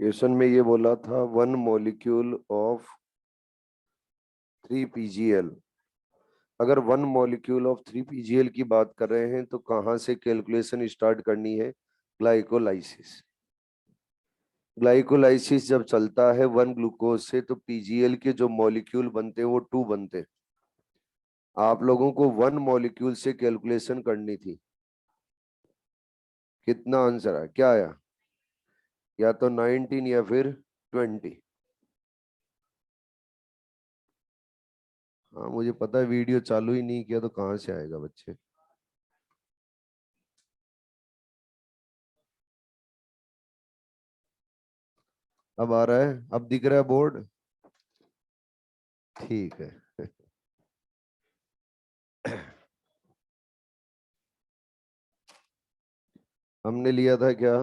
Question में ये बोला था 1 मॉलिक्यूल ऑफ 3 PgL। अगर 1 मॉलिक्यूल ऑफ 3 PgL की बात कर रहे हैं तो कहाँ से कैलकुलेशन स्टार्ट करनी है? ग्लाइकोलाइसिस। ग्लाइकोलाइसिस जब चलता है 1 ग्लूकोज से तो PgL के जो मॉलिक्यूल बनते हैं वो 2 बनते हैं। आप लोगों को 1 मॉलिक्यूल से कैलकुलेशन करनी थी। कितना आंसर आया? क्या आया? या तो 19 या फिर 20। हाँ मुझे पता है, वीडियो चालू ही नहीं किया तो कहाँ से आएगा बच्चे। अब आ रहा है? अब दिख रहा है बोर्ड? ठीक है। हमने लिया था क्या?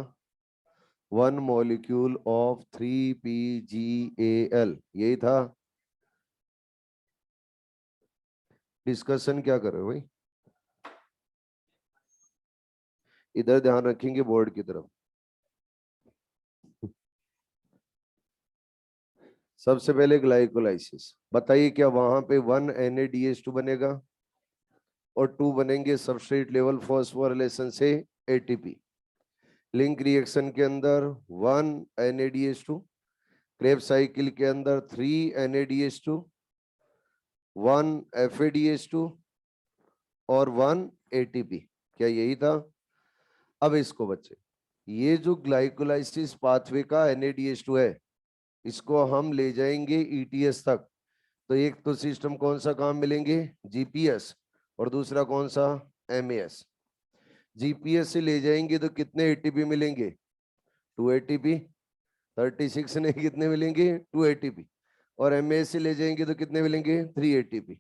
1 मॉलिक्यूल ऑफ 3 PgAl, यही था। डिस्कशन क्या कर रहे हो भाई? इधर ध्यान रखेंगे बोर्ड की तरफ। सबसे पहले ग्लाइकोलाइसिस बताइए, क्या वहां पे 1 NADH2 बनेगा और 2 बनेंगे सबस्ट्रेट लेवल फॉस्फोराइलेशन से ATP। लिंक रिएक्शन के अंदर 1 NADH2, क्रेब साइकिल के अंदर 3 NADH2, 1 FADH2 और 1 ATP। क्या यही था? अब इसको बच्चे, ये जो ग्लाइकोलाइसिस पाथवे का NADH2 है, इसको हम ले जाएंगे ETS तक। तो एक तो सिस्टम कौन सा काम मिलेंगे? GPS। और दूसरा कौन सा? MAS। GPS से ले जाएंगे तो कितने ATP मिलेंगे? 2 ATP। 36 ने कितने मिलेंगे? 2 ATP। और MAS से ले जाएंगे तो कितने मिलेंगे? 3 ATP।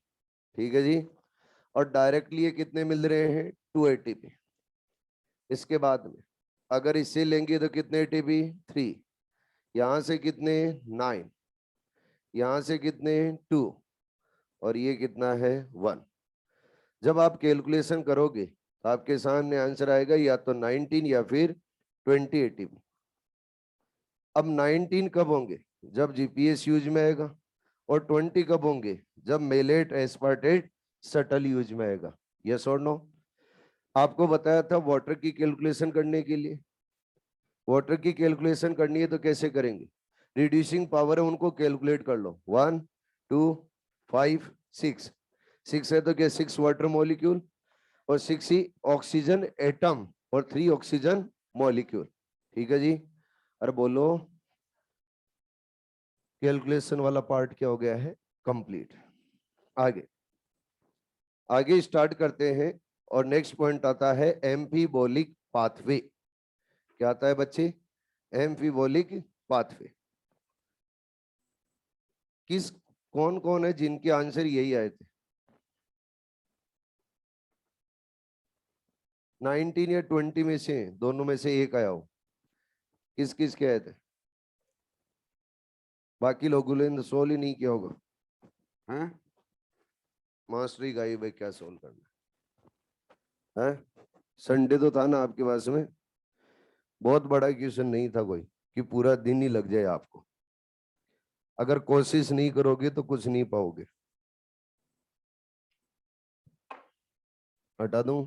ठीक है जी। और डायरेक्टली ये कितने मिल रहे हैं? 2 ATP। इसके बाद में अगर इससे लेंगे तो कितने ATP? 3। यहां से कितने? 9। यहां से कितने? 2। और ये कितना है? 1। जब आप कैलकुलेशन करोगे तो आपके सामने आंसर आएगा या तो 19 या फिर 20 ATP। अब 19 कब होंगे? जब GPS यूज में आएगा। और 20 कब होंगे? जब मेलेट एस्पार्टेट सटल यूज में आएगा। यस और नो? आपको बताया था वाटर की कैलकुलेशन करने के लिए। वाटर की कैलकुलेशन करनी है तो कैसे करेंगे? रिड्यूसिंग पावर है, उनको कैलकुलेट कर लो। 1 2 5 6। 6 है तो क्या? 6 वाटर मॉलिक्यूल और 6 ही ऑक्सीजन एटम और 3 ऑक्सीजन मॉलिक्यूल। ठीक है जी। अरे बोलो, कैलकुलेशन वाला पार्ट क्या हो गया है? कंप्लीट। आगे आगे स्टार्ट करते हैं। और नेक्स्ट पॉइंट आता है एम्फीबोलिक पाथवे। क्या आता है बच्चे? एम्फीबोलिक पाथवे। किस कौन कौन है जिनके आंसर यही आए थे? 19 या 20 में से दोनों में से एक आया हो। किस किस के आए थे? बाकी लोगों ने सोल्व ही नहीं किया होगा। हैं? मास्टरी गाई भाई, क्या सोल्व करना है? संडे तो था ना आपके पास में? बहुत बड़ा क्वेश्चन नहीं था कोई कि पूरा दिन ही लग जाए आपको। अगर कोशिश नहीं करोगे तो कुछ नहीं पाओगे। हटा दूं?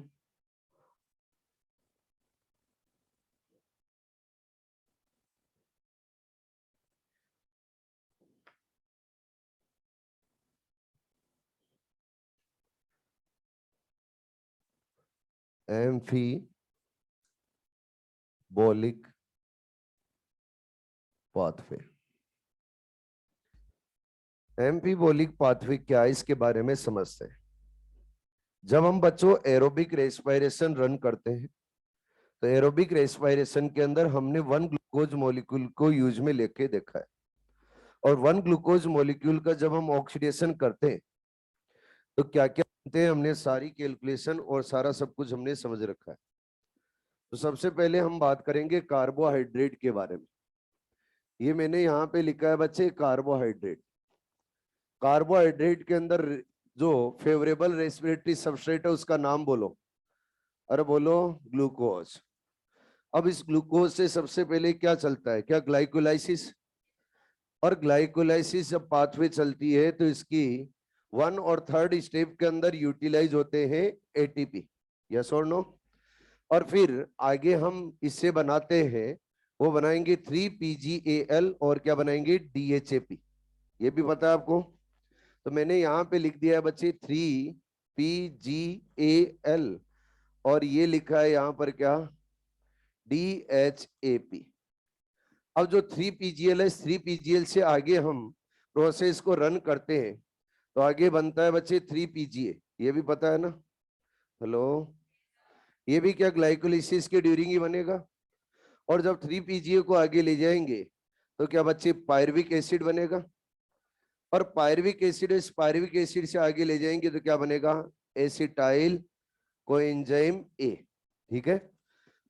एम्फीबोलिक पाथवे। एम्फीबोलिक पाथवे क्या है, इसके बारे में समझते हैं। जब हम बच्चों एरोबिक रेस्पिरेशन रन करते हैं तो एरोबिक रेस्पिरेशन के अंदर हमने 1 ग्लूकोज मॉलिक्यूल को यूज में लेके देखा है। और 1 ग्लूकोज मॉलिक्यूल का जब हम ऑक्सीडेशन करते हैं तो क्या क्या बनते हैं, हमने सारी कैलकुलेशन और सारा सब कुछ हमने समझ रखा है। तो सबसे पहले हम बात करेंगे कार्बोहाइड्रेट के बारे में। ये मैंने यहाँ पे लिखा है बच्चे, कार्बोहाइड्रेट। कार्बोहाइड्रेट के अंदर जो फेवरेबल रेस्पिरेटरी सबस्ट्रेट है उसका नाम बोलो। अरे बोलो, ग्लूकोज। अब इस ग्लूकोज से सबसे पहले क्या चलता है, क्या ग्लाइकोलाइसिस, और ग्लाइकोलाइसिस जब पाथवे चलती है तो इसकी 1 और 3rd स्टेप के अंदर यूटिलाइज होते हैं एटीपी, यस और नो। और फिर आगे हम इससे बनाते हैं, वो बनाएंगे 3PGAL और क्या बनाएंगे DHAP, ये भी पता है आपको। तो मैंने यहाँ पे लिख दिया है बच्चे 3PGAL और ये लिखा है यहाँ पर क्या DHAP। अब जो 3PGL है, 3PGL से आगे हम प्रोसेस को रन करते हैं तो आगे बनता है बच्चे 3PGA, ये भी पता है ना। हेलो, ये भी क्या ग्लाइकोलिसिस के ड्यूरिंग ही बनेगा। और जब 3PGA को आगे ले जाएंगे तो क्या बच्चे पायरविक एसिड बनेगा, और पायरविक एसिड, इस पायरविक एसिड से आगे ले जाएंगे तो क्या बनेगा एसिटाइल कोएंजाइम ए, ठीक है।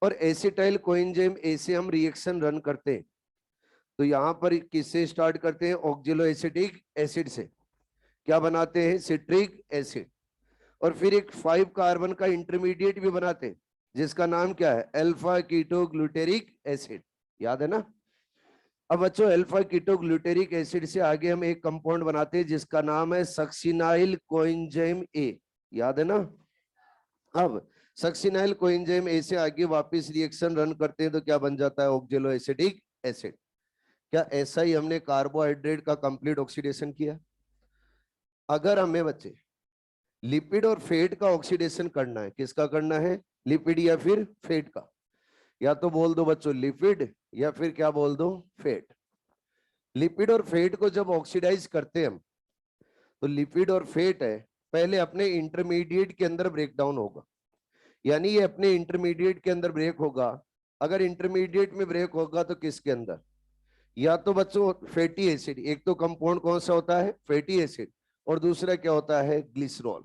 और एसिटाइल कोएंजाइम ए से हम रिएक्शन रन करते हैं तो यहां पर किससे स्टार्ट करते हैं, ऑक्जेलो एसिटिक एसिड से, क्या बनाते हैं सिट्रिक एसिड, और फिर एक 5 कार्बन का इंटरमीडिएट भी बनाते हैं जिसका नाम क्या है अल्फा कीटो ग्लूटेरिक एसिड, याद है ना। अब बच्चों अल्फा कीटो ग्लूटेरिक एसिड से आगे हम एक कंपाउंड बनाते हैं जिसका नाम है सक्सिनाइल कोएंजाइम ए, याद है ना। अब सक्सिनाइल कोएंजाइम ए से आगे वापस रिएक्शन रन करते हैं तो क्या बन जाता है ऑक्जेलो एसिटिक एसिड। क्या ऐसा ही हमने कार्बोहाइड्रेट का कंप्लीट ऑक्सीडेशन किया। अगर हमें बच्चे लिपिड और फैट का ऑक्सीडेशन करना है, किसका करना है, लिपिड या फिर फैट का, या तो बोल दो बच्चों लिपिड या फिर क्या बोल दो फैट। लिपिड और फैट को जब ऑक्सीडाइज करते हैं हम तो लिपिड और फैट है पहले अपने इंटरमीडिएट के अंदर ब्रेक डाउन होगा, यानी ये अपने इंटरमीडिएट के अंदर ब्रेक होगा। अगर इंटरमीडिएट में ब्रेक होगा तो किसके अंदर, या तो बच्चों फैटी एसिड, एक तो कंपाउंड कौन सा होता है फैटी एसिड और दूसरा क्या होता है ग्लिसरॉल।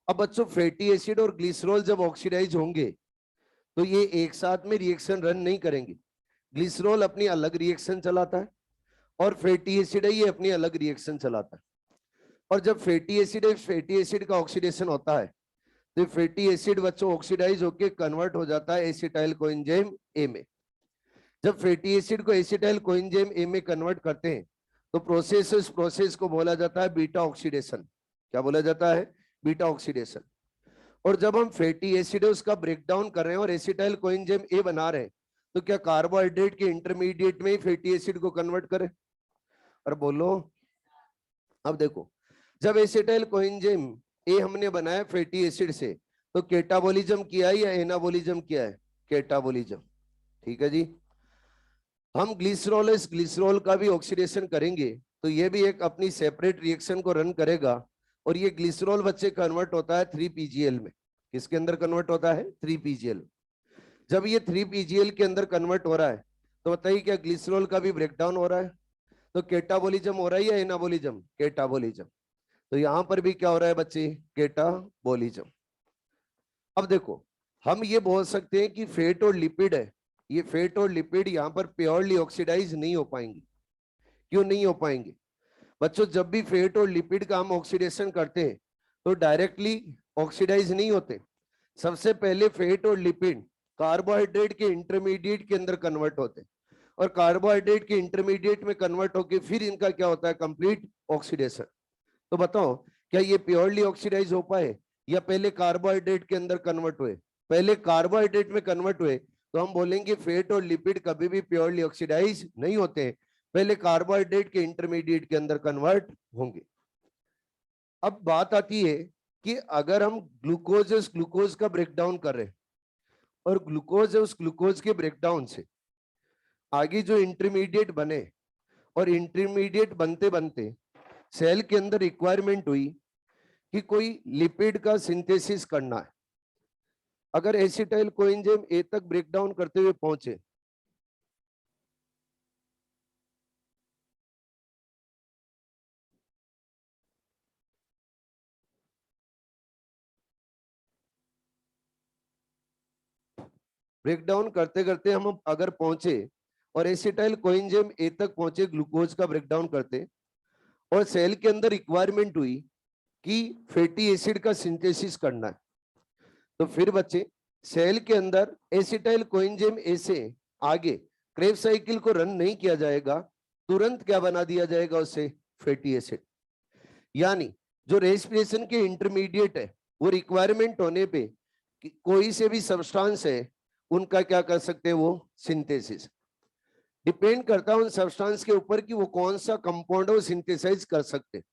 अब बच्चों फैटी एसिड और ग्लिसरॉल जब ऑक्सीडाइज होंगे तो ये एक साथ में रिएक्शन रन नहीं करेंगे, ग्लिसरॉल अपनी अलग रिएक्शन चलाता है और फैटी एसिड है ये अपनी अलग रिएक्शन चलाता है। और जब फैटी एसिड है, फैटी एसिड का ऑक्सीडेशन होता है तो फैटी एसिड बच्चों ऑक्सीडाइज होकर कन्वर्ट हो जाता है एसिटाइल कोएंजाइम ए में। जब फैटी एसिड को एसिटाइल कोएंजाइम ए में कन्वर्ट करते हैं तो प्रोसेस, प्रोसेस को बोला जाता है बीटा ऑक्सीडेशन, क्या बोला जाता है बीटा ऑक्सीडेशन। और जब हम फैटी एसिड है उसका ब्रेकडाउन कर रहे हैं और एसिटाइल कोएंजाइम ए बना रहे हैं तो क्या कार्बोहाइड्रेट के इंटरमीडिएट में ही फैटी एसिड को कन्वर्ट करें, और बोलो। अब देखो जब एसिटाइल कोएंजाइम ए हमने बनाया फैटी एसिड से तो कैटाबोलिज्म किया है या एनाबोलिज्म किया है, कैटाबोलिज्म, ठीक है जी। हम ग्लिसरॉल, इस ग्लिसरॉल का भी ऑक्सीडेशन करेंगे तो ये भी एक अपनी सेपरेट रिएक्शन को रन करेगा और ये ग्लिसरॉल बच्चे कन्वर्ट होता है 3PGL में, किसके अंदर कन्वर्ट होता है 3PGL। जब ये 3PGL के अंदर कन्वर्ट हो रहा है तो बताइए क्या ग्लिसरॉल का भी ब्रेकडाउन हो रहा है, तो कैटाबोलिज्म हो रहा है या एनाबोलिज्म, कैटाबोलिज्म। तो यहां पर भी क्या हो रहा है बच्चे कैटाबोलिज्म। अब देखो हम ये बोल सकते हैं कि फैट और लिपिड है, ये फैट और लिपिड यहाँ पर प्योरली ऑक्सीडाइज नहीं हो पाएंगे। क्यों नहीं हो पाएंगे बच्चों, जब भी फैट और लिपिड का हम ऑक्सीडेशन करते हैं तो डायरेक्टली ऑक्सीडाइज नहीं होते, सबसे पहले फैट और लिपिड कार्बोहाइड्रेट के इंटरमीडिएट के अंदर कन्वर्ट होते हैं और कार्बोहाइड्रेट के इंटरमीडिएट में कन्वर्ट होकर फिर इनका क्या होता है कंप्लीट ऑक्सीडेशन। तो बताओ क्या ये प्योरली ऑक्सीडाइज हो पाए या पहले कार्बोहाइड्रेट के अंदर कन्वर्ट हुए, पहले कार्बोहाइड्रेट में कन्वर्ट हुए तो हम बोलेंगे फैट और लिपिड कभी भी प्योरली ऑक्सीडाइज नहीं होते, पहले कार्बोहाइड्रेट के इंटरमीडिएट के अंदर कन्वर्ट होंगे। अब बात आती है कि अगर हम ग्लूकोज, उस ग्लूकोज का ब्रेकडाउन कर रहे हैं और ग्लूकोज है उस ग्लूकोज के ब्रेकडाउन से आगे जो इंटरमीडिएट बने और इंटरमीडिएट बनते बनते सेल के अंदर रिक्वायरमेंट हुई कि कोई लिपिड का सिंथेसिस करना है। अगर एसिटाइल कोएंजाइम ए तक ब्रेकडाउन करते हुए पहुंचे ब्रेकडाउन करते करते हम अगर पहुंचे और एसिटाइल कोएंजाइम ए तक पहुंचे ग्लूकोज का ब्रेकडाउन करते और सेल के अंदर रिक्वायरमेंट हुई कि फैटी एसिड का सिंथेसिस करना है, तो फिर बच्चे सेल के अंदर एसिटाइल कोएंजाइम ए से आगे क्रेब्स साइकिल को रन नहीं किया जाएगा, तुरंत क्या बना दिया जाएगा उससे, फैटी एसिड। यानी जो रेस्पिरेशन के इंटरमीडिएट है वो रिक्वायरमेंट होने पे कोई से भी सब्सटेंस है उनका क्या कर सकते हैं, वो सिंथेसिस। डिपेंड करता है उन सब्सटेंस के ऊपर कि वो कौन सा कंपाउंड है वो सिंथेसाइज कर सकते हैं।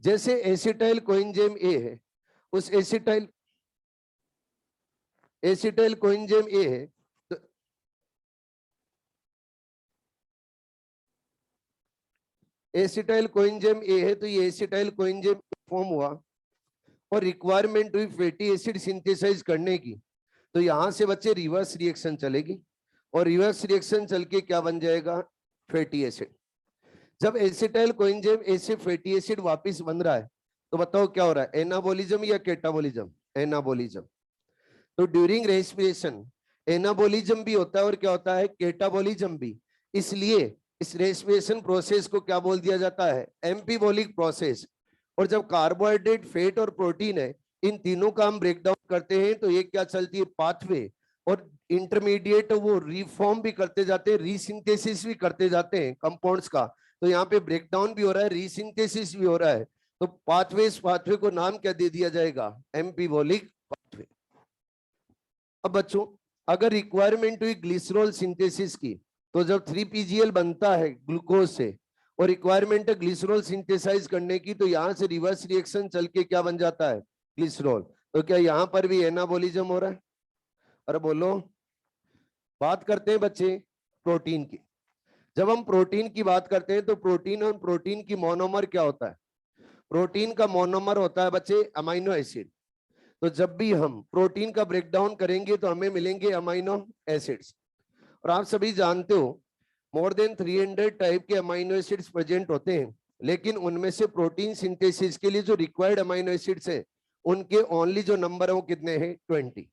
जैसे एसिटाइल कोएंजाइम ए है, उस एसिटाइल कोएंजाइम ए है तो एसिटाइल कोएंजाइम ए है, तो ये एसिटाइल कोएंजाइम फॉर्म हुआ और रिक्वायरमेंट हुई फैटी एसिड सिंथेसाइज करने की, तो यहां से बच्चे रिवर्स रिएक्शन चलेगी और रिवर्स रिएक्शन चल के क्या बन जाएगा, फैटी एसिड। जब एसिटाइल कोएंजाइम ए से फैटी एसिड वापस बन रहा है तो बताओ क्या हो रहा है, एनाबोलिज्म या कैटाबोलिज्म, एनाबोलिज्म। तो ड्यूरिंग रेस्पिरेशन एनाबोलिज्म भी होता है और क्या होता है, कैटाबोलिज्म भी। इसलिए इस रेस्पिरेशन प्रोसेस को क्या बोल दिया जाता है, एम्फीबोलिक प्रोसेस। और जब कार्बोहाइड्रेट, फैट और प्रोटीन है, इन तीनों का हम ब्रेकडाउन करते हैं तो ये क्या चलती है, पाथवे। और इंटरमीडिएट वो रिफॉर्म भी करते जाते हैं, रीसिंथेसिस भी करते जाते हैं कंपाउंड्स का। तो यहाँ पे ब्रेकडाउन भी हो रहा है, रीसिंथेसिस भी हो रहा है। तो पाथवे को नाम क्या दे दिया जाएगा, एम्फीबोलिक पाथवे। अब बच्चों अगर रिक्वायरमेंट हुई ग्लिसरॉल सिंथेसिस की, तो जब 3PGL बनता है ग्लूकोज से और रिक्वायरमेंट है ग्लिसरॉल सिंथेसाइज करने की, तो यहां से रिवर्स रिएक्शन चल के क्या बन जाता है, ग्लिसरॉल। तो क्या यहां पर भी एनाबोलिज्म हो रहा है, अरे बोलो। बात करते हैं बच्चे प्रोटीन की। जब हम प्रोटीन की बात करते हैं तो प्रोटीन और प्रोटीन की मोनोमर क्या होता है, प्रोटीन का मोनोमर होता है बच्चे अमाइनो एसिड। तो जब भी हम प्रोटीन का ब्रेकडाउन करेंगे तो हमें मिलेंगे अमाइनो एसिड्स। और आप सभी जानते हो मोर देन 300 टाइप के अमाइनो एसिड्स प्रेजेंट होते हैं, लेकिन उनमें से प्रोटीन सिंथेसिस के लिए जो रिक्वायर्ड अमाइनो एसिड्स है उनके ओनली जो नंबर है वो कितने हैं, 20।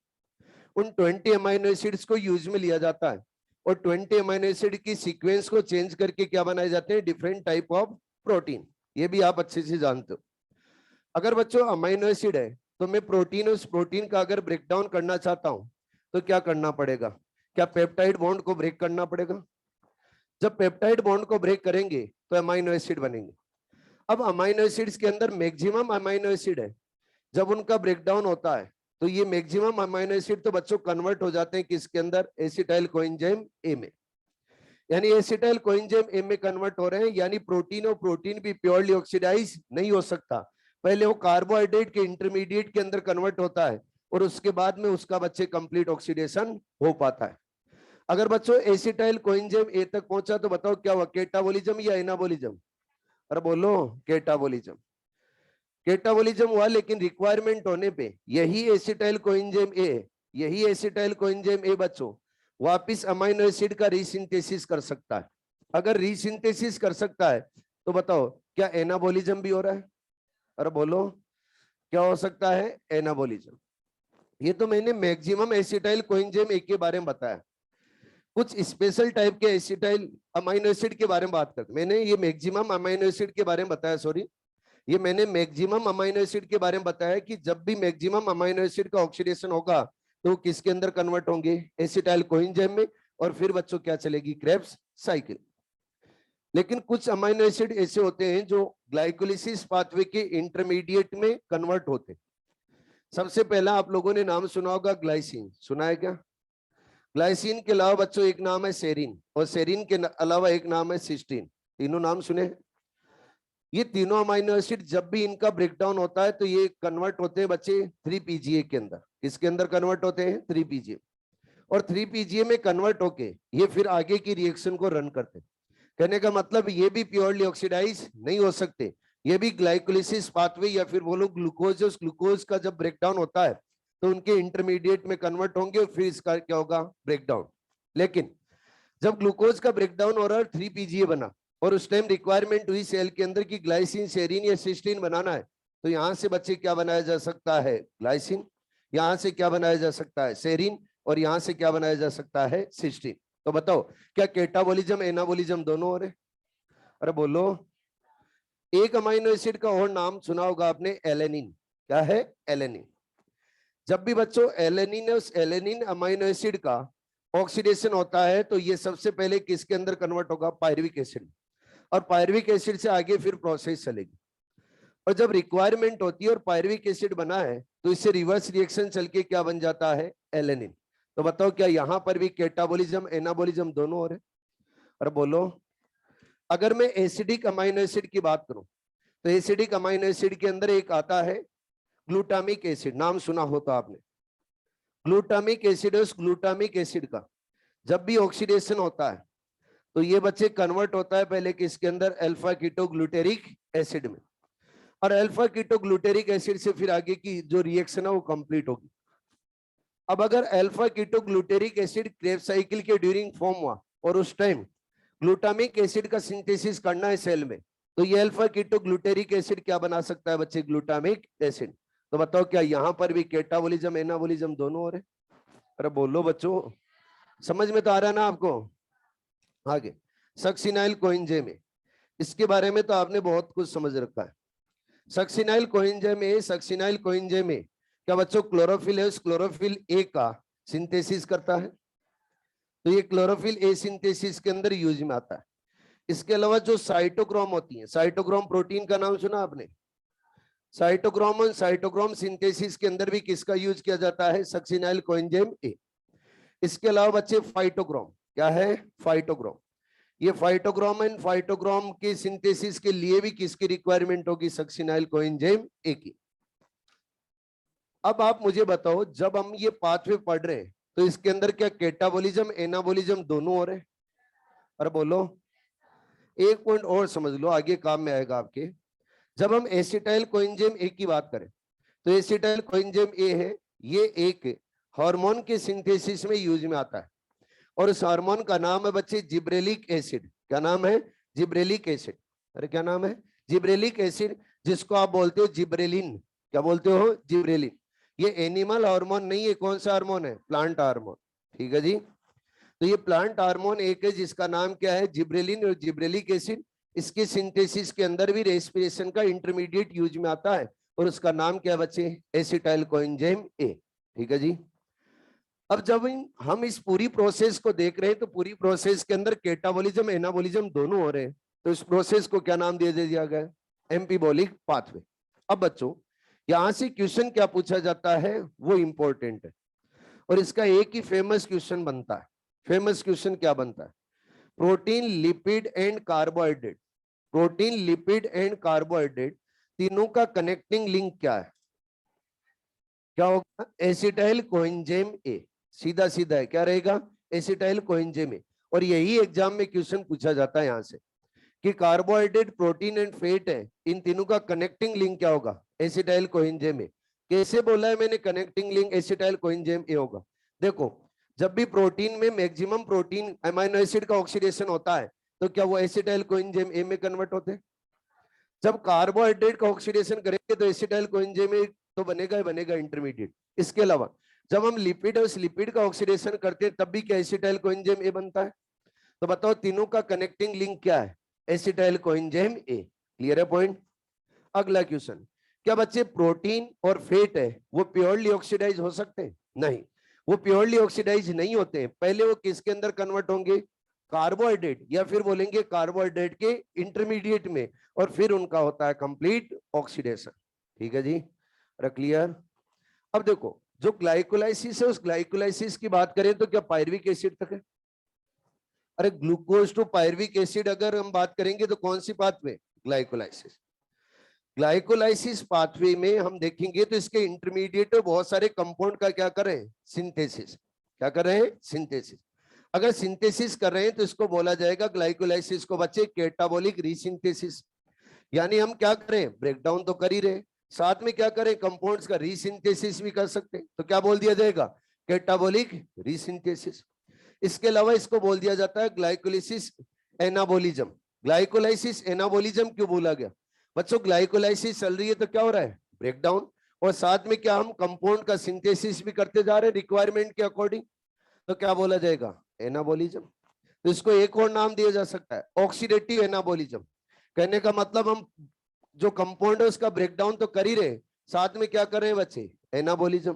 उन 20 अमाइनो एसिड्स को यूज में लिया जाता है और 20 अमाइनो एसिड की सीक्वेंस को चेंज करके क्या बनाए जाते हैं, डिफरेंट टाइप ऑफ प्रोटीन। ये भी आप अच्छे से जानते हो। अगर बच्चों अमाइनो एसिड है तो मैं प्रोटीन, उस प्रोटीन का अगर ब्रेकडाउन करना चाहता हूं तो क्या करना पड़ेगा, क्या पेप्टाइड बॉन्ड को ब्रेक करना पड़ेगा। जब पेप्टाइड बॉन्ड को ब्रेक करेंगे तो अमाइनो एसिड बनेंगे। अब अमाइनो एसिड्स के अंदर मैक्सिमम अमाइनो एसिड है, जब उनका ब्रेकडाउन होता है तो ये मैक्सिमम अमाइनो एसिड तो बच्चों कन्वर्ट हो जाते हैं किसके अंदर, एसिटाइल कोएंजाइम ए में। यानी एसिटाइल कोएंजाइम ए में कन्वर्ट हो रहे हैं, यानी प्रोटीन और प्रोटीन भी प्योरली ऑक्सीडाइज नहीं हो सकता। पहले वो कार्बोहाइड्रेट के इंटरमीडिएट के अंदर कन्वर्ट होता है और उसके बाद में उसका बच्चे कंप्लीट ऑक्सीडेशन हो पाता है। अगर बच्चों एसिटाइल कोएंजाइम ए तक पहुंचा तो बताओ क्या हुआ, कैटाबोलिज्म या एनाबोलिज्म, अरे बोलो कैटाबोलिज्म। कैटाबोलिज्म हुआ, लेकिन रिक्वायरमेंट होने पे यही एसिटाइल कोएंजाइम ए, यही एसिटाइल कोएंजाइम ए बच्चों वापिस अमाइनो एसिड का रीसिंथेसिस कर सकता है। अगर रीसिंथेसिस कर सकता है तो बताओ क्या एनाबोलिज्म भी हो रहा है, अरे बोलो क्या हो सकता है, एनाबोलिज्म। ये तो मैंने मैक्सिमम एसिटाइल कोएंजाइम ए के बारे में बताया। कुछ स्पेशल टाइप के एसिटाइल अमाइनो एसिड के बारे में बात करते, मैंने ये मैक्सिमम अमाइनो एसिड के बारे में बताया, सॉरी ये मैंने मैक्सिमम अमाइनो एसिड के बारे में बताया कि जब भी मैक्सिमम अमाइनो एसिड का ऑक्सीडेशन होगा तो किसके अंदर कन्वर्ट होंगे, एसिटाइल कोएंजाइम में, और फिर बच्चों क्या चलेगी, क्रेब्स साइकिल। लेकिन कुछ अमाइनो एसिड ऐसे होते हैं जो ग्लाइकोलिसिस पाथवे के इंटरमीडिएट में कन्वर्ट होते हैं। सबसे पहला आप लोगों ने नाम सुना होगा ग्लाइसिन, सुना है क्या। ग्लाइसिन के अलावा बच्चों एक नाम है सेरिन, और सेरिन के अलावा एक नाम है सिस्टीन। तीनों नाम सुने। ये तीनों अमाइनो एसिड जब भी इनका ब्रेकडाउन होता है तो ये कन्वर्ट होते हैं बच्चे 3PGA के अंदर। किसके अंदर कन्वर्ट होते हैं, 3PGA। और 3PGA में कन्वर्ट होके ये फिर आगे की रिएक्शन को रन करते हैं। कहने का मतलब ये भी प्योरली ऑक्सीडाइज नहीं हो सकते, ये भी ग्लाइकोलिसिस पाथवे या फिर बोलो ग्लूकोज, उस ग्लूकोज का जब ब्रेकडाउन होता है तो उनके इंटरमीडिएट में कन्वर्ट होंगे और फिर इसका क्या होगा, ब्रेकडाउन। लेकिन जब ग्लूकोज का ब्रेकडाउन हो रहा है 3PGA बना और उस टाइम रिक्वायरमेंट हुई सेल के अंदर की ग्लाइसिन, सेरिन या सिस्टीन बनाना है, तो यहां से बच्चे क्या बनाया जा सकता है, ग्लाइसिन। यहां से क्या बनाया जा सकता है, सेरिन। और यहां से क्या बनाया जा सकता है, सिस्टीन। तो बताओ क्या कैटाबोलिज्म एनाबोलिज्म दोनों हो रहे, अरे बोलो। एक अमाइनो एसिड का और नाम सुना होगा आपने, एलेनिन। क्या है, एलेनिन। जब भी बच्चों एलेनिन उस एलेनिन अमाइनो एसिड का ऑक्सीडेशन होता है तो ये सबसे पहले किसके अंदर कन्वर्ट होगा, पायरुविक एसिड, और पायरुविक एसिड से आगे फिर प्रोसेस चलेगी। और जब रिक्वायरमेंट होती है और पायरुविक एसिड बना है तो इससे रिवर्स रिएक्शन चल के क्या बन जाता है, एलेनिन। तो बताओ क्या यहां पर भी कैटाबोलिज्म एनाबोलिज्म दोनों हो रहे? और बोलो, अगर मैं एसिडिक अमाइनो एसिड की बात करूं तो एसिडिक अमाइनो एसिड के अंदर एक आता है ग्लूटामिक एसिड, नाम सुना हो तो आपने। ग्लूटामिक एसिड, उस ग्लूटामिक एसिड का जब भी ऑक्सीडेशन होता है तो ये बच्चे कन्वर्ट होता है पहले किसके अंदर, अल्फा कीटो ग्लूटेरिक एसिड में, और अल्फा कीटो ग्लूटेरिक एसिड से फिर आगे की जो रिएक्शन है वो कंप्लीट होगी। अब अगर alpha keto glutaric acid Krebs cycle के ड्यूरिंग फॉर्म हुआ और उस टाइम ग्लूटामिक एसिड का सिंथेसिस करना है सेल में, तो ये अल्फा कीटो ग्लूटेरिक एसिड क्या बना सकता है बच्चे, ग्लूटामिक एसिड। तो बताओ क्या यहां पर भी कैटाबोलिज्म एनाबोलिज्म दोनों हो रहे? अरे बोलो बच्चों, समझ में तो आ रहा है ना आपको? आगे सक्सिनाइल कोएंजाइम, इसके बारे में तो आपने बहुत कुछ समझ रखा है। सक्सिनाइल कोएंजाइम, सक्सिनाइल कोएंजाइम क्या बच्चों क्लोरोफिल है, उस क्लोरोफिल ए का सिंथेसिस करता है, तो ये क्लोरोफिल ए सिंथेसिस के अंदर यूज में आता है। इसके अलावा जो साइटोक्रोम होती है, साइटोक्रोम प्रोटीन का नाम सुना आपने? साइटोक्रोम और साइटोक्रोम सिंथेसिस के अंदर भी किसका यूज किया जाता है, सक्सिनाइल कोएंजाइम ए। इसके अलावा बच्चे फाइटोक्रोम, क्या है, फाइटोक्रोम। ये फाइटोक्रोम एंड फाइटोक्रोम के सिंथेसिस के लिए भी किसकी रिक्वायरमेंट होगी, सक्सिनाइल कोएंजाइम ए की। अब आप मुझे बताओ, जब हम ये पाथवे पढ़ रहे हैं तो इसके अंदर क्या कैटाबोलिज्म एनाबोलिज्म दोनों हो रहे हैं? अरे बोलो, एक पॉइंट और समझ लो, आगे काम में आएगा आपके। जब हम एसिटाइल कोएंजाइम ए की बात करें तो एसिटाइल कोएंजाइम ए है, ये एक हार्मोन के सिंथेसिस में यूज में आता है, और उस हार्मोन का नाम है बच्चे जिब्रेलिक एसिड। क्या नाम है, जिब्रेलिक एसिड। अरे क्या नाम है, जिब्रेलिक एसिड, जिसको आप बोलते हो जिब्रेलिन। क्या बोलते हो, जिब्रेलिन। ये एनिमल हार्मोन नहीं है, कौन सा हार्मोन है, प्लांट हार्मोन। ठीक है जी, तो ये प्लांट हार्मोन एक है जिसका नाम क्या है, जिब्रेलिन और जिब्रेलिक एसिड। इसके सिंथेसिस के अंदर भी रेस्पिरेशन का इंटरमीडिएट यूज में आता है, और उसका नाम क्या है बच्चे, एसिटाइल कोएंजाइम ए। ठीक है जी। अब जब हम इस पूरी प्रोसेस को देख रहे हैं तो पूरी प्रोसेस के अंदर कैटाबोलिज्म एनाबोलिज्म दोनों हो रहे हैं, तो इस प्रोसेस को क्या नाम दिया गया, एम्पीबोलिक पाथवे। अब बच्चों यहां से क्वेश्चन क्या पूछा जाता है वो इंपॉर्टेंट है, और इसका एक ही फेमस क्वेश्चन बनता है। फेमस क्वेश्चन क्या बनता है, protein lipid and carbohydrate, protein lipid and carbohydrate तीनों का कनेक्टिंग लिंक क्या है, क्या होगा, एसिटाइल कोएंजाइम ए। सीधा सीधा है, क्या रहेगा, एसिटाइल कोएंजाइम ए। और यही एग्जाम में क्वेश्चन पूछा जाता है यहां से कि कार्बोहाइड्रेट प्रोटीन एंड फैट है, इन तीनों का कनेक्टिंग लिंक क्या होगा, एसिटाइल कोएंजाइम ए। कैसे बोला है मैंने, connecting link acetyl coenzyme A होगा। देखो, जब भी प्रोटीन में मैक्सिमम प्रोटीन अमीनो एसिड का ऑक्सीडेशन होता है तो क्या वो एसिटाइल कोएंजाइम ए में कन्वर्ट होते हैं? जब कार्बोहाइड्रेट का ऑक्सीडेशन करेंगे तो एसिटाइल कोएंजाइम ए तो बनेगा ही बनेगा इंटरमीडिएट। इसके अलावा जब हम लिपिड और लिपिड का ऑक्सीडेशन करते हैं तब भी क्या एसिटाइल कोएंजाइम ए बनता है? तो बताओ तीनों का कनेक्टिंग लिंक क्या है, एसिटाइल कोएंजाइम ए। क्लियर है पॉइंट? अगला क्वेश्चन, क्या बच्चे प्रोटीन और फैट है वो प्योरली ऑक्सीडाइज हो सकते हैं? नहीं, वो प्योरली ऑक्सीडाइज नहीं होते हैं। पहले वो किसके अंदर कन्वर्ट होंगे, कार्बोहाइड्रेट, या फिर बोलेंगे कार्बोहाइड्रेट के इंटरमीडिएट में, और फिर उनका होता है कंप्लीट ऑक्सीडेशन। ठीक है जी, क्लियर? अब देखो, जो ग्लाइकोलाइसिस है उस ग्लाइकोलाइसिस की बात करें तो क्या पायरुविक एसिड तक है? अरे ग्लूकोज टू पायरुविक एसिड अगर हम बात करेंगे तो कौन सी पाथवे, ग्लाइकोलाइसिस। ग्लाइकोलाइसिस पाथवे में हम देखेंगे तो इसके इंटरमीडिएट बहुत सारे कंपाउंड का क्या करें, सिंथेसिस। क्या कर रहे हैं, सिंथेसिस। अगर सिंथेसिस कर रहे हैं तो इसको बोला जाएगा ग्लाइकोलाइसिस को बच्चे कैटाबोलिक रीसिंथेसिस। यानी हम क्या करें, ब्रेकडाउन तो कर ही रहे, साथ में क्या करें, कंपाउंड्स का रीसिंथेसिस भी कर सकते हैं, तो क्या बोल दिया जाएगा, कैटाबोलिक रीसिंथेसिस। इसके अलावा इसको बोल दिया जाता है ग्लाइकोलाइसिस एनाबोलिज्म। ग्लाइकोलाइसिस एनाबोलिज्म क्यों बोला गया बच्चों, ग्लाइकोलाइसिस चल रही है तो क्या हो रहा है, ब्रेकडाउन, और साथ में क्या हम कंपाउंड का सिंथेसिस भी करते जा रहे हैं रिक्वायरमेंट के अकॉर्डिंग, तो क्या बोला जाएगा, एनाबोलिज्म। तो इसको एक और नाम दिया जा सकता है, ऑक्सीडेटिव एनाबोलिज्म। कहने का मतलब हम जो कंपाउंड है उसका ब्रेकडाउन तो कर ही रहे, साथ में क्या कर रहे हैं बच्चे, एनाबोलिज्म।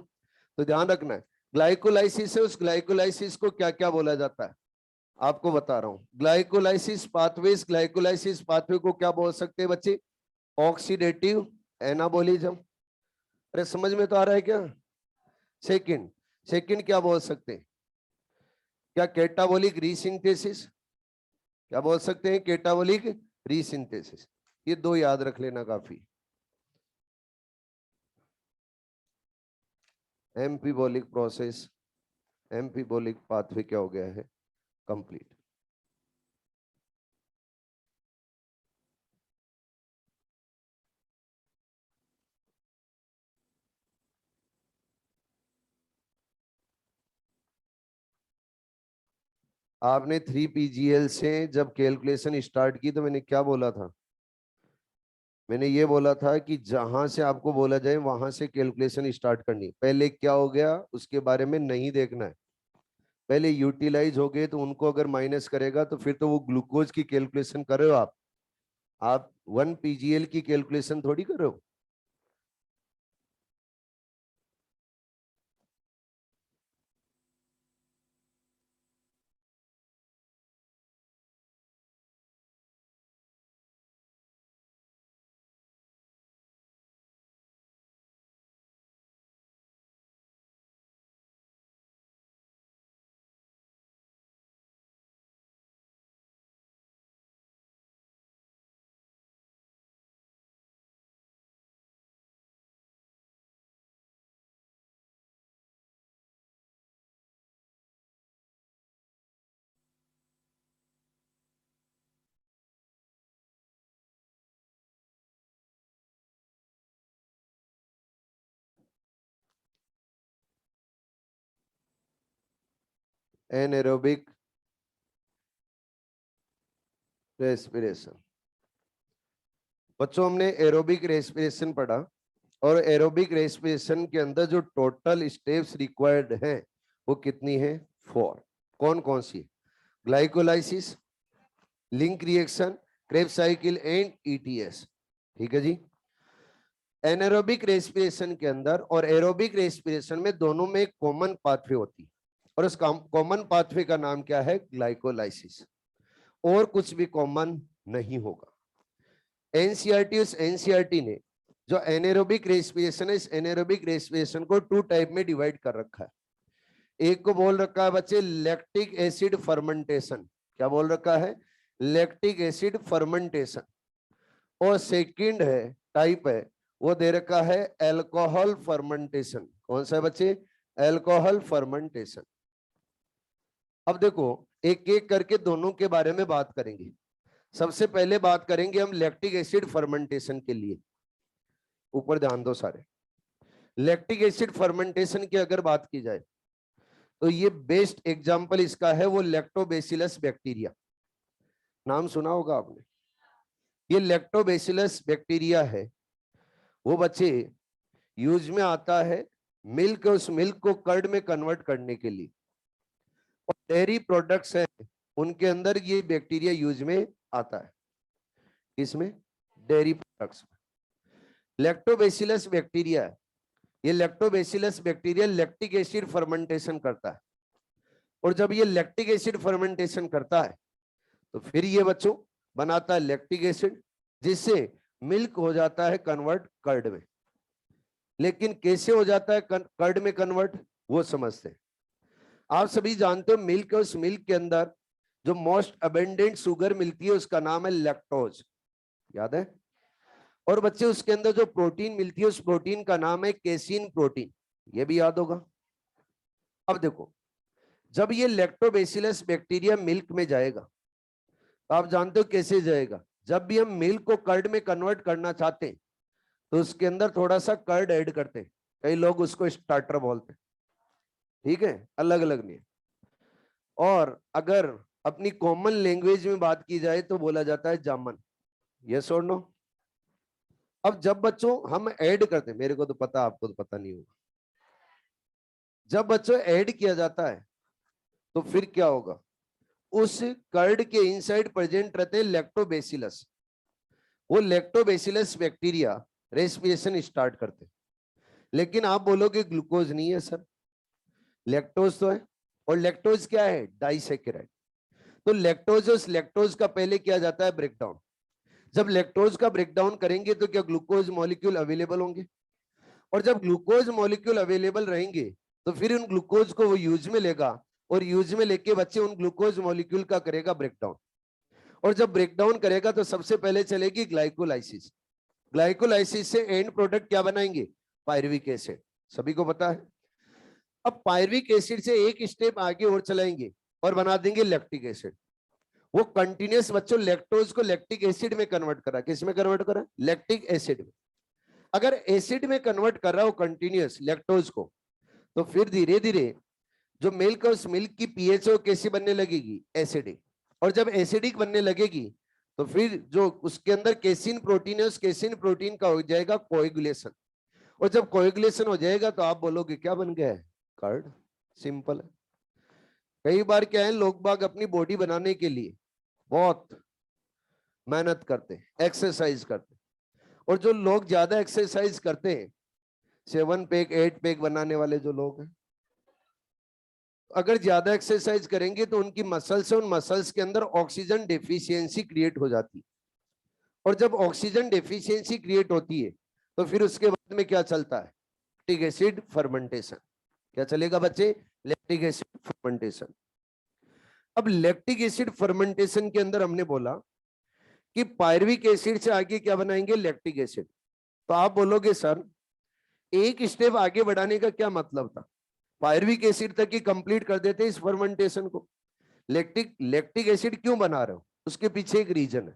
तो ध्यान रखना है, ग्लाइकोलाइसिस है, उस ग्लाइकोलाइसिस को क्या क्या बोला जाता है आपको बता रहा हूं। ग्लाइकोलाइसिस पाथवेज, ग्लाइकोलाइसिस पाथवे को क्या बोल सकते हैं बच्चे? Oxidative anabolism. अरे समझ में तो आ रहा है क्या? सेकंड, सेकंड क्या बोल सकते हैं? क्या कैटाबोलिक रीसिंथेसिस, क्या बोल सकते हैं? कैटाबोलिक रीसिंथेसिस। ये दो याद रख लेना काफी। एम्फीबोलिक प्रोसेस, एम्फीबोलिक पाथवे क्या हो गया है? कंप्लीट। आपने 3 PGL से जब कैलकुलेशन स्टार्ट की तो मैंने क्या बोला था? मैंने ये बोला था कि जहां से आपको बोला जाए वहां से कैलकुलेशन स्टार्ट करनी। पहले क्या हो गया उसके बारे में नहीं देखना है, पहले यूटिलाइज हो गए तो उनको अगर माइनस करेगा तो फिर तो वो ग्लूकोज की कैलकुलेशन कर रहे हो आप 1 PGL की कैलकुलेशन थोड़ी कर रहे हो। Anaerobic respiration. बच्चों हमने एरोबिक रेस्पिरेशन पढ़ा, और एरोबिक रेस्पिरेशन के अंदर जो टोटल स्टेप्स रिक्वायर्ड हैं वो कितनी है? 4। कौन कौन सी? Glycolysis, link reaction, Krebs cycle and ETS. ठीक है जी। एनारोबिक रेस्पिरेशन के अंदर और एरोबिक रेस्पिरेशन में दोनों में एक कॉमन पाथवे होती है, और उस कॉमन पाथवे का नाम क्या है? ग्लाइकोलाइसिस। और कुछ भी कॉमन नहीं होगा। एनसीईआरटी, उस एनसीईआरटी ने जो एनारोबिक रेस्पिरेशन है, इस एनारोबिक रेस्पिरेशन को 2 टाइप में डिवाइड कर रखा है। एक को बोल रखा है बच्चे लैक्टिक एसिड फर्मेंटेशन। क्या बोल रखा है? Lactic acid fermentation. और सेकंड है, टाइप है, वो दे रखा है अल्कोहल फर्मेंटेशन। कौन सा है बच्चे? Alcohol fermentation. अब देखो एक एक करके दोनों के बारे में बात करेंगे। सबसे पहले बात करेंगे हम लैक्टिक एसिड फर्मेंटेशन के लिए। ऊपर ध्यान दो सारे। लैक्टिक एसिड फर्मेंटेशन की अगर बात की जाए तो ये बेस्ट एग्जांपल इसका है वो लैक्टोबैसिलस बैक्टीरिया। नाम सुना होगा आपने। ये लैक्टोबैसिलस बैक्टीरिया है, वो बच्चे यूज में आता है मिल्क, उस मिल्क को कर्ड में कन्वर्ट करने के लिए। और डेयरी प्रोडक्ट्स हैं उनके अंदर ये बैक्टीरिया यूज में आता है। इसमें डेयरी प्रोडक्ट्स में लैक्टोबैसिलस बैक्टीरिया है। ये lactobacillus bacteria lactic acid fermentation करता है, और जब ये लैक्टिक एसिड फर्मेंटेशन करता है तो फिर ये बच्चों बनाता है लैक्टिक एसिड, जिससे मिल्क हो जाता है कन्वर्ट कर्ड में। लेकिन कैसे हो जाता है कर्ड में कन्वर्ट, वो समझते हैं। आप सभी जानते हो मिल्क, उस मिल्क के अंदर जो मोस्ट अबेंडेंट शुगर मिलती है उसका नाम है लैक्टोज। याद है? और बच्चे उसके अंदर जो प्रोटीन मिलती है उस प्रोटीन का नाम है केसिन प्रोटीन। ये भी याद होगा। अब देखो जब ये लैक्टोबैसिलस बैक्टीरिया मिल्क में जाएगा तो आप जानते हो कैसे जाएगा? जब भी हम मिल्क को कर्ड में कन्वर्ट करना चाहते हैं तो उसके अंदर थोड़ा सा कर्ड ऐड करते हैं। कई लोग उसको स्टार्टर बोलते हैं। ठीक है, अलग अलग नहीं। और अगर अपनी कॉमन लैंग्वेज में बात की जाए तो बोला जाता है जामन। यस और नो? अब जब बच्चों हम ऐड करते हैं, मेरे को तो पता, आपको तो पता नहीं होगा, जब बच्चों ऐड किया जाता है तो फिर क्या होगा? उस कर्ड के इनसाइड प्रेजेंट रहते हैं लैक्टोबैसिलस। वो लैक्टोबैसिलस बैक्टीरिया रेस्पिरेशन स्टार्ट करते हैं। लेकिन आप बोलोगे ग्लूकोज नहीं है सर, लैक्टोज तो है। और लैक्टोज क्या है? डाइसैकेराइड। तो लैक्टोज और लैक्टोज का पहले किया जाता है ब्रेकडाउन। जब लैक्टोज का ब्रेकडाउन करेंगे तो क्या ग्लूकोज मॉलिक्यूल अवेलेबल होंगे? और जब ग्लूकोज मॉलिक्यूल अवेलेबल रहेंगे तो फिर उन ग्लूकोज को वो यूज में लेगा, और यूज में लेके बच्चे उन ग्लूकोज मॉलिक्यूल का करेगा ब्रेकडाउन। और जब ब्रेकडाउन करेगा तो सबसे पहले चलेगी ग्लाइकोलाइसिस। ग्लाइकोलाइसिस से एंड प्रोडक्ट क्या बनाएंगे? Pyruvic acid. सभी को पता है। अब पायरुविक एसिड से एक स्टेप आगे और चलाएंगे और बना देंगे लैक्टिक एसिड। वो कंटिन्यूस बच्चों लैक्टोज को लैक्टिक एसिड में कन्वर्ट करा। किस में कन्वर्ट करा? लैक्टिक एसिड में। अगर एसिड में कन्वर्ट कर रहा हो कंटिन्यूस लैक्टोज को, तो फिर धीरे धीरे जो मिल्क है उस मिल्क की पीएच कैसी बनने लगेगी? एसिडिक। और जब एसिडिक बनने लगेगी तो फिर जो उसके अंदर केसिन प्रोटीन है उस केसिन प्रोटीन का हो जाएगा कोएगुलेशन। और जब कोएगुलेशन हो जाएगा तो आप बोलोगे क्या बन गया है? कर्ड। सिंपल है। कई बार क्या है, लोग बाग अपनी बॉडी बनाने के लिए बहुत मेहनत करते हैं, एक्सरसाइज करते हैं। और जो लोग ज्यादा एक्सरसाइज करते हैं, 7 पैक 8 पैक बनाने वाले जो लोग हैं, अगर ज्यादा एक्सरसाइज करेंगे तो उनकी मसल्स है, उन मसल्स के अंदर ऑक्सीजन डेफिशिएंसी क्रिएट हो जाती है। और जब ऑक्सीजन डेफिशिएंसी क्रिएट होती है तो फिर उसके बाद में क्या चलता है? Lactic acid fermentation. क्या चलेगा बच्चे? Lactic acid fermentation. अब लैक्टिक एसिड फर्मेंटेशन के अंदर हमने बोला कि पायरुविक एसिड से आगे क्या बनाएंगे? Lactic acid. तो आप बोलोगे सर एक स्टेप आगे बढ़ाने का क्या मतलब था? पायरुविक एसिड तक ही कंप्लीट कर देते इस फर्मेंटेशन को। लैक्टिक एसिड क्यों बना रहे हो? उसके पीछे एक रीजन है।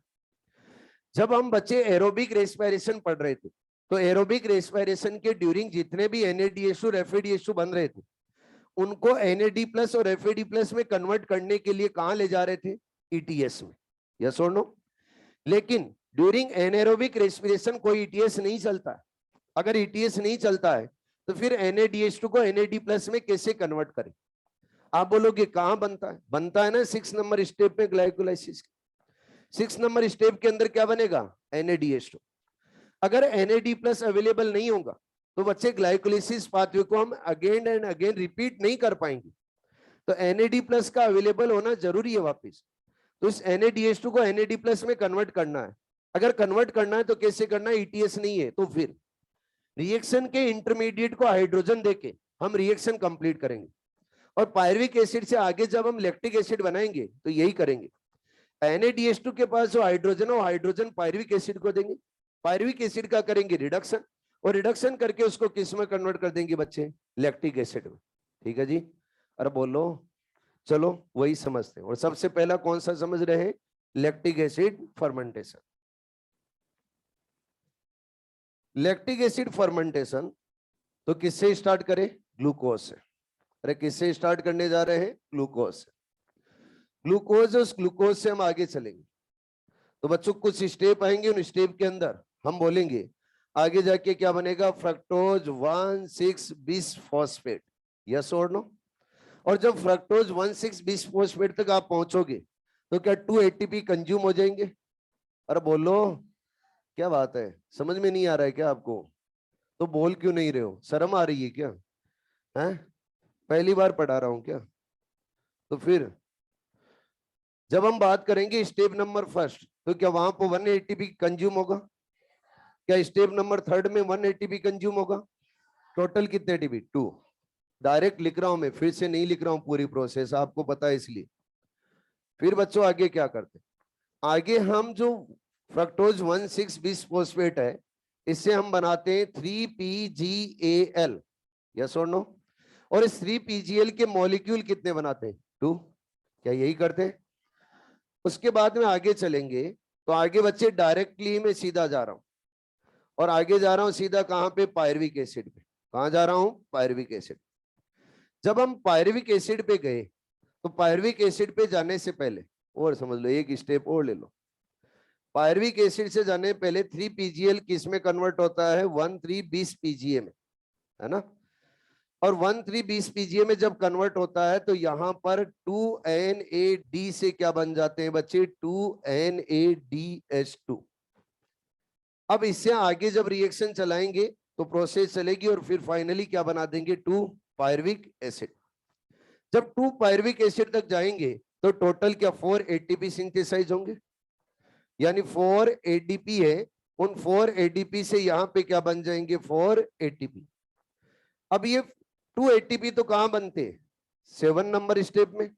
जब हम बच्चे एरोबिक रेस्पिरेशन पढ़ रहे थे तो एरोबिक रेस्पिरेशन के ड्यूरिंग जितने भी NADH2 और FADH2 बन रहे थे उनको NAD+ और FAD+ में कन्वर्ट करने के लिए कहां ले जा रहे थे? ETS में। यस और नो? लेकिन ड्यूरिंग एनारोबिक रेस्पिरेशन कोई ETS नहीं चलता है। अगर ETS नहीं चलता है तो फिर NADH2 को NAD+ में कैसे कन्वर्ट करें? आप बोलोगे कहां बनता है? बनता है ना 6 नंबर स्टेप में ग्लाइकोलाइसिस। 6 नंबर स्टेप के अंदर क्या बनेगा? NADH2। अगर NAD+ अवेलेबल नहीं होगा तो बच्चे ग्लाइकोलाइसिस पाथवे को हम अगेन एंड अगेन रिपीट नहीं कर पाएंगे। तो NAD+ का अवेलेबल होना जरूरी है वापस। तो इस NADH2 को NAD+ में कन्वर्ट करना है। अगर कन्वर्ट करना है तो कैसे करना है? ETS नहीं है तो फिर रिएक्शन के इंटरमीडिएट को हाइड्रोजन देके हम रिएक्शन कंप्लीट करेंगे। और पायरुविक एसिड से आगे जब हम लैक्टिक एसिड बनाएंगे तो यही करेंगे। NADH2 के पास जो हाइड्रोजन है वो हाइड्रोजन पायरुविक एसिड को देंगे। पायरुविक एसिड का करेंगे रिडक्शन, और रिडक्शन करके उसको किस में कन्वर्ट कर देंगे बच्चे? लैक्टिक एसिड में। ठीक है जी? अरे बोलो। चलो वही समझते हैं। और सबसे पहला कौन सा समझ रहे हैं? Lactic acid fermentation. Lactic acid fermentation तो किससे स्टार्ट करें? ग्लूकोज से। अरे किससे स्टार्ट करने जा रहे हैं? ग्लूकोज से। ग्लूकोज, उस ग्लूकोज से हम आगे चलेंगे। तो बच्चों कुछ स्टेप आएंगे, उन स्टेप के अंदर हम बोलेंगे आगे जाके क्या बनेगा? फ्रक्टोज 1,6-bis-फॉस्फेट। यस और नो? और जब फ्रक्टोज 1,6-bis-फॉस्फेट तक आप पहुंचोगे तो क्या 2 ATP कंज्यूम हो जाएंगे? अरे बोलो, क्या बात है? समझ में नहीं आ रहा है क्या आपको? तो बोल क्यों नहीं रहे हो? शर्म आ रही है क्या? हैं? पहली बार पढ़ा रहा हूं क्या? तो फिर जब हम बात करेंगे स्टेप नंबर फर्स्ट तो क्या वहां पर 1 ATP कंज्यूम होगा? क्या स्टेप नंबर थर्ड में 1 ATP कंज्यूम होगा? टोटल कितने ATP? 2। डायरेक्ट लिख रहा हूं मैं, फिर से नहीं लिख रहा हूं पूरी प्रोसेस, आपको पता है इसलिए। फिर बच्चों आगे क्या करते हैं? आगे हम जो फ्रक्टोज 1,6-bis-फॉस्फेट है इससे हम बनाते हैं 3PGAL। यस और नो? और इस 3PGAL के मॉलिक्यूल कितने बनाते हैं? 2। क्या यही करते हैं? उसके बाद में आगे चलेंगे तो आगे बच्चे डायरेक्टली मैं सीधा जा रहा हूं, और आगे जा रहा हूं सीधा कहां पे? पायरुविक एसिड पे। कहां जा रहा हूं? Pyruvic acid. जब हम पायरुविक एसिड पे गए तो पायरुविक एसिड पे जाने से पहले और समझ लो, एक स्टेप और ले लो। पायरुविक एसिड से जाने पहले 3PGL किस में कन्वर्ट होता है? 1,3-bis-PGA में, है ना? और 1,3-bis-PGA में जब कन्वर्ट होता है तो यहां पर 2NAD से क्या बन जाते हैं बच्चे? 2NADH2। अब इससे आगे जब रिएक्शन चलाएंगे तो प्रोसेस चलेगी और फिर फाइनली क्या बना देंगे, 2 पायरुविक एसिड। जब 2 पायरुविक एसिड तक जाएंगे तो टोटल क्या 4 एटीपी सिंथेसाइज होंगे, यानी 4 एडीपी है, उन 4 एडीपी से यहां पे क्या बन जाएंगे 4 एटीपी। अब ये 2 एटीपी तो कहां बनते, 7 नंबर स्टेप में,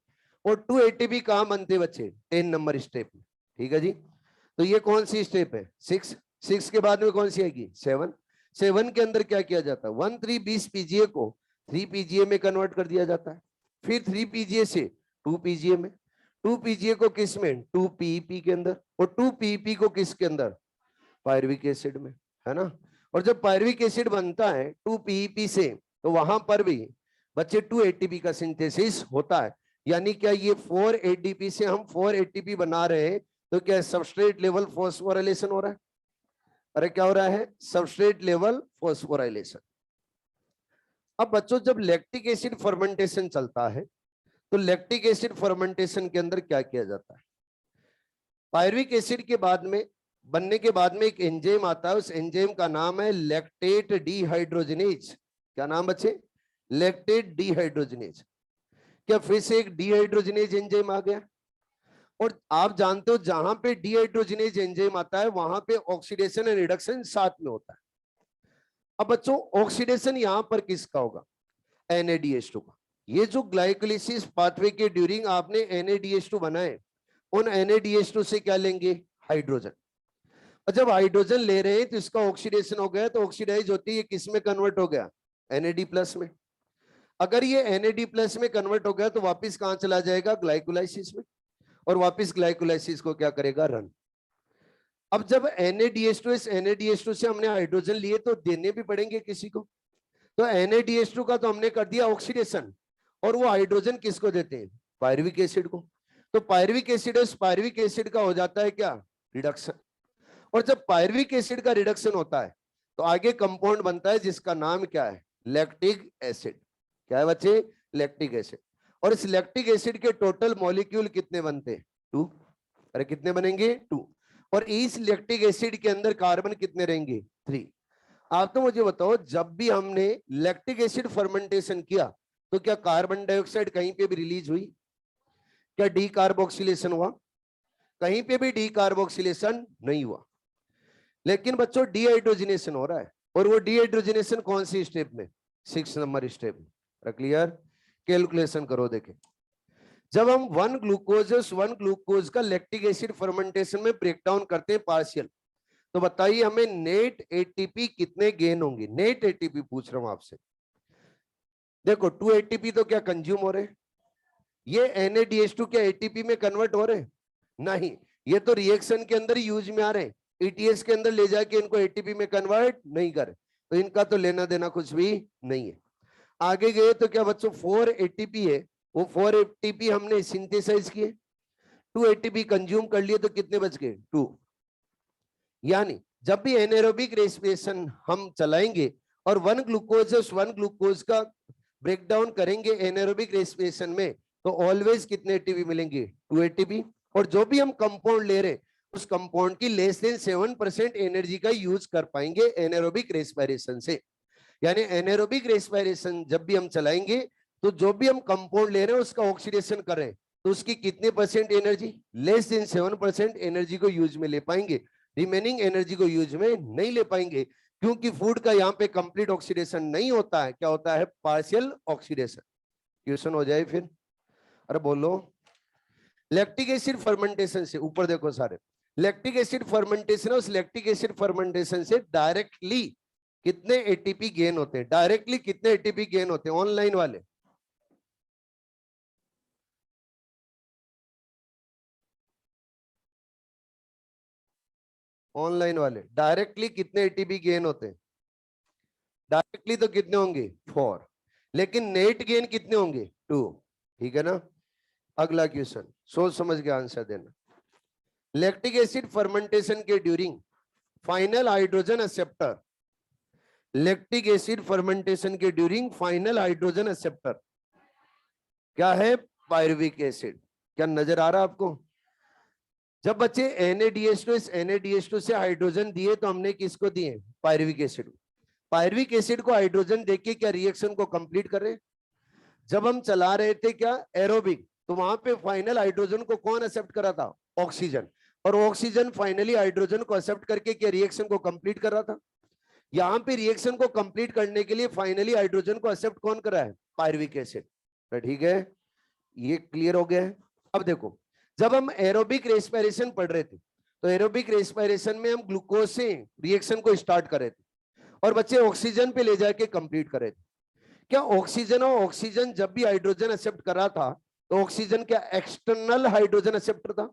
और 2 एटीपी कहां बनते बच्चे, 10 नंबर स्टेप में। ठीक है जी, तो ये कौन सी स्टेप है, 6 के बाद में कौन सी आएगी, 7 के अंदर क्या किया जाता है, 1 3 20 पीजीए को 3 पीजीए में कन्वर्ट कर दिया जाता है, फिर 3 पीजीए से 2 पीजीए में, 2 पीजीए को किस में, 2 पीईपी के अंदर, और 2 पीईपी को किसके अंदर, पायरुविक एसिड में, है ना। और जब पायरुविक एसिड बनता है 2 पीईपी से, तो वहां पर भी बच्चे 2 एटीपी का सिंथेसिस होता है। यानी क्या ये 4 एडीपी से हम 4 एटीपी बना रहे हैं, तो क्या सबस्ट्रेट लेवल फॉस्फोराइलेशन हो रहा है, अरे क्या हो रहा है, सबस्ट्रेट लेवल फॉस्फोराइलेशन। अब बच्चों जब लैक्टिक एसिड फर्मेंटेशन चलता है, तो लैक्टिक एसिड फर्मेंटेशन के अंदर क्या किया जाता है, पायरुविक एसिड के बाद में बनने के बाद में एक एंजाइम आता है, उस एंजाइम का नाम है लैक्टेट डीहाइड्रोजिनेज। क्या नाम बच्चे, लैक्टेट डीहाइड्रोजिनेज। क्या फिर से एक डीहाइड्रोजिनेज एंजाइम आ गया, और आप जानते हो जहां पे डीहाइड्रोजिनेज एंजाइम आता है वहां पे ऑक्सीडेशन एंड रिडक्शन साथ में होता है। अब बच्चों ऑक्सीडेशन यहां पर किसका होगा, NADH2 का। ये जो ग्लाइकोलिसिस पाथवे के ड्यूरिंग आपने NADH2 बनाए, उन NADH2 से क्या लेंगे, हाइड्रोजन। और जब हाइड्रोजन ले रहे हैं तो इसका ऑक्सीडेशन हो गया, तो ऑक्सीडाइज होती है किस में कन्वर्ट हो गया, NAD+ में। अगर ये NAD+ में कन्वर्ट हो गया तो वापस कहां चला जाएगा, ग्लाइकोलाइसिस में, और वापस ग्लाइकोलाइसिस को क्या करेगा, रन। अब जब NADH2 इस NADH2 से हमने हाइड्रोजन लिए तो देने भी पड़ेंगे किसी को, तो NADH2 का तो हमने कर दिया ऑक्सीडेशन, और वो हाइड्रोजन किसको देते हैं, पायरुविक एसिड को। तो पायरुविक एसिड, उस पायरुविक एसिड का हो जाता है क्या, रिडक्शन। और जब पायरुविक एसिड का रिडक्शन होता है तो आगे कंपाउंड बनता है जिसका नाम क्या है, लैक्टिक एसिड। क्या है बच्चे, लैक्टिक एसिड। और इस लैक्टिक एसिड के टोटल मॉलिक्यूल कितने बनते हैं, 2। अरे कितने बनेंगे, 2। और इस लैक्टिक एसिड के अंदर कार्बन कितने रहेंगे, 3। आप तो मुझे बताओ, जब भी हमने लैक्टिक एसिड फर्मेंटेशन किया तो क्या कार्बन डाइऑक्साइड कहीं पे भी रिलीज हुई, क्या डी कार्बोक्सिलेशन हुआ, कहीं पे भी डी कार्बोक्सिलेशन नहीं हुआ। लेकिन बच्चों डीहाइड्रोजिनेशन हो रहा है, और वो डीहाइड्रोजिनेशन कौन सी स्टेप में, 6 नंबर स्टेप में। क्लियर, कैलकुलेशन करो देखें। जब हम 1 ग्लूकोज का लैक्टिक एसिड फर्मेंटेशन में ब्रेकडाउन करते हैं पार्शियल, तो बताइए हमें नेट एटीपी कितने गेन होंगे, नेट एटीपी पूछ रहा हूं आपसे। देखो 2 एटीपी तो क्या कंज्यूम हो रहे, ये NADH2 क्या एटीपी में कन्वर्ट हो रहे, नहीं, ये तो रिएक्शन के अंदर यूज में आ रहे हैं, ETS के अंदर ले जाके इनको एटीपी में कन्वर्ट नहीं करे, तो इनका तो लेना देना कुछ भी नहीं है। आगे गए तो क्या बच्चों 4 एटीपी है, वो 4 एटीपी हमने सिंथेसाइज किए, 2 एटीपी कंज्यूम कर लिए, तो कितने बच गए, 2। यानी जब भी एनारोबिक रेस्पिरेशन हम चलाएंगे और 1 ग्लूकोज का ब्रेकडाउन करेंगे एनारोबिक रेस्पिरेशन में, तो ऑलवेज कितने एटीपी मिलेंगे, 2 एटीपी। और जो भी हम कंपाउंड ले रहे हैं उस कंपाउंड की लेस देन 7% एनर्जी का यूज कर पाएंगे एनारोबिक रेस्पिरेशन से। यानी एनारोबिक रेस्पिरेशन जब भी हम चलाएंगे तो जो भी हम कंपाउंड ले रहे हैं उसका ऑक्सीडेशन कर रहे हैं, तो उसकी कितने percent energy, less than 7% energy को यूज में ले पाएंगे, रिमेनिंग एनर्जी को यूज में नहीं ले पाएंगे, क्योंकि फूड का यहाँ पे कंप्लीट ऑक्सीडेशन नहीं होता है, क्या होता है, पार्शियल ऑक्सीडेशन। क्वेश्चन हो जाए फिर, अरे बोलो। लैक्टिक एसिड फर्मेंटेशन से, ऊपर देखो सारे, लैक्टिक एसिड फर्मेंटेशन, उस लैक्टिक एसिड फर्मेंटेशन से डायरेक्टली कितने एटीपी गेन होते हैं, डायरेक्टली कितने एटीपी गेन होते हैं, ऑनलाइन वाले, ऑनलाइन वाले डायरेक्टली कितने एटीपी गेन होते हैं, डायरेक्टली तो कितने होंगे, 4, लेकिन नेट गेन कितने होंगे, 2। ठीक है ना। अगला क्वेश्चन सोच समझ के आंसर देना। लैक्टिक एसिड फर्मेंटेशन के during final hydrogen acceptor, lactic acid fermentation के ड्यूरिंग फाइनल हाइड्रोजन एक्सेप्टर क्या है, पायरुविक एसिड। क्या नजर आ रहा आपको, जब बच्चे NADH2 इस NADH2 से हाइड्रोजन दिए तो हमने किसको दिए, पायरुविक एसिड। पायरुविक एसिड को हाइड्रोजन देके क्या रिएक्शन को कंप्लीट कर रहे? जब हम चला रहे थे क्या एरोबिक, तो वहां पे फाइनल हाइड्रोजन को कौन एक्सेप्ट करा था? ऑक्सीजन। और ऑक्सीजन फाइनली हाइड्रोजन को एक्सेप्ट करके क्या रिएक्शन को कंप्लीट कर रहा था? यहां पे रिएक्शन को कंप्लीट करने के लिए फाइनली हाइड्रोजन को एक्सेप्ट कौन करा है? Pyruvic acid. ठीक है, ये क्लियर हो गया है। अब देखो, जब हम एरोबिक रेस्पिरेशन पढ़ रहे थे, तो एरोबिक रेस्पिरेशन में हम ग्लूकोज से रिएक्शन को स्टार्ट कर रहे थे और बच्चे ऑक्सीजन पे ले जाके कंप्लीट कर रहे थे। क्या ऑक्सीजन और ऑक्सीजन जब भी हाइड्रोजन एक्सेप्ट कर रहा था, तो ऑक्सीजन क्या एक्सटर्नल हाइड्रोजन एक्सेप्टर था?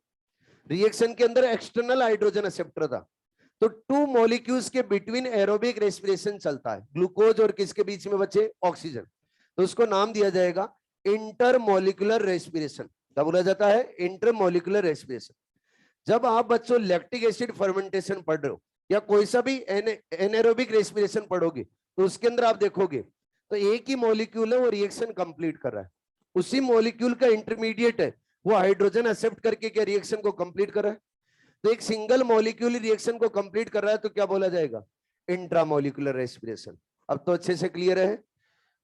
रिएक्शन के अंदर एक्सटर्नल हाइड्रोजन एक्सेप्टर था। तो टू मॉलिक्यूल्स के बिटवीन एरोबिक रेस्पिरेशन चलता है, ग्लूकोज और किसके बीच में बच्चे? ऑक्सीजन। तो उसको नाम दिया जाएगा इंटरमोलिकुलर रेस्पिरेशन। क्या बोला जाता है? Intermolecular respiration. जब आप बच्चों लैक्टिक एसिड फर्मेंटेशन पढ़ रहे हो या कोई सा भी एनारोबिक रेस्पिरेशन पढ़ोगे, तो उसके अंदर आप देखोगे तो एक ही मॉलिक्यूल है, वो रिएक्शन कंप्लीट कर रहा है, उसी मॉलिक्यूल का इंटरमीडिएट है, वो हाइड्रोजन एक्सेप्ट करके क्या रिएक्शन को कंप्लीट कर रहा है। तो एक सिंगल मॉलिक्यूल रिएक्शन को कंप्लीट कर रहा है, तो क्या बोला जाएगा? Intramolecular respiration. अब तो अच्छे से क्लियर है।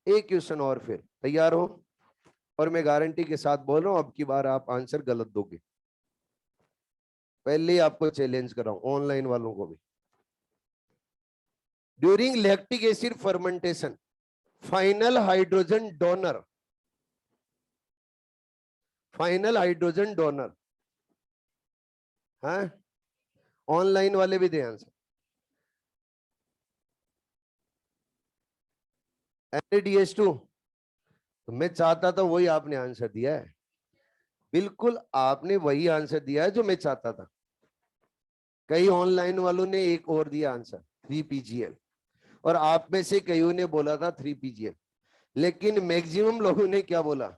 एक क्वेश्चन और, फिर तैयार हो? और मैं गारंटी के साथ बोल रहा हूं, अब की बार आप आंसर गलत दोगे। पहले ही आपको चैलेंज कर रहा हूं, ऑनलाइन वालों को भी। During lactic acid fermentation, final hydrogen donor, final hydrogen donor, हाँ ऑनलाइन वाले भी दे आंसर। NaDH2, तो मैं चाहता था वही आपने आंसर दिया है, बिल्कुल आपने वही आंसर दिया है जो मैं चाहता था। कई ऑनलाइन वालों ने एक और दिया आंसर 3PGL, और आप में से कईयों ने बोला था 3PGL, लेकिन मैक्सिमम लोगों ने क्या बोला?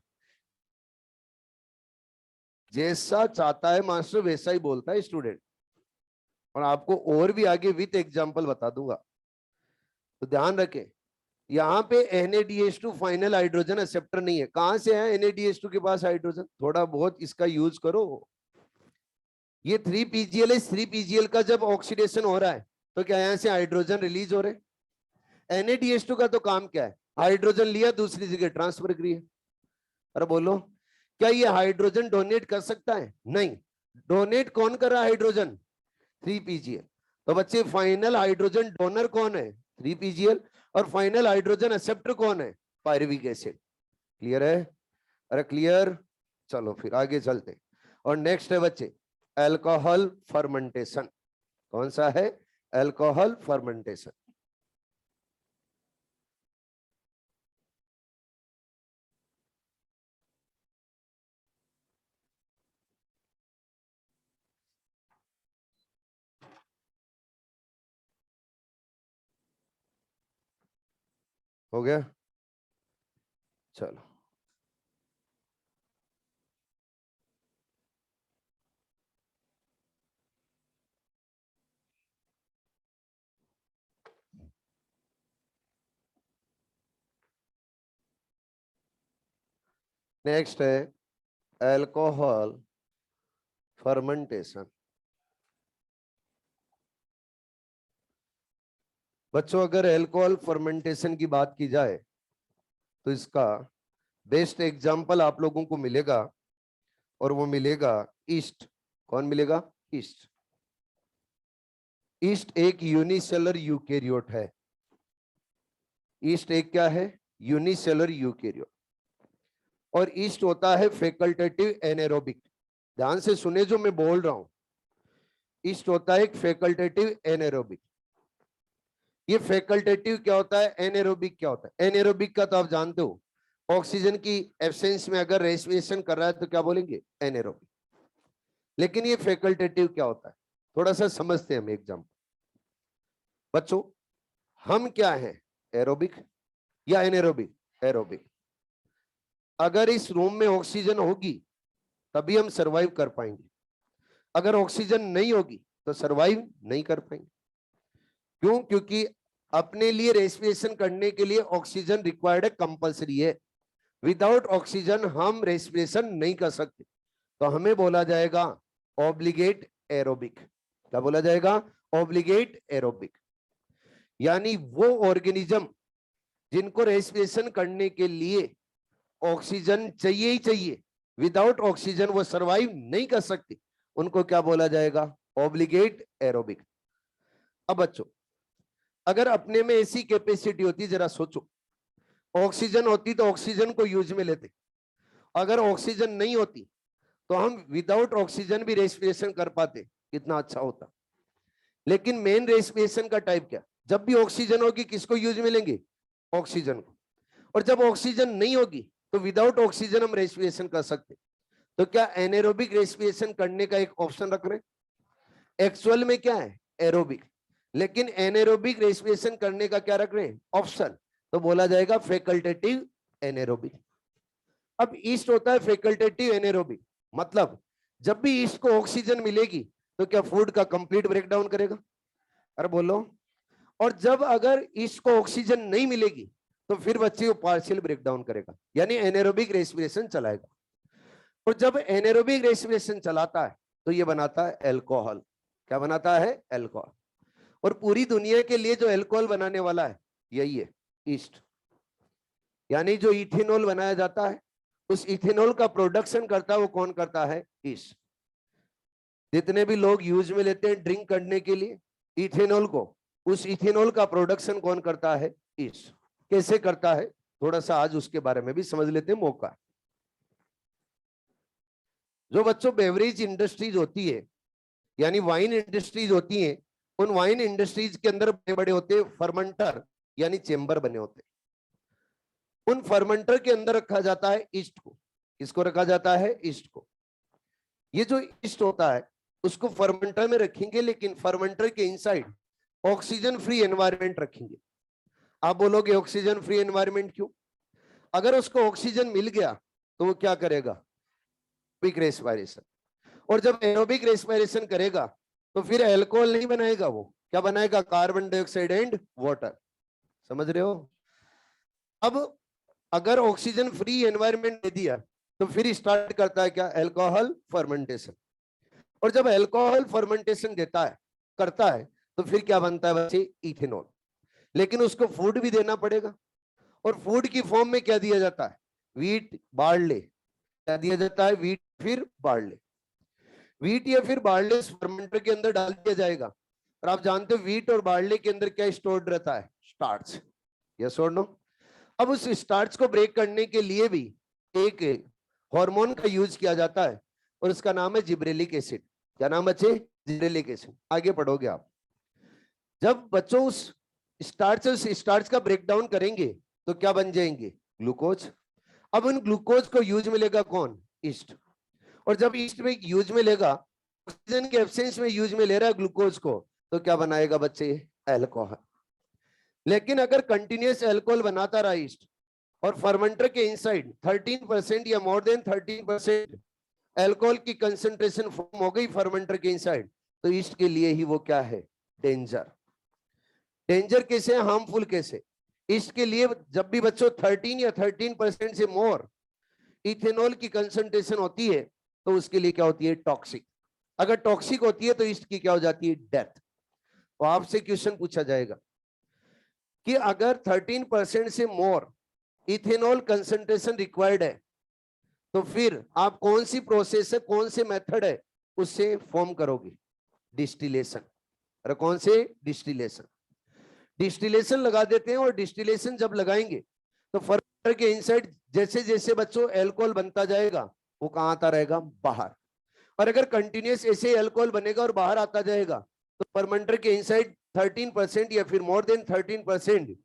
जैसा चाहता है मास्टर वैसा ही बोलता है स्टूडेंट। और आपको और भी आगे विथ एग्जांपल बता दूंगा, तो ध्यान रखें। यहाँ पे NaDH2 फाइनल हाइड्रोजन एक्सेप्टर नहीं है। कहां से है NaDH2 के पास हाइड्रोजन? थोड़ा बहुत इसका यूज करो। ये 3PGL है, 3PGL का जब ऑक्सीडेशन हो रहा है, तो क्या यहां से हाइड्रोजन रिलीज हो रहे? NaDH2 का तो काम क्या है? हाइड्रोजन लिया, दूसरी जगह ट्रांसफर करिए। अरे बोलो, क्या ये हाइड्रोजन डोनेट कर सकता है? नहीं। डोनेट कौन कर रहा है हाइड्रोजन? 3PGL। तो बच्चे फाइनल हाइड्रोजन डोनर कौन है? 3PGL। और फाइनल हाइड्रोजन एक्सेप्टर कौन है? Pyruvic acid. क्लियर है? अरे क्लियर। चलो फिर आगे चलते। और नेक्स्ट है बच्चे अल्कोहल फर्मेंटेशन। कौन सा है? Alcohol fermentation. हो गया? चलो नेक्स्ट है अल्कोहल फर्मेंटेशन। बच्चों अगर अल्कोहल फर्मेंटेशन की बात की जाए, तो इसका बेस्ट एग्जांपल आप लोगों को मिलेगा, और वो मिलेगा ईस्ट। कौन मिलेगा? ईस्ट। ईस्ट एक यूनिसेलर यूकेरियोट है। ईस्ट एक क्या है? Unicellular eukaryote. और ईस्ट होता है फैकल्टेटिव एनेरोबिक। ध्यान से सुने जो मैं बोल रहा हूं। ईस्ट होता है एक फैकल्टेटिव एनेरोबिक। ये फैकल्टेटिव क्या होता है? एनेरोबिक क्या होता है? एनेरोबिक का तो आप जानते हो, ऑक्सीजन की एब्सेंस में अगर रेस्पिरेशन कर रहा है तो क्या बोलेंगे? एनेरोबिक। लेकिन ये फैकल्टेटिव क्या होता है, थोड़ा सा समझते हैं हम एग्जाम्पल। बच्चों हम क्या है? एरोबिक या एनेरोबिक? एरोबिक। अगर इस रूम में ऑक्सीजन होगी तभी हम सरवाइव कर पाएंगे, अगर ऑक्सीजन नहीं होगी तो सरवाइव नहीं कर पाएंगे। क्यों? क्योंकि अपने लिए रेस्पिरेशन करने के लिए ऑक्सीजन रिक्वायर्ड है, कंपल्सरी है। विदाउट ऑक्सीजन हम रेस्पिरेशन नहीं कर सकते, तो हमें बोला जाएगा ऑब्लिगेट एरोबिक। क्या बोला जाएगा? Obligate aerobic. यानी वो ऑर्गेनिज्म जिनको रेस्पिरेशन करने के लिए ऑक्सीजन चाहिए ही चाहिए, विदाउट ऑक्सीजन वो सरवाइव नहीं कर सकती, उनको क्या बोला जाएगा? Obligate aerobic. अब बच्चों, अगर अपने में ऐसी कैपेसिटी होती, जरा सोचो, ऑक्सीजन होती तो ऑक्सीजन को यूज में लेते, अगर ऑक्सीजन नहीं होती तो हम विदाउट ऑक्सीजन भी रेस्पिरेशन कर पाते, कितना अच्छा होता। लेकिन मेन रेस्पिरेशन का टाइप क्या? जब भी ऑक्सीजन होगी किसको यूज में लेंगे? ऑक्सीजन को। और जब ऑक्सीजन नहीं होगी तो विदाउट ऑक्सीजन हम रेस्पिरेशन कर सकते। तो क्या एनाएरोबिक रेस्पिरेशन करने का एक ऑप्शन रख रहे हैं? एक्चुअल में क्या है? एरोबिक। लेकिन एनाएरोबिक रेस्पिरेशन करने का क्या रख रहे हैं? ऑप्शन। तो बोला जाएगा फैकल्टेटिव एनाएरोबिक। अब ईस्ट होता है फैकल्टेटिव एनाएरोबिक, मतलब जब भी ईस्ट को ऑक्सीजन मिलेगी तो क्या फूड का कंप्लीट ब्रेकडाउन करेगा? अरे बोलो। और जब अगर ईस्ट को ऑक्सीजन नहीं मिलेगी तो फिर बच्चे को पार्शियल ब्रेकडाउन करेगा, यानी एनाएरोबिक रेस्पिरेशन चलाएगा। और जब एनाएरोबिक रेस्पिरेशन चलाता है तो ये बनाता है अल्कोहल। क्या बनाता है? अल्कोहल। और पूरी दुनिया के लिए जो अल्कोहल बनाने वाला है यही है, ईस्ट। यानी जो इथेनॉल बनाया जाता है, उस इथेनॉल का प्रोडक्शन करता है वो कौन करता है? ईस्ट। जितने भी लोग यूज में लेते हैं ड्रिंक करने के लिए इथेनॉल को, उस इथेनॉल का प्रोडक्शन कौन करता है? ईस्ट। कैसे करता है, थोड़ा सा आज उसके बारे में भी समझ लेते हैं, मौका। जो बच्चों बेवरेज इंडस्ट्रीज होती है, यानी वाइन इंडस्ट्रीज होती हैं, उन वाइन इंडस्ट्रीज के अंदर बड़े बड़े होते हैं फर्मेंटर, यानी चेंबर बने होते हैं। उन फर्मेंटर के अंदर रखा जाता है ईस्ट को। किसको रखा जाता है? ईस्ट को। ये जो ईस्ट होता है उसको फर्मेंटर में रखेंगे, लेकिन फर्मेंटर के इनसाइड ऑक्सीजन फ्री एनवायरनमेंट रखेंगे। आप बोलोगे ऑक्सीजन फ्री एनवायरनमेंट क्यों? अगर उसको ऑक्सीजन मिल गया तो वो क्या करेगा? Aerobic respiration. और जब एरोबिक रेस्पिरेशन करेगा तो फिर अल्कोहल नहीं बनाएगा, वो क्या बनाएगा? Carbon dioxide and water. समझ रहे हो? अब अगर ऑक्सीजन फ्री एनवायरनमेंट दे दिया तो फिर स्टार्ट करता है क्या? Alcohol fermentation. और जब अल्कोहल फर्मेंटेशन देता है, करता है, तो फिर क्या बनता है बच्चे? इथेनॉल। लेकिन उसको फूड भी देना पड़ेगा, और फूड की फॉर्म में क्या दिया जाता है? Wheat, barley. क्या दिया जाता है? वीट फिर बार्ले। वीट या फिर बार्ले फर्मेंटर के अंदर डाल दिया जाएगा। और आप जानते हो वीट और बार्ले के अंदर क्या स्टोर्ड रहता है? स्टार्च। यस और नो? अब उस स्टार्च को ब्रेक करने के लिए भी एक हार्मोन का यूज किया जाता है, और उसका नाम है जिब्रेलिक एसिड। क्या नाम बच्चे? Gibberellic acid. आगे पढ़ोगे आप। जब बच्चों उस स्टार्च का ब्रेकडाउन करेंगे तो क्या बन जाएंगे? ग्लूकोज। अब उन ग्लूकोज को यूज में लेगा कौन? ईस्ट। और जब ईस्ट में यूज में लेगा, ऑक्सीजन के एब्सेंस में यूज में ले रहा है ग्लूकोज को, तो क्या बनाएगा बच्चे? अल्कोहल। लेकिन अगर कंटिन्यूस अल्कोहल बनाता रहा ईस्ट, और फर्मेंटर के इनसाइड 13% या मोर देन 13% अल्कोहल की कंसंट्रेशन फॉर्म हो गई फर्मेंटर के इनसाइड, तो ईस्ट के लिए ही वो क्या है? डेंजर। डेंजर कैसे? हार्मफुल कैसे? ईस्ट के लिए जब भी बच्चों 13 या 13% से मोर इथेनॉल की कंसंट्रेशन होती है तो उसके लिए क्या होती है? टॉक्सिक। अगर टॉक्सिक होती है तो ईस्ट की क्या हो जाती है? डेथ। तो आपसे क्वेश्चन पूछा जाएगा कि अगर 13% से मोर इथेनॉल कंसंट्रेशन रिक्वायर्ड है तो फिर आप कौन सी प्रोसेस है, कौन से मेथड है उससे फॉर्म करोगे? डिस्टिलेशन। अरे कौन से? डिस्टिलेशन। डिस्टिलेशन लगा देते हैं, और डिस्टिलेशन जब लगाएंगे तो फर्मेंटर के इनसाइड जैसे जैसे बच्चों अल्कोहल बनता जाएगा वो कहां आता रहेगा? बाहर। और अगर कंटिन्यूस ऐसे अल्कोहल बनेगा और बाहर आता जाएगा तो फर्मेंटर के इनसाइड 13% या फिर मोर देन 13%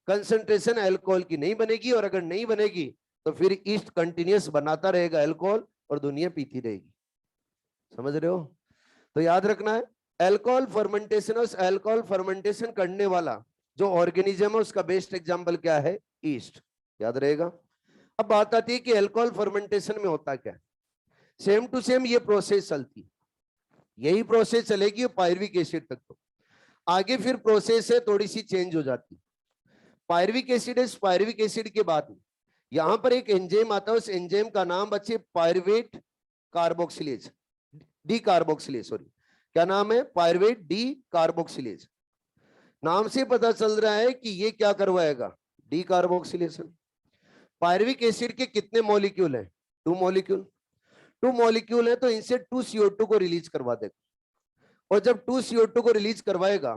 कंसंट्रेशन अल्कोहल की नहीं बनेगी, और अगर नहीं बनेगी तो फिर ईस्ट कंटिन्यूस बनाता रहेगा अल्कोहल और दुनिया पीती रहेगी। समझ रहे हो? तो याद रखना है, अल्कोहल फर्मेंटेशन, उस अल्कोहल फर्मेंटेशन करने वाला जो ऑर्गेनिज्म है उसका बेस्ट एग्जांपल क्या है? ईस्ट। याद रहेगा। अब बात आती है कि अल्कोहल फर्मेंटेशन में होता क्या है। सेम टू सेम ये प्रोसेस चलती, यही प्रोसेस चलेगी पायरुविक एसिड तक। तो आगे फिर प्रोसेस है थोड़ी सी चेंज हो जाती। पायरुविक एसिड है, पायरुविक एसिड के बाद यहां पर एक एंजाइम आता है, उस एंजाइम का नाम बच्चे pyruvate carboxylase, D carboxylase, sorry क्या नाम है? Pyruvate D carboxylase. नाम से पता चल रहा है कि ये क्या करवाएगा, डी कार्बोक्सिलेशन। पायरुविक एसिड के कितने मॉलिक्यूल हैं, 2 मॉलिक्यूल। 2 मॉलिक्यूल है तो इनसे 2 CO2 को रिलीज करवा देगा, और जब 2 CO2 को रिलीज करवाएगा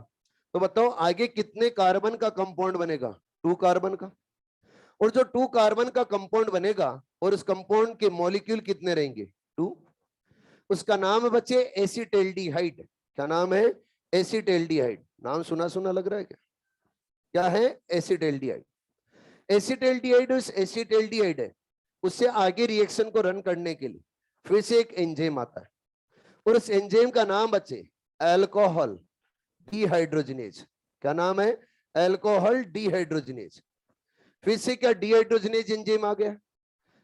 तो बताओ आगे कितने कार्बन का कंपाउंड बनेगा, 2 कार्बन का। और जो 2 कार्बन का कंपाउंड बनेगा और उस कंपाउंड के मॉलिक्यूल कितने रहेंगे, 2। उसका नाम है बच्चे एसिटाल्डिहाइड। क्या नाम है, एसिटाल्डिहाइड। नाम सुना सुना लग रहा है क्या, क्या है, एसिटाल्डिहाइड। एसिटाल्डिहाइड उस एसिटाल्डिहाइड है, उससे आगे रिएक्शन को रन करने के लिए फिर से एक एंजाइम आता है, और उस एंजाइम का नाम बच्चे अल्कोहल डीहाइड्रोजिनेज। क्या नाम है, अल्कोहल डीहाइड्रोजिनेज। फिर से क्या डीहाइड्रोजिनेज एंजाइम आ गया,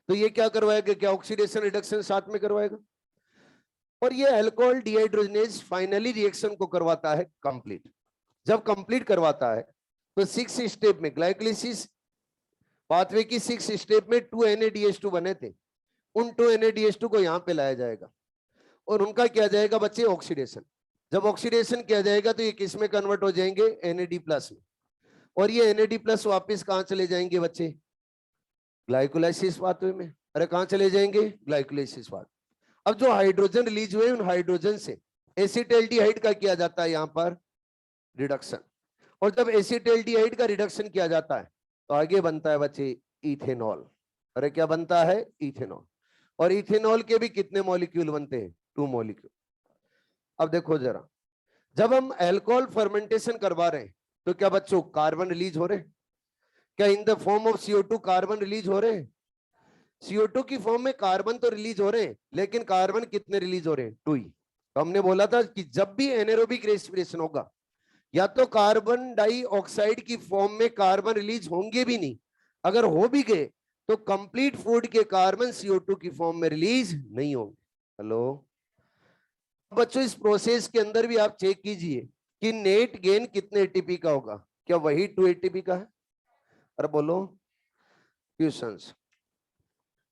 तो ये क्या करवाएगा, क्या ऑक्सीडेशन रिडक्शन साथ में करवाएगा, और ये अल्कोहल डीहाइड्रोजिनेज फाइनली रिएक्शन को करवाता है कंप्लीट। जब कंप्लीट करवाता है तो 6 स्टेप में ग्लाइकोलिसिस पाथवे की 6 स्टेप में 2 NADH2 बने थे, उन 2 NADH2 को यहां पे लाया जाएगा और उनका किया जाएगा बच्चे ऑक्सीडेशन। जब ऑक्सीडेशन किया जाएगा तो ये किस में कन्वर्ट हो जाएंगे, NAD+ में, और ये NAD+ वापस कहां चले जाएंगे बच्चे, ग्लाइकोलाइसिस पाथवे में। अरे कहां चले जाएंगे, ग्लाइकोलाइसिस पाथवे। अब जो हाइड्रोजन रिलीज हुए उन हाइड्रोजन से एसिटाल्डिहाइड का किया जाता है यहां पर रिडक्शन, और जब एसिटाल्डिहाइड का रिडक्शन किया जाता है तो आगे बनता है बच्चे इथेनॉल। अरे क्या बनता है, इथेनॉल। और इथेनॉल के भी कितने मॉलिक्यूल बनते हैं, 2 मॉलिक्यूल। अब देखो जरा, जब हम अल्कोहल फर्मेंटेशन करवा रहे हैं तो क्या बच्चों कार्बन रिलीज हो रहे हैं, क्या in the form of CO2 carbon release हो रहे हैं। CO2 की फॉर्म में कार्बन तो रिलीज हो रहे हैं, लेकिन कार्बन कितने रिलीज हो रहे हैं, 2 ही। तो हमने बोला था कि जब भी एनारोबिक रेस्पिरेशन होगा या तो कार्बन डाइऑक्साइड की फॉर्म में कार्बन रिलीज होंगे भी नहीं, अगर हो भी गए तो कंप्लीट फूड के कार्बन CO2 की फॉर्म में रिलीज नहीं होंगे। हेलो बच्चों, इस प्रोसेस के अंदर भी आप चेक कीजिए कि नेट गेन कितने ATP का होगा, क्या वही 2 ATP का है। अरे बोलो questions.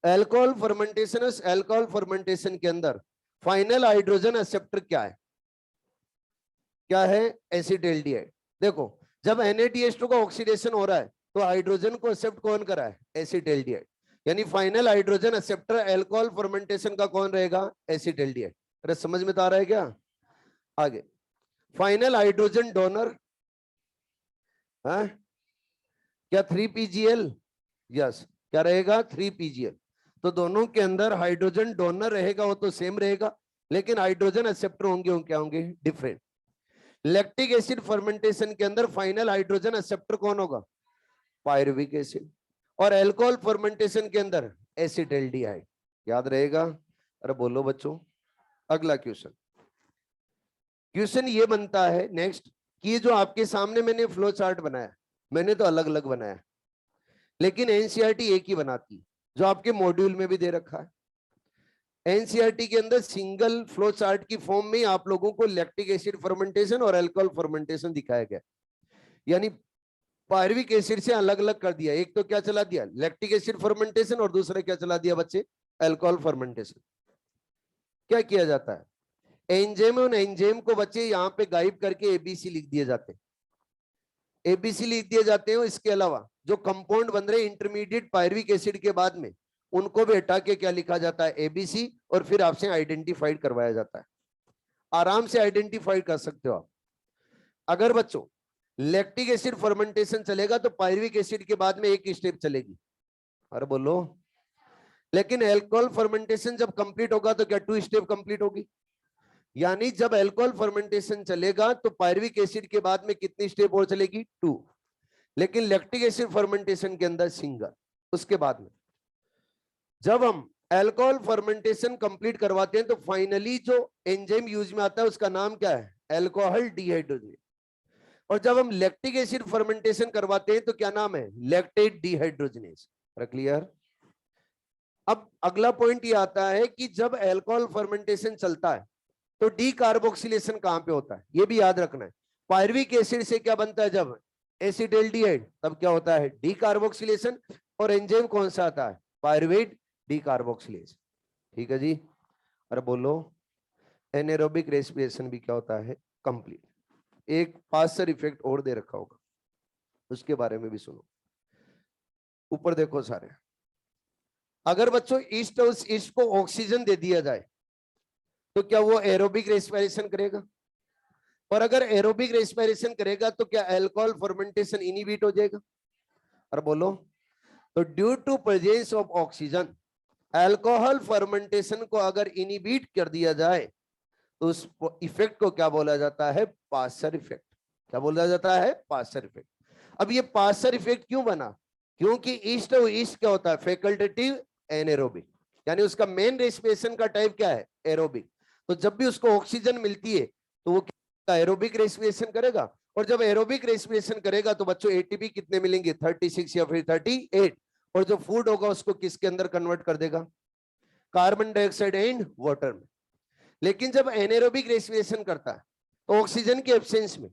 Alcohol fermentation, alcohol fermentation के अंदर फाइनल हाइड्रोजन एक्सेप्टर क्या है, क्या है, एसिटाल्डिहाइड। देखो जब NADH2 का ऑक्सीडेशन हो रहा है तो हाइड्रोजन को एक्सेप्ट कौन करा है, एसिटाल्डिहाइड। यानी final hydrogen acceptor alcohol fermentation का कौन रहेगा, एसिटाल्डिहाइड। अरे समझ में तो आ रहा है क्या, आगे फाइनल हाइड्रोजन डोनर है क्या, 3PGL। यस, क्या रहेगा, 3PGL। तो दोनों के अंदर हाइड्रोजन डोनर रहेगा वो तो सेम रहेगा, लेकिन हाइड्रोजन एक्सेप्टर होंगे, वो क्या होंगे, डिफरेंट। लैक्टिक एसिड फर्मेंटेशन के अंदर फाइनल हाइड्रोजन एक्सेप्टर कौन होगा, पायरुविक एसिड। और अल्कोहल फर्मेंटेशन के अंदर एसिटाल्डिहाइड। याद रहेगा। अरे बोलो बच्चों, अगला क्वेश्चन। क्वेश्चन ये बनता है नेक्स्ट कि ये जो आपके सामने मैंने फ्लो चार्ट बनाया, मैंने तो अलग अलग बनाया, लेकिन एनसीईआरटी एक ही बनाती है, जो आपके मॉड्यूल में भी दे रखा है। एनसीईआरटी के अंदर सिंगल फ्लो चार्ट की फॉर्म में आप लोगों को लैक्टिक एसिड फर्मेंटेशन और अल्कोहल फर्मेंटेशन दिखाया गया, यानी पायरुविक एसिड से अलग अलग कर दिया। एक तो क्या चला दिया, लैक्टिक एसिड फर्मेंटेशन, और दूसरा क्या चला दिया बच्चे, अल्कोहल फर्मेंटेशन। क्या किया जाता है, एंजाइम, उन एंजाइम को बच्चे यहाँ पे गायब करके ABC लिख दिए जाते हैं, ABC लिख दिए जाते हैं। इसके अलावा जो कंपाउंड बन रहे इंटरमीडिएट पायरुविक एसिड के बाद में, उनको भी हटा के क्या लिखा जाता है, ABC, और फिर आपसे आइडेंटिफाइड करवाया जाता है। आराम से आइडेंटिफाइड कर सकते हो आप। अगर बच्चों लैक्टिक एसिड फर्मेंटेशन चलेगा तो पायरुविक एसिड के बाद में एक स्टेप चलेगी, अरे बोलो। लेकिन अल्कोहल फर्मेंटेशन जब कंप्लीट होगा तो क्या 2 स्टेप कंप्लीट होगी, यानी जब अल्कोहल फर्मेंटेशन चलेगा तो पायरुविक एसिड के बाद में कितनी स्टेप और चलेगी, 2। लेकिन लैक्टिक एसिड फर्मेंटेशन के अंदर सिंगल। उसके बाद में जब हम अल्कोहल फर्मेंटेशन कंप्लीट करवाते हैं तो फाइनली जो एंजाइम यूज में आता है उसका नाम क्या है, अल्कोहल डीहाइड्रोजिनेज। और जब हम लैक्टिक एसिड फर्मेंटेशन करवाते हैं तो क्या नाम है, लैक्टेट डीहाइड्रोजिनेज। क्लियर। अब अगला पॉइंट ये आता है कि जब अल्कोहल फर्मेंटेशन चलता है तो डी कार्बोक्सिलेशन कहां पे होता है, ये भी याद रखना है। पायरुविक एसिड से क्या बनता है, जब एसिटाल्डिहाइड, तब क्या होता है, डी कार्बोक्सिलेशन। और एंजाइम कौन सा आता है, पायरुवेट डी कार्बोक्सिलेज। ठीक है जी। अरे बोलो एनारोबिक रेस्पिरेशन भी क्या होता है, कंप्लीट। एक पासर इफेक्ट और दे रखा होगा, उसके बारे में भी सुनो। ऊपर देखो सारे, अगर बच्चों ईस्ट ईस्ट को ऑक्सीजन दे दिया जाए तो क्या वो एरोबिक रेस्पिरेशन करेगा? और अगर एरोबिक रेस्पिरेशन करेगा तो क्या अल्कोहल फर्मेंटेशन इनहिबिट हो जाएगा? और बोलो, तो due to presence of oxygen alcohol fermentation को अगर इनहिबिट कर दिया जाए तो उस इफेक्ट को क्या बोला जाता है? Passer effect. क्या बोला जाता है? Passer effect. अब ये पासर इफेक्ट क्यों बना? क्योंकि ईस्ट ईस्ट क्या होता है? फैकल्टेटिव एनारोबिक, यानी उसका मेन रेस्पिरेशन का टाइप क्या है? एरोबिक। तो जब भी उसको ऑक्सीजन मिलती है तो वो एरोबिक रेस्पिरेशन करेगा, और जब एरोबिक रेस्पिरेशन करेगा तो बच्चों एटीपी कितने मिलेंगे? 36 या फिर 38, और जो फूड होगा उसको किसके अंदर कन्वर्ट कर देगा? कार्बन डाइऑक्साइड एंड वाटर में। लेकिन जब एनारोबिक रेस्पिरेशन करता है तो ऑक्सीजन के एब्सेंस में,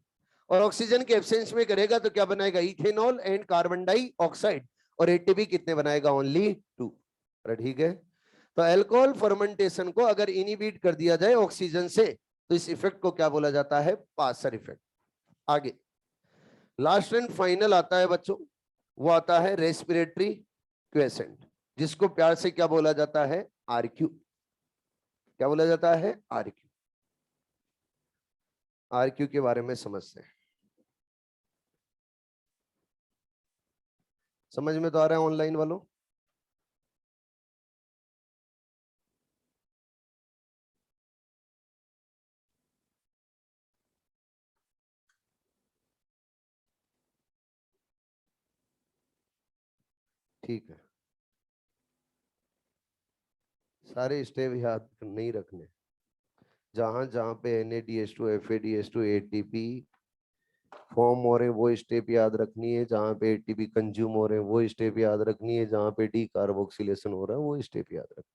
और ऑक्सीजन के एब्सेंस में करेगा तो क्या बनाएगा? इथेनॉल एंड कार्बन डाइऑक्साइड, और एटीपी कितने बनाएगा? ओनली 2। ठीक है, तो अल्कोहल फर्मेंटेशन को अगर इनहिबिट कर दिया जाए ऑक्सीजन से तो इस इफेक्ट को क्या बोला जाता है? Passer effect. आगे लास्ट एंड फाइनल आता है बच्चों, वो आता है रेस्पिरेटरी क्वेसेंट, जिसको प्यार से क्या बोला जाता है? आरक्यू। क्या बोला जाता है? आरक्यू। आरक्यू के बारे में समझते हैं। समझ में तो आ रहा है ऑनलाइन वालों? ठीक है, सारे स्टेप याद नहीं रखने। जहां जहां पे NADH2 FADH2 ATP फॉर्म हो रहे हैं वो स्टेप याद रखनी है, जहां पे ATP कंज्यूम हो रहे हैं वो स्टेप याद रखनी है, जहां पे डी कार्बोक्सिलेशन हो रहा है वो स्टेप याद रखनी है।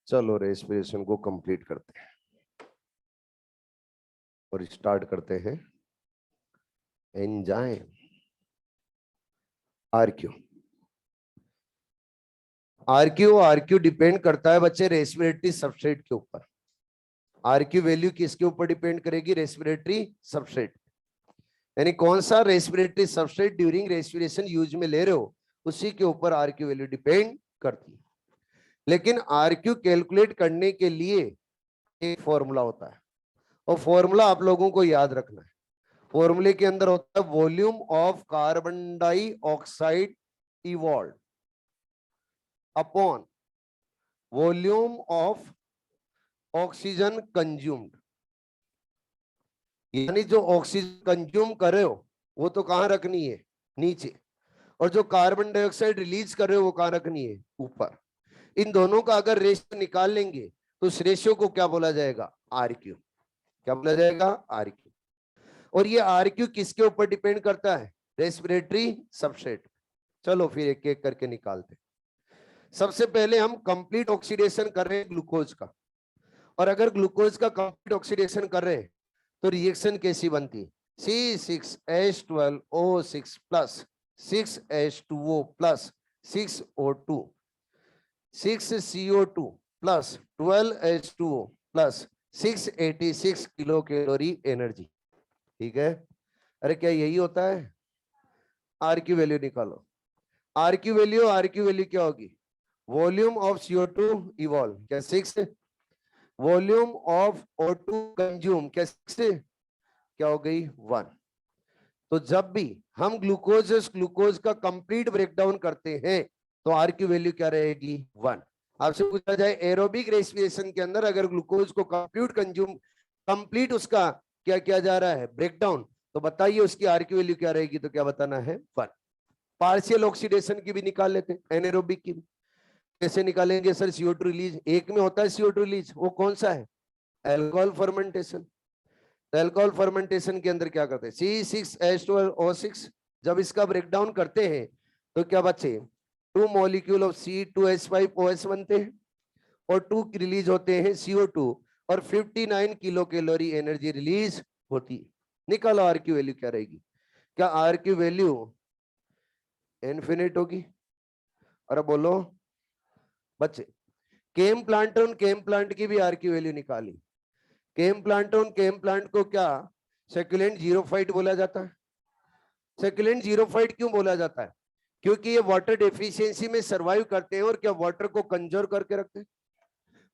चलो रेस्पिरेशन को कंप्लीट करते हैं और स्टार्ट करते हैं एंजाइम। आरक्यू। आरक्यू डिपेंड करता है बच्चे रेस्पिरेटरी सबस्ट्रेट के ऊपर। आरक्यू वैल्यू किसके ऊपर डिपेंड करेगी? रेस्पिरेटरी सबस्ट्रेट, यानी कौन सा respiratory substrate during respiration use में ले रहे हो उसी के ऊपर आरक्यू वैल्यू डिपेंड करती है। लेकिन आरक्यू कैलकुलेट करने के लिए एक फॉर्मूला होता है, और फॉर्मूला आप लोगों को याद रखना है। फॉर्मूले के अंदर होता है volume of carbon dioxide evolve upon volume of oxygen consumed, यानी जो ऑक्सीजन कंज्यूम कर रहे हो वो तो कहां रखनी है? नीचे, और जो कार्बन डाइऑक्साइड रिलीज कर रहे हो वो कहां रखनी है? ऊपर। इन दोनों का अगर रेशियो निकाल लेंगे तो उस रेशियो को क्या बोला जाएगा? आरक्यू। क्या बोला जाएगा? आरक्यू। और ये आरक्यू किसके ऊपर डिपेंड करता है? Respiratory substrate. चलो फिर एक एक करके निकालते। सबसे पहले हम कंप्लीट ऑक्सीडेशन कर रहे हैं ग्लूकोज का, और अगर ग्लूकोज का कंप्लीट ऑक्सीडेशन कर रहे हैं तो रिएक्शन कैसी बनती है? C6H12O6 plus 6H2O plus 6O2, 6CO2 plus 12H2O plus 686 kilo calorie energy. ठीक है, अरे क्या यही होता है? आरक्यू वैल्यू निकालो। आरक्यू वैल्यू क्या होगी? वॉल्यूम ऑफ CO2 इवॉल्व, क्या 6? वॉल्यूम ऑफ O2 कंज्यूम, क्या 6? क्या हो गई? 1। तो जब भी हम ग्लूकोज का कंप्लीट ब्रेकडाउन करते हैं तो आरक्यू वैल्यू क्या रहेगी? 1। आपसे पूछा जाए एरोबिक रेस्पिरेशन के अंदर अगर ग्लूकोज को कंप्लीट उसका क्या किया जा रहा है? ब्रेकडाउन, तो बताइए उसकी आरक्यू वैल्यू क्या रहेगी? तो क्या बताना है? 1। पार्शियल ऑक्सीडेशन की भी निकाल लेते हैं, एनारोबिक की भी। कैसे निकालेंगे सर? CO2 रिलीज, एक में होता है CO2 रिलीज, वो कौन सा है? Alcohol fermentation. अल्कोहल फर्मेंटेशन के अंदर क्या करते हैं? C6H12O6, जब इसका ब्रेकडाउन करते हैं तो क्या बचे? 2 मॉलिक्यूल ऑफ C2H5OH बनते हैं, और 2 रिलीज होते हैं CO2, और 59 किलो कैलोरी एनर्जी रिलीज होती है। निकालो आरक्यू वैल्यू क्या रहेगी? क्या आरक्यू वैल्यू इनफिनिट होगी? अरे बोलो बच्चे, केम प्लांट ऑन केम प्लांट की भी आर की वैल्यू निकाली। केम प्लांट ऑन केम प्लांट को क्या सेक्युलेंट जीरोफाइट बोला जाता है? सेक्युलेंट जीरोफाइट क्यों बोला जाता है? क्योंकि ये वाटर डेफिशिएंसी में सरवाइव करते हैं और क्या वाटर को कंजर्व करके रखते हैं,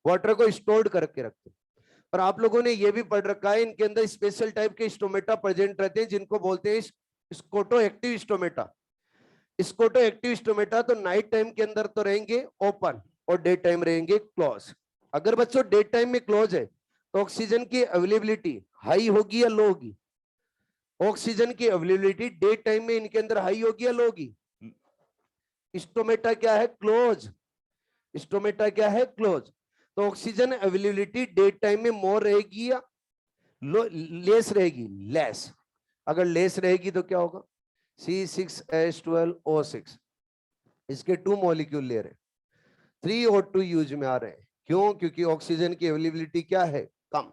वाटर को स्टोर्ड करके रखते हैं। और आप लोगों ने ये भी पढ़ रखा है इनके अंदर स्पेशल टाइप के स्टोमेटा प्रेजेंट रहते हैं जिनको बोलते हैं scoto active stomata. Scoto active stomata तो नाइट टाइम के अंदर तो रहेंगे ओपन और डे टाइम रहेंगे क्लोज। अगर बच्चों डे टाइम में क्लोज है तो ऑक्सीजन की अवेलेबिलिटी हाई होगी या लो होगी? ऑक्सीजन की अवेलेबिलिटी डे टाइम में इनके अंदर हाई होगी या लो होगी? स्टोमेटा क्या है? क्लोज। स्टोमेटा क्या है? क्लोज। तो ऑक्सीजन अवेलेबिलिटी डे टाइम में मोर रहेगी या लेस रहेगी? लेस। अगर लेस रहेगी तो क्या होगा? C6H12O6 इसके 2 मॉलिक्यूल ले रहे, 3O2 यूज में आ रहे हैं। क्यों? क्योंकि ऑक्सीजन की अवेलेबिलिटी क्या है? कम।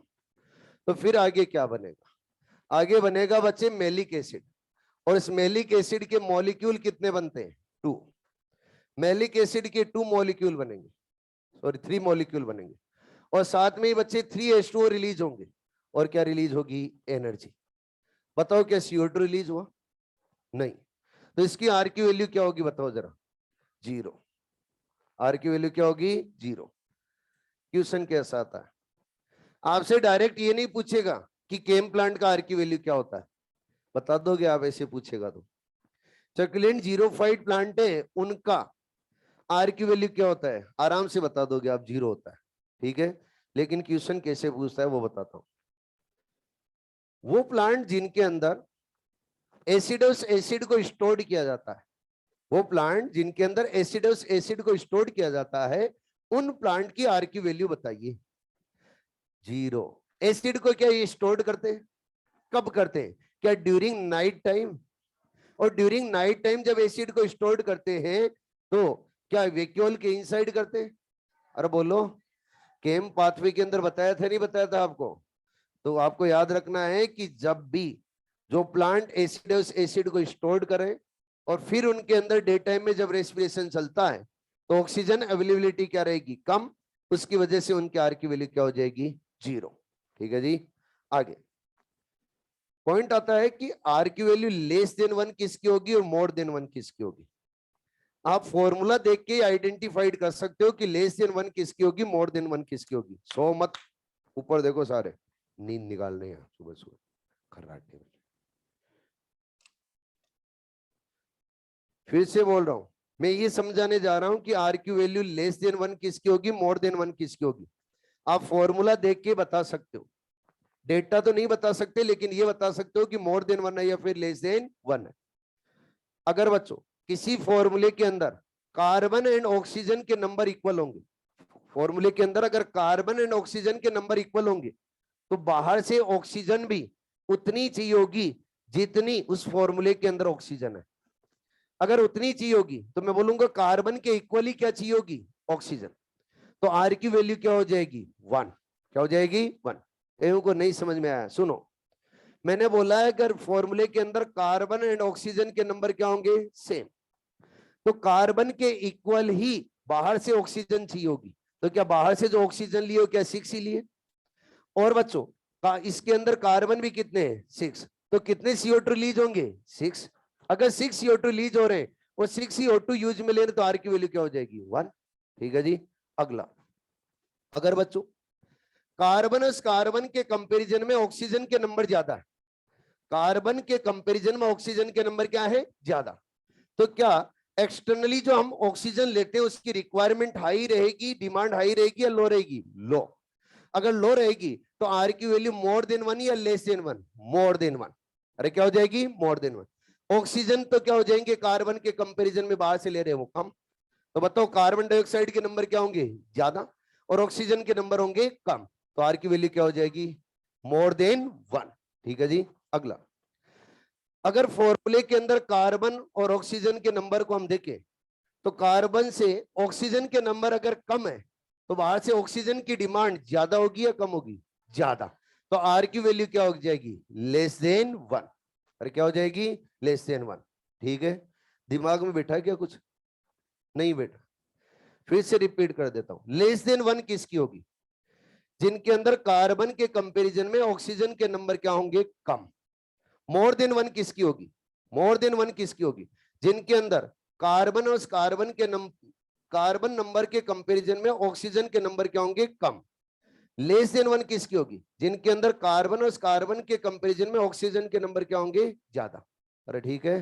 तो फिर आगे क्या बनेगा? आगे बनेगा बच्चे मैलिक एसिड। और इस मैलिक एसिड के मॉलिक्यूल कितने बनते हैं? 2। मैलिक एसिड के 2 मॉलिक्यूल बनेंगे, सॉरी 3 मॉलिक्यूल बनेंगे। और साथ में ही बच्चे 3H2O रिलीज होंगे। और क्या रिलीज होगी? एनर्जी। बताओ क्या CO2 रिलीज हुआ? नहीं। तो इसकी आर की वैल्यू क्या होगी बताओ जरा? 0। आर की वैल्यू क्या होगी? 0। क्वेश्चन कैसा आता है? आपसे डायरेक्ट ये नहीं पूछेगा कि केम प्लांट का आर की वैल्यू क्या होता है, बता दोगे आप ऐसे पूछेगा तो? सक्यूलेंट जीरोफाइट प्लांट है उनका आर की वैल्यू क्या होता है? आराम से बता दोगे आप, 0 होता है। ठीक है, लेकिन क्वेश्चन कैसे पूछता है वो बताता हूं। वो प्लांट जिनके अंदर एसिडस एसिड को स्टोर किया जाता है, वो प्लांट जिनके अंदर एसिडस एसिड को स्टोर किया जाता है, उन प्लांट की आर की वैल्यू बताइए। 0। एसिड को क्या ये स्टोर करते हैं? कब करते हैं? क्या ड्यूरिंग नाइट टाइम? और ड्यूरिंग नाइट टाइम जब एसिड को स्टोर करते हैं तो क्या वैक्यूल के इनसाइड करते हैं? अरे बोलो, केम पाथवे के अंदर बताया था नहीं बताया था आपको? तो आपको याद रखना है कि जब भी जो प्लांट एसिडस एसिड को स्टोर करें और फिर उनके अंदर डे टाइम में जब रेस्पिरेशन चलता है तो ऑक्सीजन अवेलेबिलिटी क्या रहेगी? कम। उसकी वजह से उनकी आर की वैल्यू क्या हो जाएगी? 0। ठीक है जी, आगे पॉइंट आता है कि आर की वैल्यू लेस देन 1 किसकी होगी और मोर देन 1 किसकी होगी? आप फॉर्मूला देख के आइडेंटिफाइड कर सकते हो कि लेस देन 1 किसकी होगी, मोर देन 1 किसकी होगी। सो मत ऊपर देखो सारे, नींद निकालने हैं सुबह सुबह खर्राटे में। फिर से बोल रहा हूं, मैं ये समझाने जा रहा हूं कि आर की वैल्यू लेस देन 1 किसकी होगी, मोर देन 1 किसकी होगी। आप फॉर्मूला देख के बता सकते हो, डेटा तो नहीं बता सकते, लेकिन ये बता सकते हो कि मोर देन 1 है या फिर लेस देन 1 है। अगर बच्चों किसी फॉर्मूले के अंदर कार्बन एंड ऑक्सीजन के नंबर इक्वल होंगे, फॉर्मूले के अंदर अगर कार्बन एंड ऑक्सीजन के नंबर इक्वल होंगे तो बाहर से ऑक्सीजन भी उतनी चाहिए होगी जितनी उस फॉर्मूले के अंदर ऑक्सीजन है। अगर उतनी चाहिए होगी तो मैं बोलूंगा कार्बन के इक्वली क्या चाहिए होगी? ऑक्सीजन। तो आर की वैल्यू क्या हो जाएगी? 1। क्या हो जाएगी? 1। एवं को नहीं समझ में आया? सुनो, मैंने बोला है अगर फॉर्मूले के अंदर कार्बन एंड ऑक्सीजन के नंबर क्या होंगे? सेम। तो कार्बन के इक्वल ही बाहर से ऑक्सीजन चाहिए होगी। तो क्या बाहर से जो ऑक्सीजन लिए हो क्या 6 ही लिए? और बच्चों इसके अंदर कार्बन भी कितने हैं? 6। तो कितने CO2 रिलीज होंगे? 6। अगर 6 CO2 रिलीज हो रहे हैं और 6 CO2 यूज में ले रहे तो आर की वैल्यू क्या हो जाएगी? 1। ठीक है जी, अगला। अगर बच्चों कार्बन उस कार्बन के कंपैरिजन में ऑक्सीजन के नंबर ज्यादा है, कार्बन के कंपैरिजन में ऑक्सीजन के नंबर क्या है? ज्यादा। तो क्या एक्सटर्नली जो हम ऑक्सीजन लेते हैं उसकी रिक्वायरमेंट हाई रहेगी, डिमांड हाई रहेगी या लो रहेगी? लो। अगर लो रहेगी तो आर की वैल्यू मोर देन 1 या लेस देन 1? More than 1। अरे क्या हो जाएगी? More than 1। ऑक्सीजन तो क्या हो जाएंगे कार्बन के कंपैरिजन में बाहर से ले रहे हैं वो कम। तो बताओ कार्बन डाइऑक्साइड के नंबर क्या होंगे? ज्यादा। और ऑक्सीजन के नंबर होंगे कम। तो आर की वैल्यू क्या हो जाएगी? More than 1। ठीक है जी, अगला। अगर फॉर्मूले के अंदर कार्बन और ऑक्सीजन के नंबर को हम देखें तो कार्बन से ऑक्सीजन के नंबर अगर कम है तो बाहर से ऑक्सीजन की डिमांड ज्यादा होगी या कम होगी? ज्यादा। तो आर की वैल्यू क्या हो जाएगी? Less than 1। अरे क्या हो जाएगी? Less than 1। ठीक है, दिमाग में बैठा क्या कुछ? नहीं बेटा, फिर से रिपीट कर देता हूं, लेस देन 1 किसकी होगी? जिनके अंदर कार्बन के कंपैरिजन में ऑक्सीजन के नंबर क्या होंगे? कम। मोर देन 1 किसकी होगी? मोर देन 1 किसकी होगी? जिनके अंदर कार्बन और कार्बन नंबर के कंपैरिजन में ऑक्सीजन के नंबर क्या होंगे? कम। लेस देन 1 किसकी होगी? जिनके अंदर कार्बन और कार्बन के कंपैरिजन में ऑक्सीजन के नंबर क्या होंगे? ज्यादा। अरे ठीक है,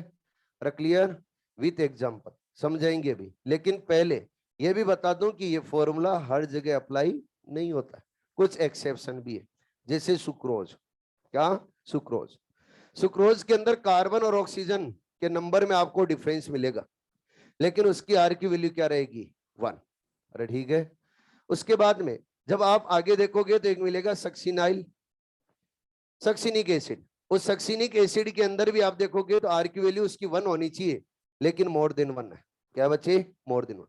अरे क्लियर विथ एग्जांपल समझाएंगे भी, लेकिन पहले यह भी बता दूं कि ये फॉर्मूला हर जगह अप्लाई नहीं होता है, कुछ एक्सेप्शन भी है, जैसे सुक्रोज। क्या? सुक्रोज। सुक्रोज के अंदर कार्बन और ऑक्सीजन के नंबर में आपको डिफरेंस मिलेगा, लेकिन उसकी आर की वैल्यू क्या रहेगी? 1। अरे ठीक है, उसके बाद में जब आप आगे देखोगे तो एक मिलेगा सक्सिनाइल, सक्सिनिक एसिड। उस सक्सिनिक एसिड के अंदर भी आप देखोगे तो आर की वैल्यू उसकी 1 होनी चाहिए, लेकिन मोर देन 1 है। क्या बच्चे? More than 1।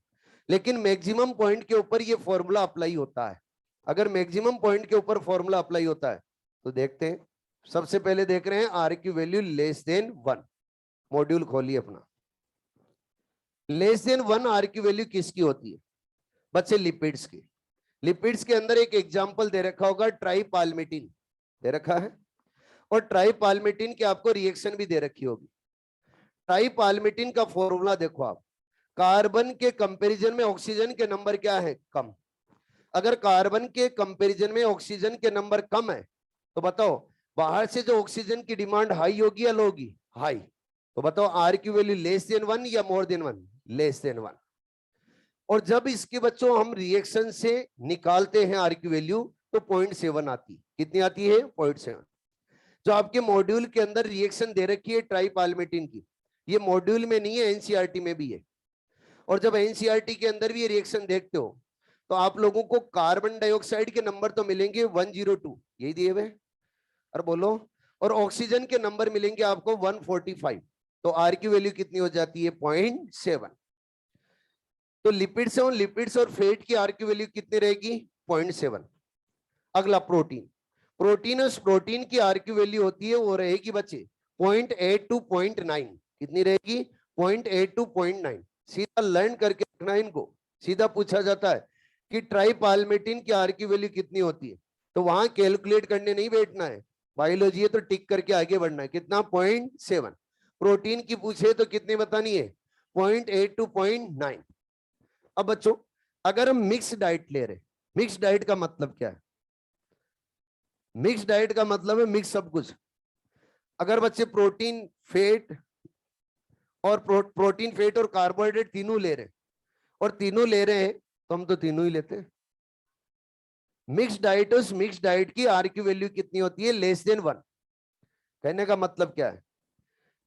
लेकिन मैक्सिमम पॉइंट के ऊपर ये फॉर्मूला अप्लाई होता है। अगर मैक्सिमम पॉइंट के ऊपर फॉर्मूला अप्लाई होता है तो देखते हैं। सबसे पहले देख रहे हैं आर की वैल्यू लेस देन 1। मॉड्यूल खोलिए अपना। लेस देन 1 आर की वैल्यू किसकी होती है बच्चे? लिपिड्स की। लिपिड्स के अंदर एक एग्जांपल दे रखा होगा, ट्राइपाल्मिटिन दे रखा है, और ट्राइपाल्मिटिन की आपको रिएक्शन भी दे रखी होगी। ट्राइपाल्मिटिन का फॉर्मूला देखो आप, कार्बन के कंपैरिजन में ऑक्सीजन के नंबर क्या है? कम। अगर कार्बन के कंपैरिजन में ऑक्सीजन के नंबर कम है तो बताओ बाहर से जो ऑक्सीजन की डिमांड हाई होगी या लो होगी? हाई। तो बताओ आर की वैल्यू लेस देन 1 या मोर देन 1? Less than 1। और जब इसके बच्चों हम रिएक्शन से निकालते हैं आर की वैल्यू तो 0.7 आती है। कितनी आती है? 0.7। जो आपके मॉड्यूल के अंदर रिएक्शन दे रखी है ट्राइपाल्मिटिन की, ये मॉड्यूल में नहीं है, एनसीईआरटी में भी है। और जब एनसीईआरटी के अंदर भी ये रिएक्शन देखते हो तो आप लोगों को कार्बन डाइऑक्साइड के नंबर तो मिलेंगे 102, यही दिए हुए, और बोलो, और ऑक्सीजन के नंबर मिलेंगे आपको 145। तो आर की वैल्यू कितनी हो जाती है? 0.7। तो लिपिड्स और लिपिड्स और फैट की आर की वैल्यू कितनी रहेगी? 0.7। अगला प्रोटीन। प्रोटीन और प्रोटीन की आर की वैल्यू होती है वो रहेगी बच्चे 0.8 टू 0.9। कितनी रहेगी? 0.8 टू 0.9। सीधा लर्न करके रखना इनको। सीधा पूछा जाता है कि ट्राइपाल्मिटिन की आर की वैल्यू कितनी होती है, तो वहां कैलकुलेट करने नहीं बैठना है, बायोलॉजी है तो टिक करके आगे बढ़ना है। कितना? 0.7। प्रोटीन की पूछे तो कितनी बतानी है? 0.8 टू 0.9। अब बच्चों अगर हम मिक्स डाइट ले रहे, मिक्स डाइट का मतलब क्या है? मिक्स डाइट का मतलब है मिक्स सब कुछ। अगर बच्चे प्रोटीन फेट और प्रोटीन फेट और कार्बोहाइड्रेट तीनों ले रहे हैं, और तीनों ले रहे हैं तो हम तो तीनों ही लेते हैं। मिक्स डाइट, उस मिक्स डाइट की आर की वैल्यू कितनी होती है? Less than 1। कहने का मतलब क्या है?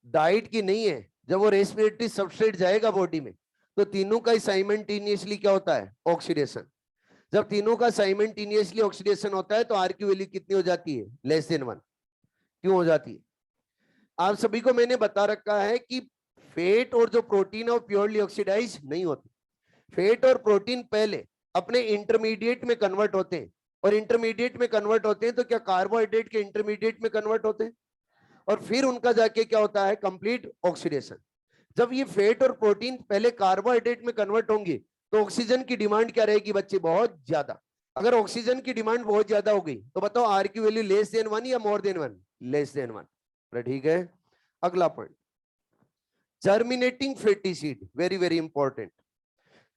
डाइट की नहीं है, जब वो रेस्पिरेटरी सबस्ट्रेट जाएगा बॉडी में तो तीनों का साइमल्टेनियसली क्या होता है? ऑक्सीडेशन। जब तीनों का साइमल्टेनियसली ऑक्सीडेशन होता है तो आर की वैल्यू कितनी हो जाती है? Less than 1। क्यों हो जाती है? आप सभी को मैंने बता रखा है कि फैट और जो प्रोटीन है वो प्योरली ऑक्सीडाइज नहीं होते। फैट और प्रोटीन पहले अपने इंटरमीडिएट में कन्वर्ट होते हैं, और इंटरमीडिएट में कन्वर्ट होते हैं तो क्या कार्बोहाइड्रेट के इंटरमीडिएट में कन्वर्ट होते हैं, और फिर उनका जाके क्या होता है? Complete oxidation. जब ये फैट और प्रोटीन पहले कार्बोहाइड्रेट में कन्वर्ट होंगे तो ऑक्सीजन की डिमांड क्या रहेगी बच्चे? बहुत ज्यादा। अगर ऑक्सीजन की डिमांड बहुत ज्यादा हो गई तो बताओ आर की वैल्यू लेस देन 1 या मोर देन 1? Less than 1। ठीक है, अगला point, germinating fatty seed, very very important.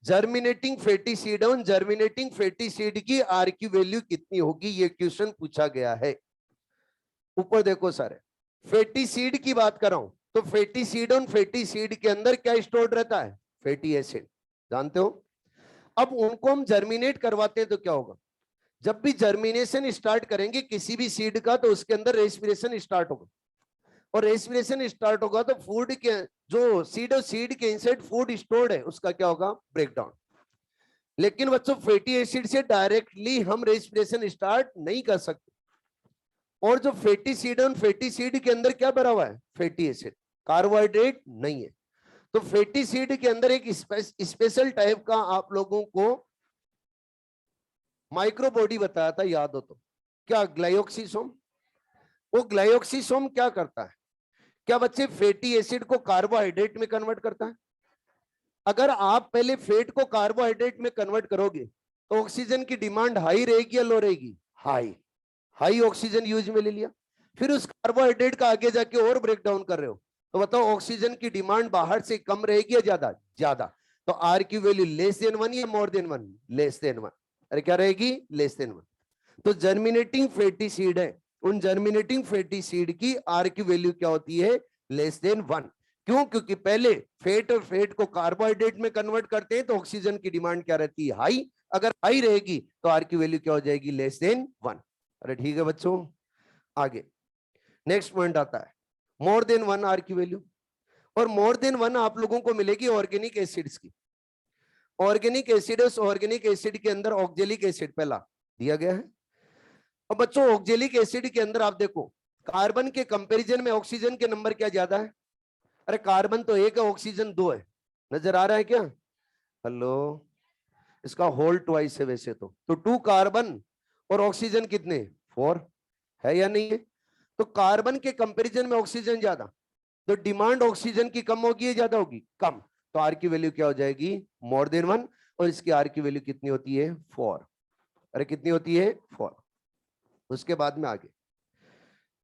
Germinating fatty seed, on germinating fatty seed की आर की वैल्यू कितनी होगी? ये क्वेश्चन पूछा गया है। ऊपर देखो सारे, फैटी सीड की बात कर रहा हूं तो fatty seed, on fatty seed के अंदर क्या स्टोर्ड रहता है? फैटी एसिड, जानते हो। अब उनको हम जर्मिनेट करवाते हैं तो क्या होगा? जब भी जर्मिनेशन स्टार्ट करेंगे किसी भी सीड का तो उसके अंदर रेस्पिरेशन स्टार्ट होगा, और रेस्पिरेशन स्टार्ट होगा तो फूड के जो सीड और सीड के इनसाइड फूड स्टोर्ड है उसका क्या होगा? ब्रेकडाउन। लेकिन बच्चों फैटी एसिड से डायरेक्टली हम रेस्पिरेशन स्टार्ट नहीं कर सकते, और जो फैटी सीड है उन फैटी सीड के अंदर क्या भरा हुआ है? फैटी एसिड, कार्बोहाइड्रेट नहीं है। तो फैटी सीड के अंदर एक स्पेशल टाइप का आप लोगों को माइक्रोबॉडी बताया था, याद हो तो, क्या? ग्लाइऑक्सीसोम। वो ग्लाइऑक्सीसोम क्या करता है? क्या बच्चे फैटी एसिड को कार्बोहाइड्रेट में कन्वर्ट करता है? अगर आप पहले फैट को कार्बोहाइड्रेट में कन्वर्ट करोगे तो ऑक्सीजन की डिमांड हाई रहेगी या लो रहेगी? हाई। हाई ऑक्सीजन यूज में ले लिया, फिर उस कार्बोहाइड्रेट का आगे जाके और ब्रेक डाउन कर रहे हो, तो बताओ ऑक्सीजन की डिमांड बाहर से कम रहेगी या ज्यादा? ज्यादा। तो आर की वैल्यू लेस देन 1 या मोर देन 1? Less than 1। अरे क्या रहेगी? Less than 1। तो जर्मिनेटिंग फैटी सीड है, उन जर्मिनेटिंग फैटी सीड की आर की वैल्यू क्या होती है? Less than 1। क्यों? क्योंकि पहले फैट और फैट को कार्बोहाइड्रेट में कन्वर्ट करते हैं तो ऑक्सीजन की डिमांड क्या रहती है? हाई। अगर हाई रहेगी तो आर की वैल्यू क्या हो जाएगी? Less than 1। अरे ठीक है बच्चों, आगे नेक्स्ट पॉइंट आता है मोर देन 1 आर की वैल्यू। और मोर देन 1 आप लोगों को मिलेगी ऑर्गेनिक एसिड्स की। ऑर्गेनिक एसिड, उस ऑर्गेनिक एसिड के अंदर ऑक्जेलिक एसिड पहला दिया गया है। अब बच्चों ऑक्जेलिक एसिड के अंदर आप देखो, कार्बन के कंपैरिजन में ऑक्सीजन के नंबर क्या ज्यादा है? अरे कार्बन तो 1 है, ऑक्सीजन 2 है। नजर आ रहा है क्या? हेलो, इसका होल ट्वाइस है वैसे तो 2 कार्बन और ऑक्सीजन कितने? 4 है या नहीं है? तो कार्बन के कंपैरिजन में ऑक्सीजन ज्यादा, तो डिमांड ऑक्सीजन की कम होगी या ज्यादा होगी? कम। तो आर की वैल्यू क्या हो जाएगी? More than 1। और इसकी आर की वैल्यू कितनी होती है? 4। अरे कितनी होती है? 4। उसके बाद में आगे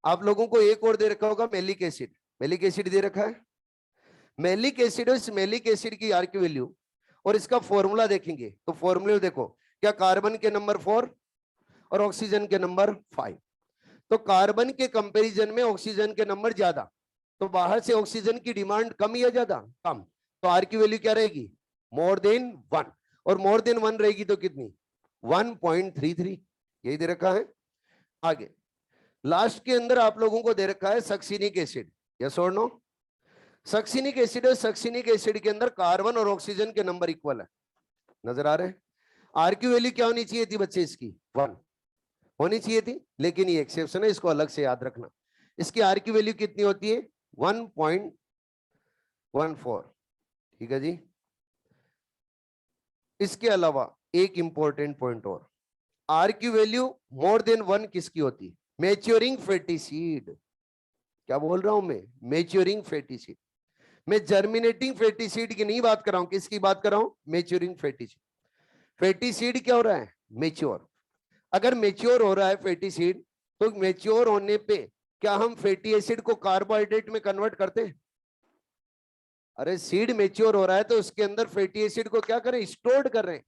आप लोगों को एक और दे रखा होगा मेलिक एसिड। मेलिक एसिड दे रखा है। मेलिक एसिड, इस मेलिक एसिड की आर की वैल्यू और इसका फॉर्मूला देखेंगे तो फॉर्मूले देखो, क्या कार्बन के नंबर 4 और ऑक्सीजन के नंबर 5। तो कार्बन के कंपैरिजन में ऑक्सीजन के नंबर ज्यादा, तो बाहर से ऑक्सीजन की डिमांड कम या ज्यादा? कम। तो आर की वैल्यू क्या रहेगी? More than 1। और मोर देन 1 रहेगी तो कितनी? 1.33। यही दे रखा है। आगे लास्ट के अंदर आप लोगों को दे रखा है सक्सिनिक एसिड। यस और नो? सक्सिनिक एसिड है, सक्सिनिक एसिड के अंदर कार्बन और ऑक्सीजन के नंबर इक्वल है। नजर आ रहे हैं? आर की वैल्यू क्या होनी चाहिए थी बच्चे? इसकी 1 होनी चाहिए थी, लेकिन ये एक्सेप्शन है, इसको अलग से याद रखना। इसकी आर की वैल्यू कितनी होती है? 1.14। ठीक है जी। इसके अलावा एक इंपॉर्टेंट पॉइंट और, आर की वैल्यू मोर देन 1 किसकी होती है? Maturing fatty seed. क्या बोल रहा हूं मैं? Maturing fatty seed. मैं जर्मिनेटिंग फैटी सीड की नहीं बात कर रहा हूं, किसकी बात कर रहा हूं? Maturing fatty seed. Fatty seed क्या हो रहा है? मेच्योर। अगर मेच्योर हो रहा है फैटी सीड, तो मेच्योर होने पे क्या हम फैटी एसिड को कार्बोहाइड्रेट में कन्वर्ट करते हैं? अरे सीड मेच्योर हो रहा है तो उसके अंदर फैटी एसिड को क्या करें? स्टोर्ड कर रहे हैं।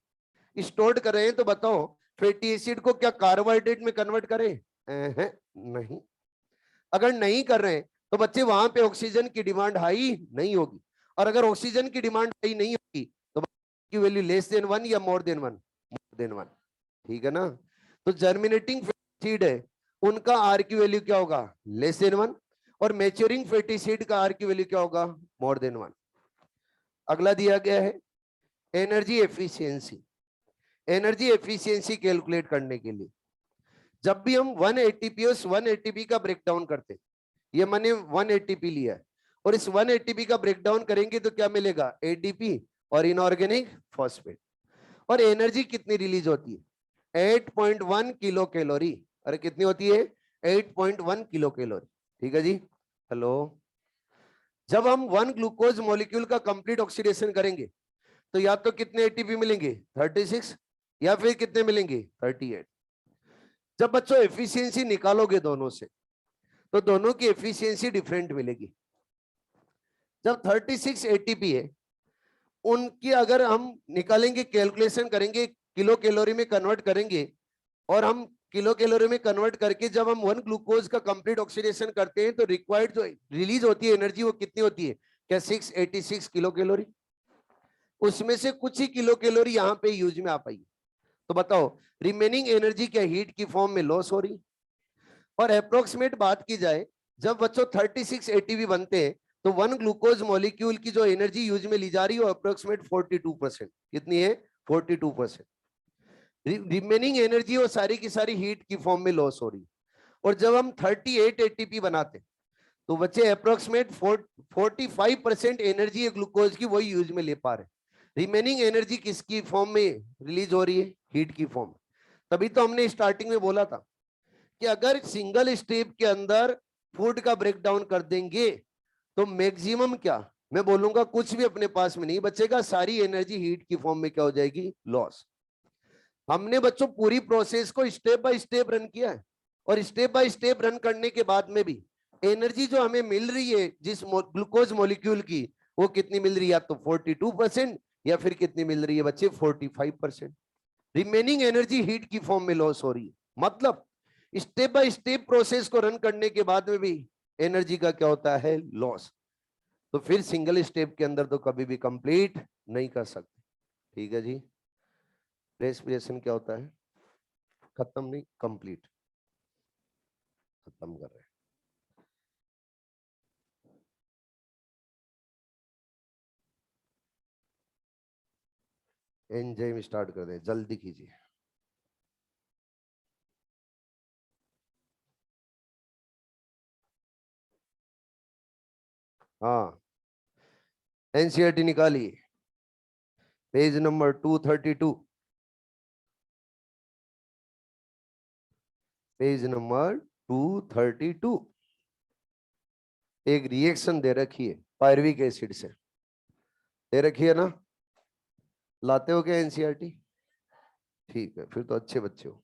स्टोर्ड कर रहे हैं तो बताओ फैटी एसिड को क्या कार्बोहाइड्रेट में कन्वर्ट करें? नहीं। अगर नहीं कर रहे हैं तो बच्चे वहां पे ऑक्सीजन की डिमांड हाई नहीं होगी। और अगर ऑक्सीजन की डिमांड हाई नहीं होगी तो की वैल्यू लेस देन 1 या मोर देन 1? More than 1। ठीक है ना? तो जर्मिनेटिंग सीड है, उनका आर की वैल्यू क्या होगा? Less than 1। और मैच्योरिंग फैटी सीड का आर की वैल्यू क्या होगा? More than 1। अगला दिया गया है energy efficiency. Energy efficiency calculate करने के लिए जब भी हम 1 एटीपी और 1 एटीपी का ब्रेकडाउन करते हैं, ये मैंने 1 एटीपी लिया है और इस 1 एटीपी का ब्रेकडाउन करेंगे तो क्या मिलेगा? एडीपी और इनऑर्गेनिक फॉस्फेट। और एनर्जी कितनी रिलीज होती है? 8.1 किलो कैलोरी। अरे कितनी होती है? 8.1 किलो कैलोरी। ठीक है जी। हेलो, जब हम 1 ग्लूकोज मॉलिक्यूल का कंप्लीट ऑक्सीडेशन करेंगे तो या तो कितने एटीपी मिलेंगे? 36, या फिर कितने मिलेंगे? 38। जब बच्चों एफिशिएंसी निकालोगे दोनों से तो दोनों की एफिशिएंसी डिफरेंट मिलेगी। जब 36 एटीपी है, उनकी अगर हम निकालेंगे, कैलकुलेशन करेंगे, किलो कैलोरी में कन्वर्ट करेंगे, और हम किलो कैलोरी में कन्वर्ट करके जब हम 1 ग्लूकोज का कंप्लीट ऑक्सीडेशन करते हैं तो रिक्वायर्ड जो रिलीज होती है एनर्जी वो कितनी होती है? क्या 686 किलो कैलोरी? उसमें से कुछ ही किलो कैलोरी यहाँ पे यूज में आ पाई, तो बताओ रिमेनिंग एनर्जी क्या हीट की फॉर्म में लॉस हो रही? और अप्रोक्सीमेट बात की जाए, जब बच्चों 36 एटीपी बनते हैं तो 1 ग्लूकोज मॉलिक्यूल की जो एनर्जी यूज में ली जा रही है वो अप्रोक्सीमेट 42%। कितनी है? 42%। रिमेनिंग एनर्जी वो सारी की सारी हीट की फॉर्म में लॉस हो रही। और जब हम 38 एटीपी बनाते तो बच्चे अप्रोक्सीमेट 45% एनर्जी ग्लूकोज की वही यूज में ले पा रहे। रिमेनिंग एनर्जी किसकी फॉर्म में रिलीज हो रही है? हीट की फॉर्म। तभी तो हमने स्टार्टिंग में बोला था कि अगर सिंगल स्टेप के अंदर फूड का ब्रेकडाउन कर देंगे तो मैक्सिमम क्या मैं बोलूंगा कुछ भी अपने पास में नहीं बचेगा, सारी एनर्जी हीट की फॉर्म में क्या हो जाएगी, लॉस। हमने बच्चों पूरी प्रोसेस को स्टेप बाय स्टेप रन किया है, और स्टेप बाय स्टेप रन करने के बाद में भी एनर्जी जो हमें मिल रही है जिस ग्लूकोज मॉलिक्यूल की, वो कितनी मिल रही है, या तो 42% या फिर कितनी मिल रही है बच्चे, 45%। रिमेनिंग एनर्जी हीट की फॉर्म में लॉस हो रही है। मतलब स्टेप बाय स्टेप प्रोसेस को रन करने के बाद में भी एनर्जी का क्या होता है, लॉस। तो फिर सिंगल स्टेप के अंदर तो कभी भी कंप्लीट नहीं कर सकते। ठीक है जी। रेस्पिरेशन क्या होता है, खत्म नहीं, कंप्लीट, खत्म कर रहे हैं। एंजाइम स्टार्ट कर दे, जल्दी कीजिए। हाँ, एनसीईआरटी निकालिए, पेज नंबर 232, पेज नंबर 232। एक रिएक्शन दे रखी है पायरुविक एसिड से, दे रखी है ना, लाते हो क्या एनसीईआरटी? ठीक है, फिर तो अच्छे बच्चे हो।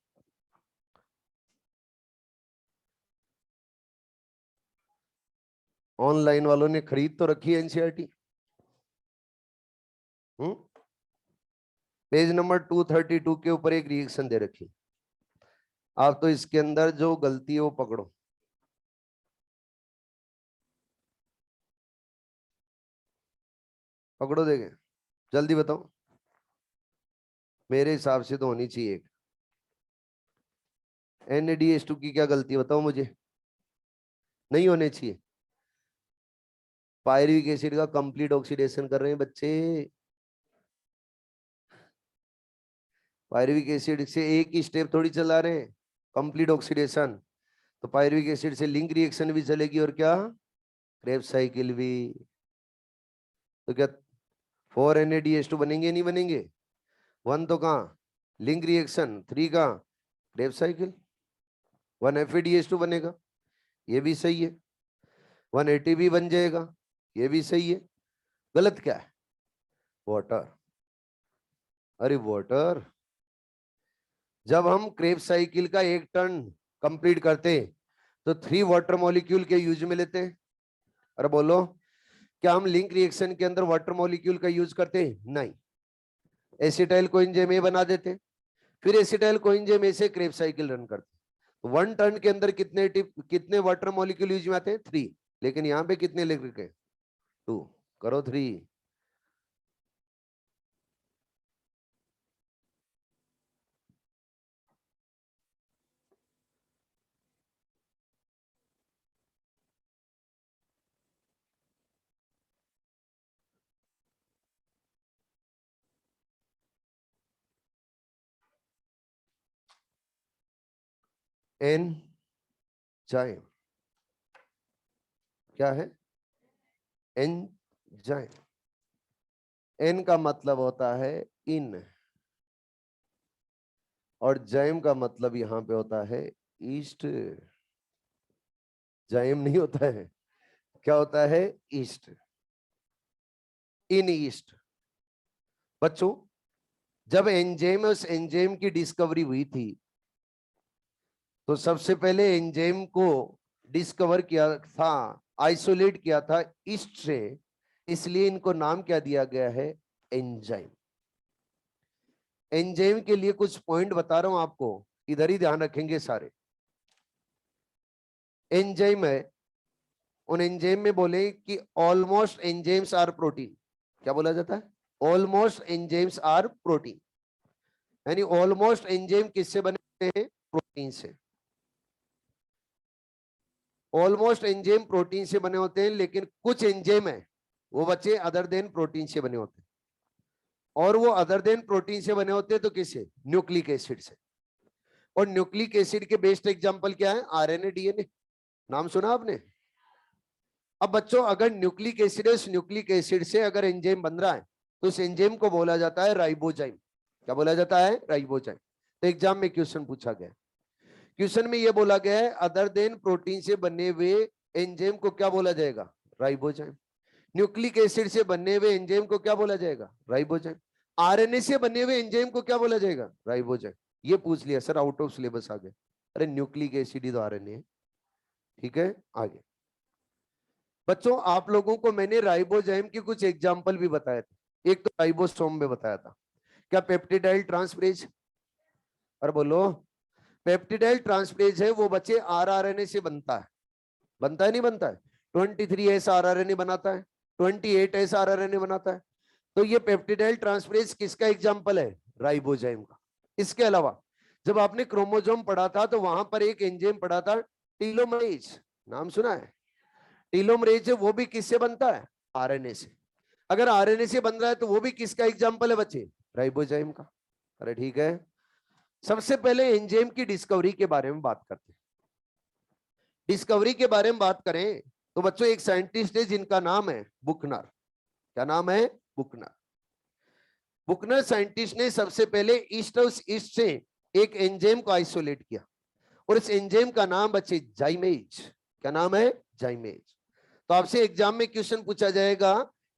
ऑनलाइन वालों ने खरीद तो रखी है एनसीईआरटी। पेज नंबर 232 के ऊपर एक रिएक्शन दे रखी, आप तो इसके अंदर जो गलती है वो पकड़ो। पकड़ो, देखें, जल्दी बताओ। मेरे हिसाब से तो होनी चाहिए। NaDH2 की क्या गलती है बताओ मुझे, नहीं होने चाहिए। पायरुविक एसिड का कंप्लीट ऑक्सीडेशन कर रहे हैं बच्चे, पायरुविक एसिड से एक ही स्टेप थोड़ी चला रहे हैं, कंप्लीट ऑक्सीडेशन। तो पायरुविक एसिड से लिंक रिएक्शन भी चलेगी, और क्या, क्रेब्स साइकिल भी। तो क्या 4 NaDH2 बनेंगे नहीं बनेंगे? 1 तो कहाँ, लिंक रिएक्शन, 3 कहाँ, क्रेब्स साइकिल। 1 FADH2 बनेगा, ये भी सही है। 1 ATP बन जाएगा, ये भी सही है। गलत क्या है, वाटर। अरे वाटर, जब हम क्रेब साइकिल का एक टर्न कंप्लीट करते हैं तो 3 वाटर मॉलिक्यूल के यूज में लेते हैं। अरे बोलो, क्या हम लिंक रिएक्शन के अंदर वाटर मॉलिक्यूल का यूज करते हैं? नहीं। एसिटाइल कोएंजाइम ए बना देते हैं, फिर एसिटाइल कोएंजाइम ए से क्रेब साइकिल रन करते हैं। 1 टर्न के अंदर कितने वाटर मॉलिक्यूल यूज में आते हैं? 3। लेकिन यहाँ पे कितने लिख रखे, 2। करो 3। एन जाइम क्या है, एंजाइम। एन का मतलब होता है इन, और जाइम का मतलब यहां पे होता है ईस्ट। जाइम नहीं होता है, क्या होता है, ईस्ट, इन ईस्ट। बच्चों, जब एंजाइम, उस एंजाइम की डिस्कवरी हुई थी, तो सबसे पहले एंजाइम को डिस्कवर किया था, आइसोलेट किया था ईस्ट से, इसलिए इनको नाम क्या दिया गया है, एंजाइम। एंजाइम के लिए कुछ पॉइंट बता रहा हूं आपको, इधर ही ध्यान रखेंगे सारे। एंजाइम है, उन एंजाइम में बोले कि ऑलमोस्ट एंजाइम्स आर प्रोटीन। क्या बोला जाता है, ऑलमोस्ट एंजाइम्स आर प्रोटीन। यानी ऑलमोस्ट एंजाइम किससे बने होते हैं, प्रोटीन से। ऑलमोस्ट एंजाइम प्रोटीन से बने होते हैं, लेकिन कुछ एंजाइम है वो बच्चे अदर देन प्रोटीन से बने होते हैं। और वो अदर देन प्रोटीन से बने होते हैं तो किससे, न्यूक्लिक एसिड से। और न्यूक्लिक एसिड के बेस्ट एग्जांपल क्या है, RNA DNA। नाम सुना आपने? अब बच्चों, अगर न्यूक्लिक एसिड है, उस न्यूक्लिक एसिड से अगर एंजाइम बन रहा है तो उस एंजाइम को बोला जाता है राइबोजाइम। क्या बोला जाता है, राइबोजाइम। तो एग्जाम में क्वेश्चन पूछा गया, क्वेश्चन में यह बोला गया है अदर देन प्रोटीन से बने हुए एंजाइम को क्या बोला जाएगा, राइबोजाइम। न्यूक्लिक एसिड से बनने हुए एंजाइम को क्या बोला जाएगा? राइबोजाइम। आरएनए से बने हुए एंजाइम को क्या बोला जाएगा? राइबोजाइम। ये पूछ लिया सर, आउट ऑफ सिलेबस आ गए। अरे न्यूक्लिक एसिड ही तो आरएनए है। ठीक है, आगे बच्चों, आप लोगों को मैंने राइबोजाइम के कुछ एग्जाम्पल भी बताए थे। एक तो राइबोसोम में बताया था, क्या पेप्टिडाइल ट्रांसफरेज, और बोलो पेप्टिडाइल ट्रांसफरेज है वो बच्चे आरआरएनए से बनता है। बनता है नहीं बनता है? 23S आरआरएनए बनाता है, 28S आरआरएनए बनाता है। तो ये पेप्टिडाइल ट्रांसफरेज किसका एग्जांपल है? राइबोजाइम का। इसके अलावा जब आपने क्रोमोसोम पढ़ा था तो वहां पर एक एंजाइम पढ़ा था टीलोमरेज, नाम सुना है? टीलोमरेज वो भी किससे बनता है? आरएनए से। अगर आरएनए से बन रहा है तो वो भी किसका एग्जांपल है बच्चे? राइबोजाइम का। अरे ठीक है, सबसे पहले एंजाइम की डिस्कवरी के बारे में बात करते हैं। डिस्कवरी के बारे में बात करें तो बच्चों एक साइंटिस्ट है जिनका नाम है बुकनर। क्या नाम है? बुकनर। बुकनर साइंटिस्ट ने सबसे पहले ईस्ट से एक एंजाइम को आइसोलेट किया और इस एंजाइम का नाम बच्चे जाइमेज। क्या नाम है? जाइमेज। तो आपसे एग्जाम में क्वेश्चन पूछा जाएगा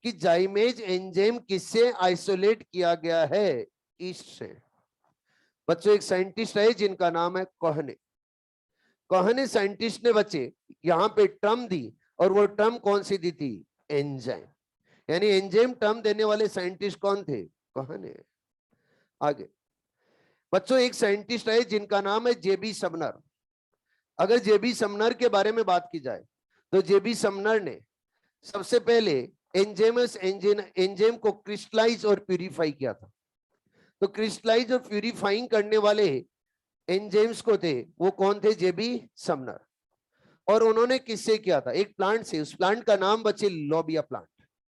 कि जाइमेज एंजाइम किससे आइसोलेट किया गया है? ईस्ट से। बच्चों एक साइंटिस्ट है जिनका नाम है कोहने। कोहने साइंटिस्ट ने बच्चे यहां पे टर्म दी और वो टर्म कौन सी दी थी? एंजाइम। यानी एंजाइम टर्म देने वाले साइंटिस्ट कौन थे? कोहने। आगे बच्चों एक साइंटिस्ट है जिनका नाम है जेबी समनर। अगर जेबी समनर के बारे में बात की जाए तो जेबी समनर ने सबसे पहले एंजाइम को क्रिस्टलाइज और प्यूरिफाई किया था। तो क्रिस्टलाइज और प्यूरिफाइंग करने वाले एंजाइम्स को थे वो कौन थे? जेबी समनर। और उन्होंने किससे किया था? एक प्लांट से। उस प्लांट का नाम बच्चे लोबिया प्लांट।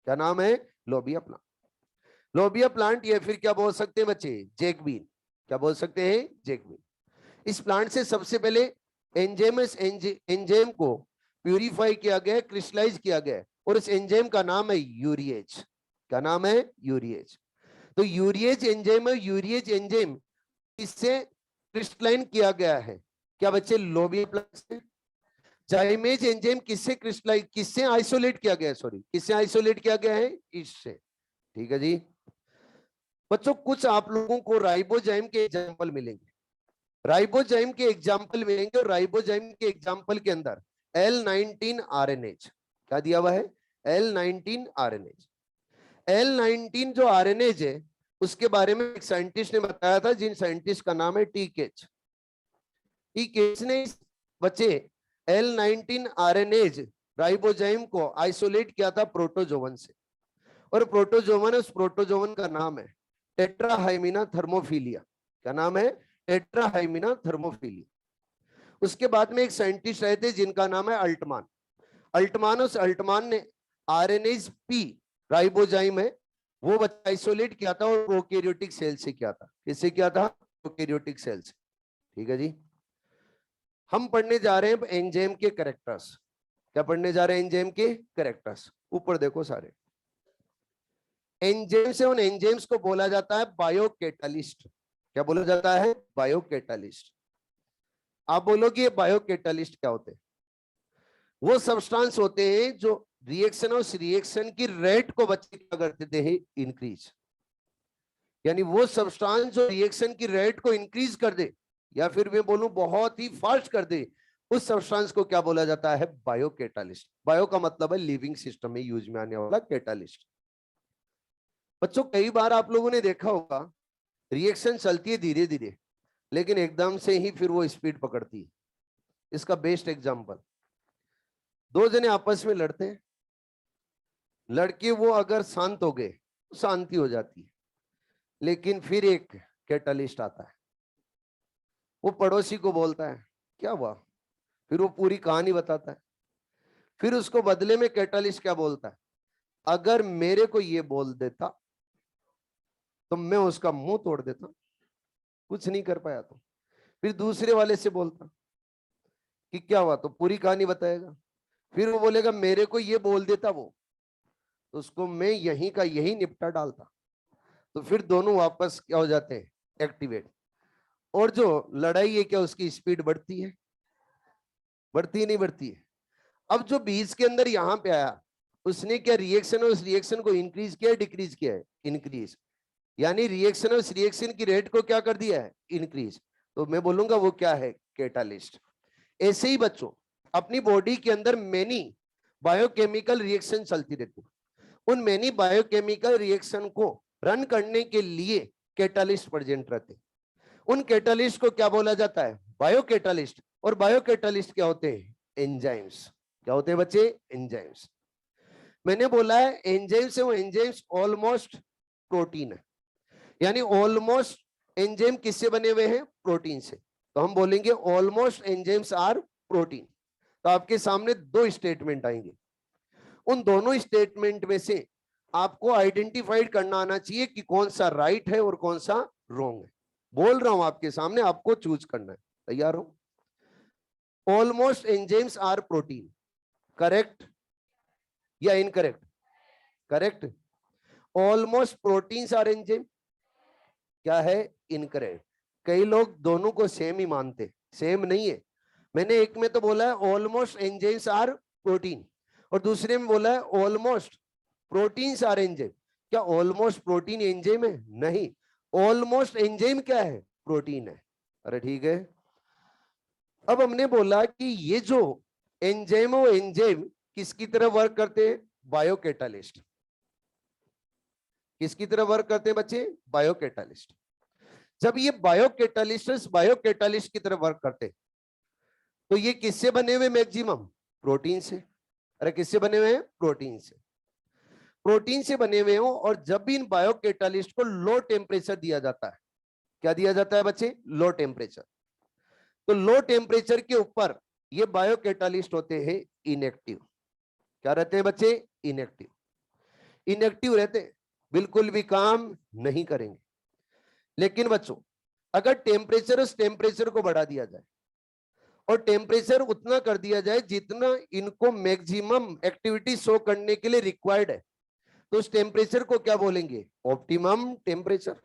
क्या नाम है? लोबिया प्लांट। लोबिया प्लांट या फिर क्या बोल सकते हैं बच्चे? जैकबीन। क्या बोल सकते हैं? जैकबीन। इस प्लांट से सबसे पहले एंजाइम को प्यूरिफाई किया गया, क्रिस्टलाइज किया गया और इस एंजाइम का नाम है यूरिएज। क्या नाम है? यूरिएज। तो यूरिएज एंजाइम है, यूरिएज एंजाइम इससे क्रिस्टलाइन किया गया है। क्या बच्चे? लोबिया प्लांट से। जाइमेज एंजाइम किससे क्रिस्टलाइज, किससे आइसोलेट किया गया? सॉरी, किससे आइसोलेट किया गया है? इससे। ठीक है जी। बच्चों कुछ आप लोगों को राइबोजाइम के एग्जांपल मिलेंगे, राइबोजाइम के एग्जांपल मिलेंगे और राइबोजाइम के एग्जांपल के अंदर L19 आरएनएज। क्या दिया हुआ है? L19 RNase. L19 जो आरएनएज है उसके बारे में एक साइंटिस्ट ने बताया था, जिन साइंटिस्ट का नाम है टीकेच। टीकेच ने बच्चे L19 आरएनएज राइबोजाइम को आइसोलेट किया था प्रोटोजोवन से, और प्रोटोजोवन, उस प्रोटोजोवन का नाम है टेट्राहाइमिना थर्मोफिलिया। क्या नाम है? टेट्राहाइमिना थर्मोफिलिया। उसके बाद में एक साइंटिस्ट रहे थे जिनका नाम है अल्टमान। उस अल्टमान ने आरएनएज पी राइबोजाइम है वो बच्चा आइसोलेट किया था और प्रोकैरियोटिक सेल से किया था। किससे किया था? प्रोकैरियोटिक सेल से। ठीक है जी। हम पढ़ने जा रहे हैं एंजाइम के कैरेक्टर्स। क्या पढ़ने जा रहे हैं? एंजाइम के कैरेक्टर्स। ऊपर देखो सारे एंजाइम्स है, उन एंजाइम्स को बोला जाता है बायोकैटालिस्ट। क्या बोला जाता है? बायोकैटालिस्ट। आप बोलोगे ये बायोकैटालिस्ट क्या होते हैं? वो सब्सटेंस होते हैं जो रिएक्शन और उस रिएक्शन की रेट को बच्चे क्या करते थे? इंक्रीज। यानी वो सब्सटेंस जो रिएक्शन की रेट को इंक्रीज कर दे, या फिर मैं बोलूं बहुत ही फास्ट कर दे, उस सब्सटेंस को क्या बोला जाता है? बायोकैटालिस्ट। बायो का मतलब है लिविंग सिस्टम में यूज में आने वाला कैटालिस्ट। बच्चों कई बार आप लोगों ने देखा होगा रिएक्शन चलती है धीरे धीरे लेकिन एकदम से ही फिर वो स्पीड पकड़ती है। इसका बेस्ट एग्जांपल, दो जने आपस में लड़ते हैं, लड़के वो अगर शांत हो गए तो शांति हो जाती है, लेकिन फिर एक कैटालिस्ट आता है, वो पड़ोसी को बोलता है क्या हुआ, फिर वो पूरी कहानी बताता है। फिर उसको बदले में कैटालिस्ट क्या बोलता है? अगर मेरे को ये बोल देता तो मैं उसका मुंह तोड़ देता, कुछ नहीं कर पाया। तो फिर दूसरे वाले से बोलता कि क्या हुआ, तो पूरी कहानी बताएगा। फिर वो बोलेगा मेरे को ये बोल देता वो, तो उसको मैं यहीं का यहीं निपटा डालता। तो फिर दोनों वापस क्या हो जाते हैं? एक्टिवेट। और जो लड़ाई है क्या उसकी स्पीड बढ़ती है? बढ़ती नहीं बढ़ती है? अब जो बीच के अंदर यहां पे आया उसने क्या रिएक्शन और उस रिएक्शन को इंक्रीज किया है, डिक्रीज किया है? इंक्रीज। यानी रिएक्शन और उस रिएक्शन की रेट को क्या कर दिया है? इंक्रीज। तो मैं बोलूंगा वो क्या है? कैटालिस्ट। ऐसे ही बच्चों अपनी बॉडी के अंदर मेनी बायोकेमिकल रिएक्शन चलती रहती है। उन मेनी बायोकेमिकल रिएक्शन को रन करने के लिए कैटालिस्ट प्रेजेंट रहते हैं। उन कैटालिस्ट को क्या बोला जाता है? Bio catalyst. और बायो कैटालिस्ट क्या होते हैं? एंजाइम्स। क्या होते हैं बच्चे? एंजाइम्स। मैंने बोला है एंजाइम्स है, वो एंजाइम्स ऑलमोस्ट प्रोटीन है। यानी ऑलमोस्ट एंजाइम किससे बने हुए हैं? प्रोटीन से। तो हम बोलेंगे ऑलमोस्ट एंजाइम्स आर प्रोटीन। तो आपके सामने दो स्टेटमेंट आएंगे। उन दोनों स्टेटमेंट में से आपको आइडेंटिफाइड करना आना चाहिए कि कौन सा राइट है और कौन सा रॉन्ग है। बोल रहा हूं आपके सामने, आपको चूज करना है। तैयार हो? Almost enzymes are protein, correct या incorrect? Correct. Almost proteins are enzyme, क्या है? इनकरेक्ट। कई लोग दोनों को सेम ही मानते, सेम नहीं है। मैंने एक में तो बोला है ऑलमोस्ट एंजाइम्स आर प्रोटीन, और दूसरे में बोला है ऑलमोस्ट प्रोटीन्स आर एंजाइम। क्या ऑलमोस्ट प्रोटीन एंजाइम है? नहीं। ऑलमोस्ट एंजाइम क्या है? प्रोटीन है। अरे ठीक है। अब हमने बोला कि ये जो एंजाइम है वो एंजाइम किसकी तरह वर्क करते हैं? बायोकैटालिस्ट। किसकी तरह वर्क करते हैं बच्चे? बायोकैटालिस्ट। जब ये बायोकैटालिस्ट की तरह वर्क करते हैं तो ये किससे बने हुए? मैक्सिमम प्रोटीन से। अरे किससे बने हुए हैं? प्रोटीन से। प्रोटीन से बने हुए हो, और जब भी इन बायोकैटालिस्ट को लो टेम्परेचर दिया जाता है, क्या दिया जाता है बच्चे? Low temperature. तो लो टेम्परेचर के ऊपर ये बायोकैटालिस्ट होते हैं इनएक्टिव। क्या रहते हैं बच्चे? इनएक्टिव। इनएक्टिव रहते हैं, बिल्कुल भी काम नहीं करेंगे। लेकिन बच्चों अगर टेम्परेचर उस टेम्परेचर को बढ़ा दिया जाए और टेम्परेचर उतना कर दिया जाए जितना इनको मैक्सिमम एक्टिविटी शो करने के लिए रिक्वायर्ड है, तो उस टेम्परेचर को क्या बोलेंगे? Optimum temperature.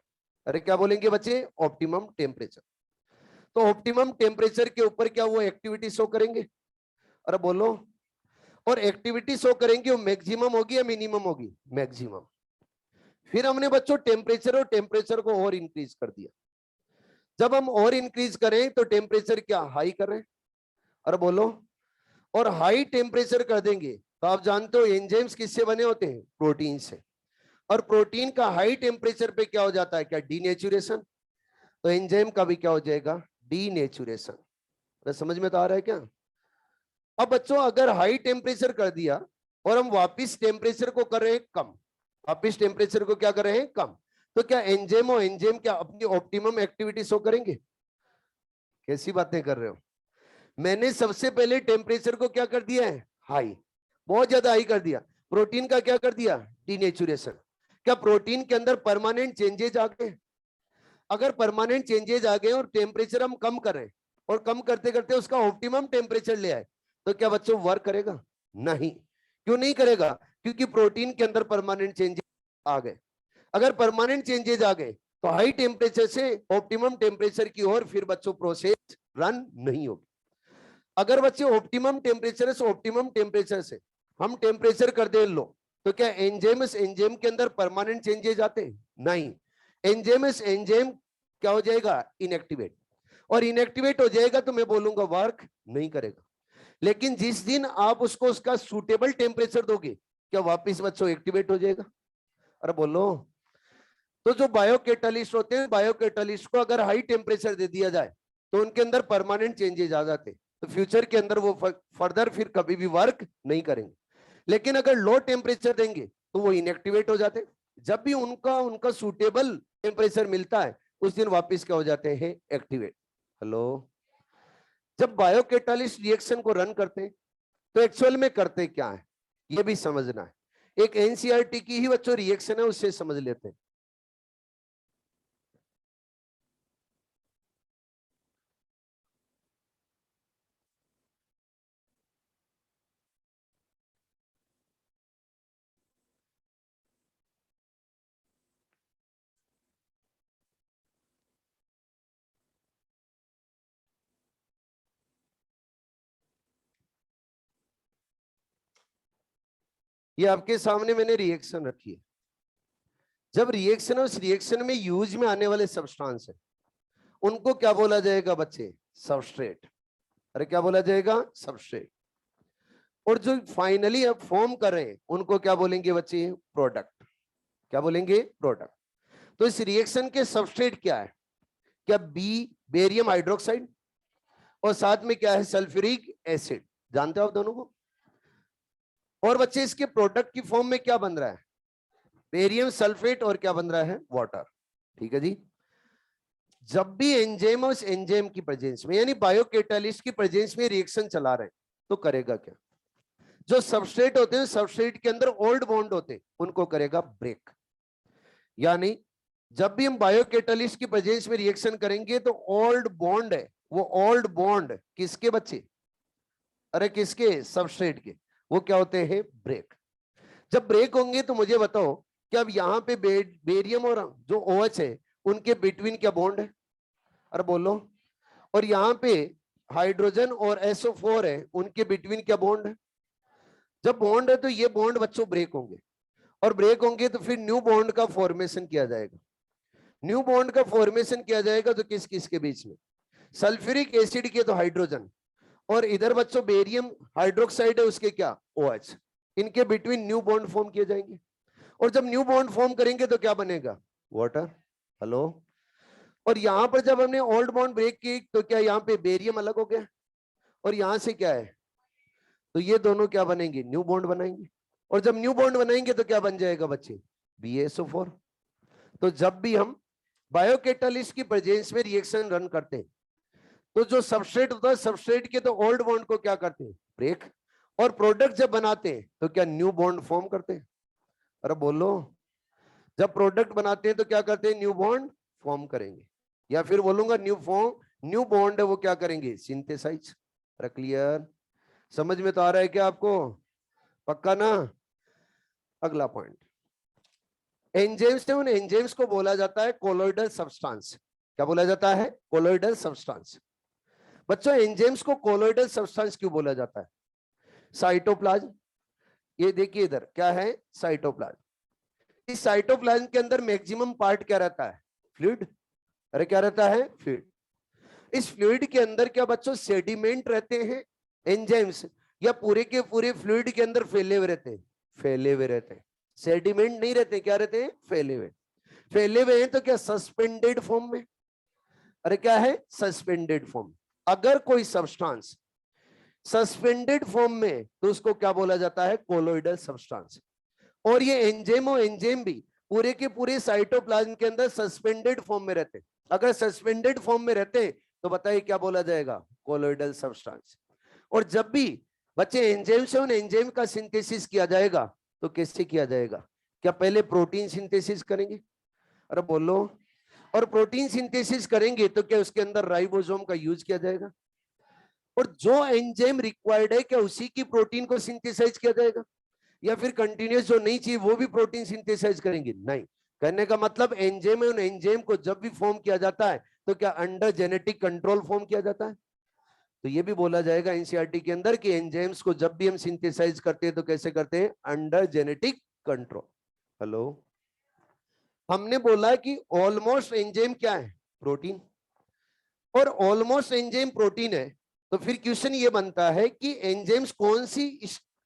अरे क्या बोलेंगे बच्चे? Optimum temperature. तो ऑप्टिमम टेम्परेचर के ऊपर क्या वो एक्टिविटी शो करेंगे? अरे बोलो। और एक्टिविटी शो करेंगे, वो मैक्सिमम होगी या मिनिमम होगी? मैक्सिमम। फिर हमने बच्चों टेम्परेचर और टेम्परेचर को और इंक्रीज कर दिया। जब हम और इंक्रीज करें तो टेम्परेचर क्या हाई कर रहे हैं? अरे बोलो। और हाई टेम्परेचर कर देंगे तो आप जानते हो एंजाइम्स किससे बने होते हैं? प्रोटीन से। और प्रोटीन का हाई टेम्परेचर पे क्या हो जाता है? क्या? डीनेचुरेशन। तो एंजाइम का भी क्या हो जाएगा? डीनेचुरेशन। समझ में तो आ रहा है क्या? अब बच्चों अगर हाई टेम्परेचर कर दिया और हम वापिस टेम्परेचर को कर रहे हैं कम, वापिस टेम्परेचर को क्या कर रहे हैं? कम, तो क्या एंजाइम और एंजाइम क्या अपनी ऑप्टिमम एक्टिविटी शो करेंगे? कैसी बातें कर रहे हो? मैंने सबसे पहले टेम्परेचर को क्या कर दिया है? हाई, बहुत ज्यादा हाई कर दिया। प्रोटीन का क्या कर दिया? डीनेचुरेशन। क्या प्रोटीन के अंदर परमानेंट चेंजेज आ गए? अगर परमानेंट चेंजेज आ गए और टेम्परेचर हम कम कर रहे हैं और कम करते करते उसका ऑप्टिमम टेम्परेचर ले आए, तो क्या बच्चों वर्क करेगा? नहीं। क्यों नहीं करेगा? क्योंकि प्रोटीन के अंदर परमानेंट चेंजेस आ गए। अगर परमानेंट चेंजेस आ गए तो हाई टेम्परेचर से ऑप्टिमम टेम्परेचर की ओर फिर बच्चों प्रोसेस रन नहीं होगी। अगर बच्चे ऑप्टिमम टेम्परेचर से ऑप्टिमम टेम्परेचर से हम टेम्परेचर कर दे लो, तो क्या एंजाइम के अंदर परमानेंट चेंजेस आते हैं? नहीं। एंजाइम क्या हो जाएगा? इनएक्टिवेट। और इनएक्टिवेट हो जाएगा तो मैं बोलूंगा वर्क नहीं करेगा। लेकिन जिस दिन आप उसको उसका सूटेबल टेम्परेचर दोगे, क्या वापिस बच्चों एक्टिवेट हो जाएगा? अरे बोलो। तो जो बायोकैटालिस्ट होते हैं, बायोकैटालिस्ट को अगर हाई टेम्परेचर दे दिया जाए तो उनके अंदर परमानेंट चेंजेस आ जाते हैं, तो फ्यूचर के अंदर वो फर्दर फिर कभी भी वर्क नहीं करेंगे। लेकिन अगर लो टेम्परेचर देंगे तो वो इनएक्टिवेट हो जाते हैं। जब भी उनका उनका सूटेबल टेम्परेचर मिलता है उस दिन वापस क्या हो जाते हैं? एक्टिवेट। हेलो। जब बायोकैटालिस्ट रिएक्शन को रन करते हैं तो एक्चुअल में करते क्या है ये भी समझना है। एक एनसीईआरटी की ही बच्चों रिएक्शन है, उससे समझ लेते हैं। ये आपके सामने मैंने रिएक्शन रखी है। जब रिएक्शन है, उस रिएक्शन में यूज में आने वाले सब्सटेंस है, उनको क्या बोला जाएगा बच्चे? सबस्ट्रेट। अरे क्या बोला जाएगा? सबस्ट्रेट। और जो फाइनली अब फॉर्म कर रहे हैं उनको क्या बोलेंगे बच्चे? प्रोडक्ट। क्या बोलेंगे? प्रोडक्ट। तो इस रिएक्शन के सबस्ट्रेट क्या है? क्या बी बेरियम हाइड्रोक्साइड, और साथ में क्या है? Sulphuric acid. जानते हो आप दोनों को? और बच्चे इसके प्रोडक्ट की फॉर्म में क्या बन रहा है? बेरियम सल्फेट, और क्या बन रहा है? वाटर। ठीक है जी। जब भी एंजाइम, उस एंजाइम की प्रेजेंस में यानी बायोकैटालिस्ट की प्रेजेंस में रिएक्शन चला रहे हैं तो करेगा क्या? जो सबस्ट्रेट होते हैं, सबस्ट्रेट के अंदर ओल्ड बॉन्ड होते हैं, उनको करेगा ब्रेक। यानी जब भी हम बायोकैटालिस्ट की प्रेजेंस में रिएक्शन करेंगे तो ओल्ड बॉन्ड है, वो ओल्ड बॉन्ड किसके बच्चे? अरे किसके? सबस्ट्रेट के। वो क्या होते हैं? ब्रेक। जब ब्रेक होंगे तो मुझे बताओ कि अब यहाँ पे बेरियम और जो OH है उनके बिटवीन क्या बॉन्ड है? अरे बोलो। और यहाँ पे हाइड्रोजन और SO4 है, उनके बिटवीन क्या बॉन्ड है? जब बॉन्ड है तो ये बॉन्ड बच्चों ब्रेक होंगे, और ब्रेक होंगे तो फिर न्यू बॉन्ड का फॉर्मेशन किया जाएगा। न्यू बॉन्ड का फॉर्मेशन किया जाएगा तो किस किस के बीच में? सल्फ्यूरिक एसिड के तो हाइड्रोजन, और इधर बच्चों बेरियम हाइड्रोक्साइड है, उसके क्या? OH। इनके बिटवीन न्यू बॉन्ड फॉर्म किए जाएंगे, और जब न्यू बॉन्ड फॉर्म करेंगे तो क्या बनेगा? वाटर। हेलो। और यहां पर जब हमने ओल्ड बॉन्ड ब्रेक की तो क्या यहाँ पे बेरियम अलग हो गया, और यहां से क्या है? तो ये दोनों क्या बनेंगे? न्यू बॉन्ड बनाएंगे। और जब न्यू बॉन्ड बनाएंगे तो क्या बन जाएगा बच्चे? BaSO4। तो जब भी हम बायोकैटालिस्ट की प्रेजेंस में रिएक्शन रन करते हैं तो जो सबस्ट्रेट होता है, सबस्ट्रेट के तो ओल्ड बॉन्ड को क्या करते हैं? ब्रेक। और प्रोडक्ट जब बनाते हैं तो क्या न्यू बॉन्ड फॉर्म करते हैं? अरे बोलो। जब प्रोडक्ट बनाते हैं तो क्या करते हैं? न्यू बॉन्ड फॉर्म करेंगे, या फिर बोलूंगा न्यू बॉन्ड है वो क्या करेंगे? सिंथेसाइज। अरे क्लियर? समझ में तो आ रहा है क्या आपको? पक्का ना? अगला पॉइंट, एंजाइम्स है, उन एंजाइम्स को बोला जाता है कोलोइडल सब्सटेंस। क्या बोला जाता है? Colloidal substance. बच्चों एंजाइम्स को कोलोइडल सब्सटेंस क्यों बोला जाता है? साइटोप्लाज्म, ये देखिए इधर क्या है? साइटोप्लाज्म। इस साइटोप्लाज्म के अंदर मैक्सिमम पार्ट क्या रहता है? फ्लूइड। अरे क्या रहता है? फ्लूइड। इस फ्लूइड के अंदर क्या बच्चों सेडिमेंट रहते हैं एंजाइम्स, या पूरे के पूरे फ्लूइड के अंदर फैले हुए रहते हैं? फैले हुए रहते हैं। सेडिमेंट नहीं रहते, क्या रहते हैं? फैले हुए। फैले हुए हैं तो क्या सस्पेंडेड फॉर्म में? अरे क्या है? Suspended form. अगर कोई सब्सटेंस सस्पेंडेड फॉर्म में तो उसको क्या बोला जाता है? Colloidal substance. और ये एंजाइम और एंजाइम भी पूरे के पूरे साइटोप्लाज्म के अंदर सस्पेंडेड फॉर्म में रहते हैं। अगर सस्पेंडेड फॉर्म में रहते हैं तो बताइए क्या बोला जाएगा? Colloidal substance. और जब भी बच्चे एंजाइम से उन एंजाइम का सिंथेसिस किया जाएगा तो कैसे किया जाएगा? क्या पहले प्रोटीन सिंथेसिस करेंगे? अरे बोलो। और प्रोटीन सिंथेसिस करेंगे तो क्या उसके अंदर राइबोसोम का यूज किया जाएगा? और जो एंजाइम रिक्वायर्ड है क्या उसी की प्रोटीन को सिंथेसाइज किया जाएगा, या फिर कंटिन्यूस जो नहीं चाहिए वो भी प्रोटीन सिंथेसाइज करेंगे? नहीं। कहने का मतलब एंजाइम है, उन एंजाइम को जब भी फॉर्म किया जाता है तो क्या अंडर जेनेटिक कंट्रोल फॉर्म किया जाता है? तो ये भी बोला जाएगा एनसीईआरटी के अंदर कि एंजाइम्स को जब भी हम सिंथेसाइज करते हैं तो कैसे करते हैं? Under genetic control. हेलो। हमने बोला कि ऑलमोस्ट एंजाइम क्या है? प्रोटीन। और ऑलमोस्ट एंजाइम प्रोटीन है, तो फिर क्वेश्चन ये बनता है कि एंजाइम्स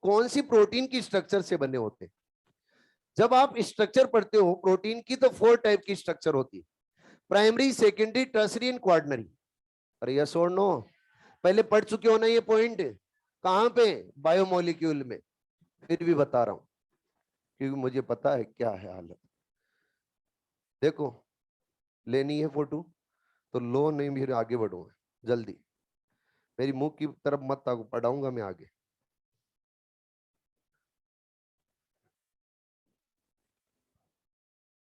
कौन सी प्रोटीन की स्ट्रक्चर से बने होते हैं? जब आप स्ट्रक्चर पढ़ते हो प्रोटीन की तो 4 टाइप की स्ट्रक्चर होती है, primary, secondary, tertiary and quaternary. अरे यस और नो? पहले पढ़ चुके हो ना ये पॉइंट? कहां पे? बायोमोलिक्यूल में। फिर भी बता रहा हूं क्योंकि मुझे पता है क्या है हालत। देखो, लेनी है फोटो तो लो, नहीं फिर आगे बढ़ूंगा जल्दी। मेरी मुंह की तरफ मत ताको, पढ़ाऊंगा मैं आगे।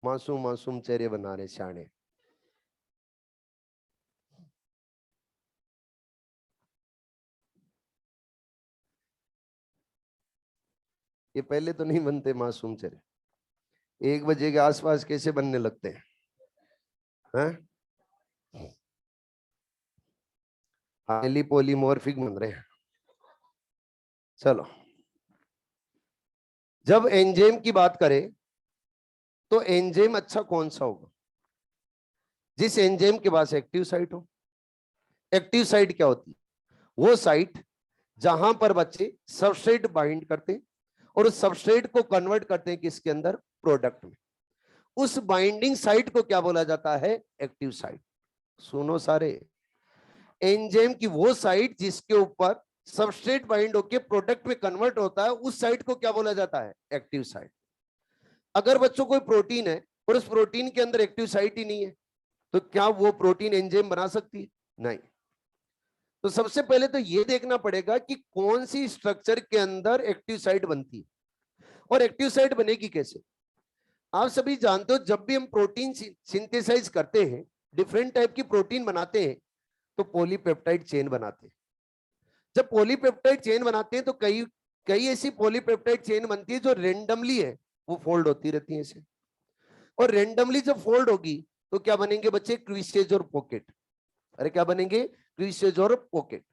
मासूम मासूम चेहरे बना रहे शाने। ये पहले तो नहीं बनते मासूम चेहरे, 1 बजे के आसपास कैसे बनने लगते हैं? हैं? हाईली पोलीमॉर्फिक बन रहे हैं। चलो, जब एंजाइम की बात करें तो एंजाइम अच्छा कौन सा होगा? जिस एंजाइम के पास एक्टिव साइट हो। एक्टिव साइट क्या होती है? वो साइट जहां पर बच्चे सबस्ट्रेट बाइंड करते हैं और उस सबस्ट्रेट को कन्वर्ट करते हैं किसके अंदर? प्रोडक्ट में। उस बाइंडिंग साइट को क्या बोला जाता है? Active site. सुनो सारे, एंजाइम की वो साइट जिसके ऊपर सबस्ट्रेट बाइंड होकर प्रोडक्ट में कन्वर्ट होता है, उस साइट को क्या बोला जाता है? Active site. अगर बच्चों कोई प्रोटीन है और उस प्रोटीन के अंदर एक्टिव साइट ही नहीं है, तो क्या वो प्रोटीन एंजाइम बना सकती है? नहीं। तो सबसे पहले तो ये देखना पड़ेगा कि कौन सी स्ट्रक्चर के अंदर एक्टिव साइट बनती है और एक्टिव साइट बनेगी कैसे। आप सभी जानते हो, जब भी हम प्रोटीन सिंथेसाइज करते हैं, डिफरेंट टाइप की प्रोटीन बनाते हैं, तो पॉलीपेप्टाइड चेन बनाते हैं। जब पॉलीपेप्टाइड चेन बनाते हैं तो कई कई ऐसी पॉलीपेप्टाइड चेन बनती है जो रेंडमली है, वो फोल्ड होती रहती है ऐसे। और रेंडमली जब फोल्ड होगी तो क्या बनेंगे बच्चे? क्रीसेज और पॉकेट। अरे क्या बनेंगे? क्रीसेज और पॉकेट।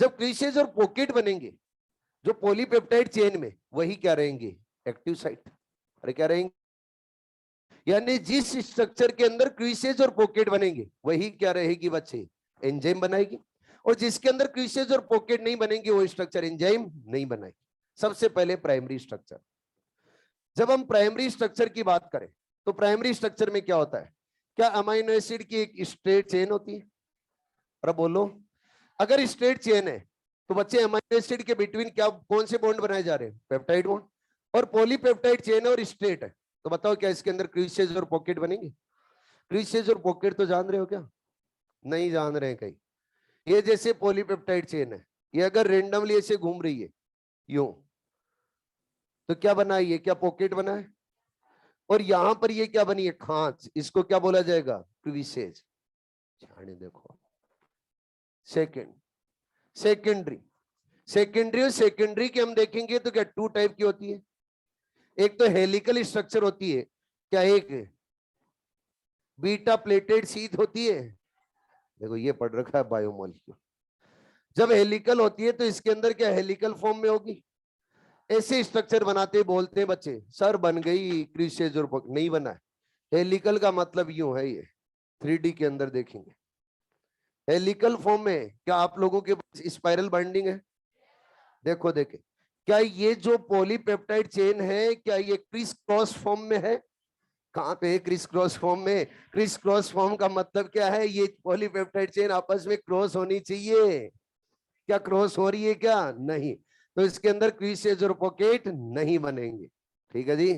जब क्रीसेज और पॉकेट बनेंगे जो पॉलीपेप्टाइड चेन में, वही क्या रहेंगे? Active site. अरे क्या रहेंगे? यानी जिस स्ट्रक्चर के अंदर क्रीसेज और पॉकेट बनेंगे वही क्या रहेगी बच्चे? एंजाइम बनाएगी। और जिसके अंदर क्रीसेज और पॉकेट नहीं बनेंगे वो स्ट्रक्चर एंजाइम नहीं बनाएगी। सबसे पहले प्राइमरी स्ट्रक्चर। जब हम प्राइमरी स्ट्रक्चर की बात करें तो प्राइमरी स्ट्रक्चर में क्या होता है? क्या अमाइनो एसिड की एक स्ट्रेट चेन होती है? अरे बोलो। अगर स्ट्रेट चेन है तो बच्चे अमाइनो एसिड के बिटवीन क्या कौन से बॉन्ड बनाए जा रहे हैं? Peptide bond. और पॉलीपेप्टाइड चेन है और स्ट्रेट है, तो बताओ क्या इसके अंदर क्रीसेज और पॉकेट बनेंगे? क्रीसेज और पॉकेट तो जान रहे हो क्या? नहीं जान रहे हैं कहीं। ये जैसे पॉलीपेप्टाइड चेन है, ये अगर रेंडमली ऐसे घूम रही है यूं, तो क्या बना है? ये क्या पॉकेट बना है। और यहां पर ये क्या बनी है? खांच। इसको क्या बोला जाएगा? क्रीसेज। ध्यान देखो। Second secondary. सेकेंडरी और सेकेंडरी की हम देखेंगे तो क्या टू टाइप की होती है। एक तो हेलिकल स्ट्रक्चर होती है, क्या एक बीटा प्लेटेड शीट होती है। देखो ये पढ़ रखा है बायोमोलिक्यूल। जब हेलिकल होती है तो इसके अंदर क्या हेलिकल फॉर्म में होगी। ऐसे स्ट्रक्चर बनाते बोलते हैं बच्चे सर बन गई क्रीसेज और नहीं बना है। हेलिकल का मतलब यूं है, ये 3D के अंदर देखेंगे हेलिकल फॉर्म में। क्या आप लोगों के पास स्पाइरल बाइंडिंग है? देखो देखे, क्या ये जो पॉलीपेप्टाइड चेन है क्या ये क्रिस क्रॉस फॉर्म में है? कहां पे? क्रिस क्रॉस फॉर्म में। क्रिस क्रॉस फॉर्म का मतलब क्या है? ये पॉलीपेप्टाइड चेन आपस में क्रॉस होनी चाहिए। क्या क्रॉस हो रही है? क्या नहीं। तो इसके अंदर क्रीसेज और पॉकेट नहीं बनेंगे। ठीक है जी।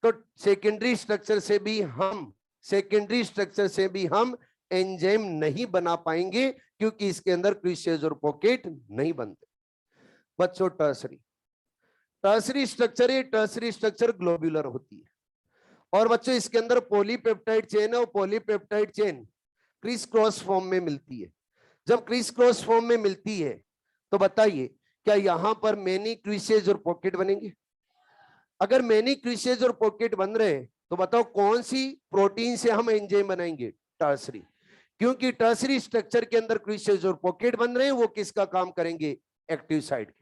तो सेकेंडरी स्ट्रक्चर से भी हम एंजाइम नहीं बना पाएंगे क्योंकि इसके अंदर क्रीसेज और पॉकेट नहीं बनते। बच्चों टर्सरी टर्सरी स्ट्रक्चर ग्लोब्यूलर होती है। और बच्चों इसके अंदर पॉलीपेप्टाइड चेन है और polypeptide chain criss cross form में मिलती है। जब क्रिस क्रॉस फॉर्म में मिलती है तो बताइए क्या यहां पर मेनी क्रीसेज और पॉकेट बनेंगे? अगर मेनी क्रीसेज और पॉकेट बन रहे हैं तो बताओ कौन सी प्रोटीन से हम एंजाइम बनाएंगे? टर्सरी। क्योंकि टर्सरी स्ट्रक्चर के अंदर क्रीसेज और पॉकेट बन रहे हैं, वो किसका काम करेंगे? Active site.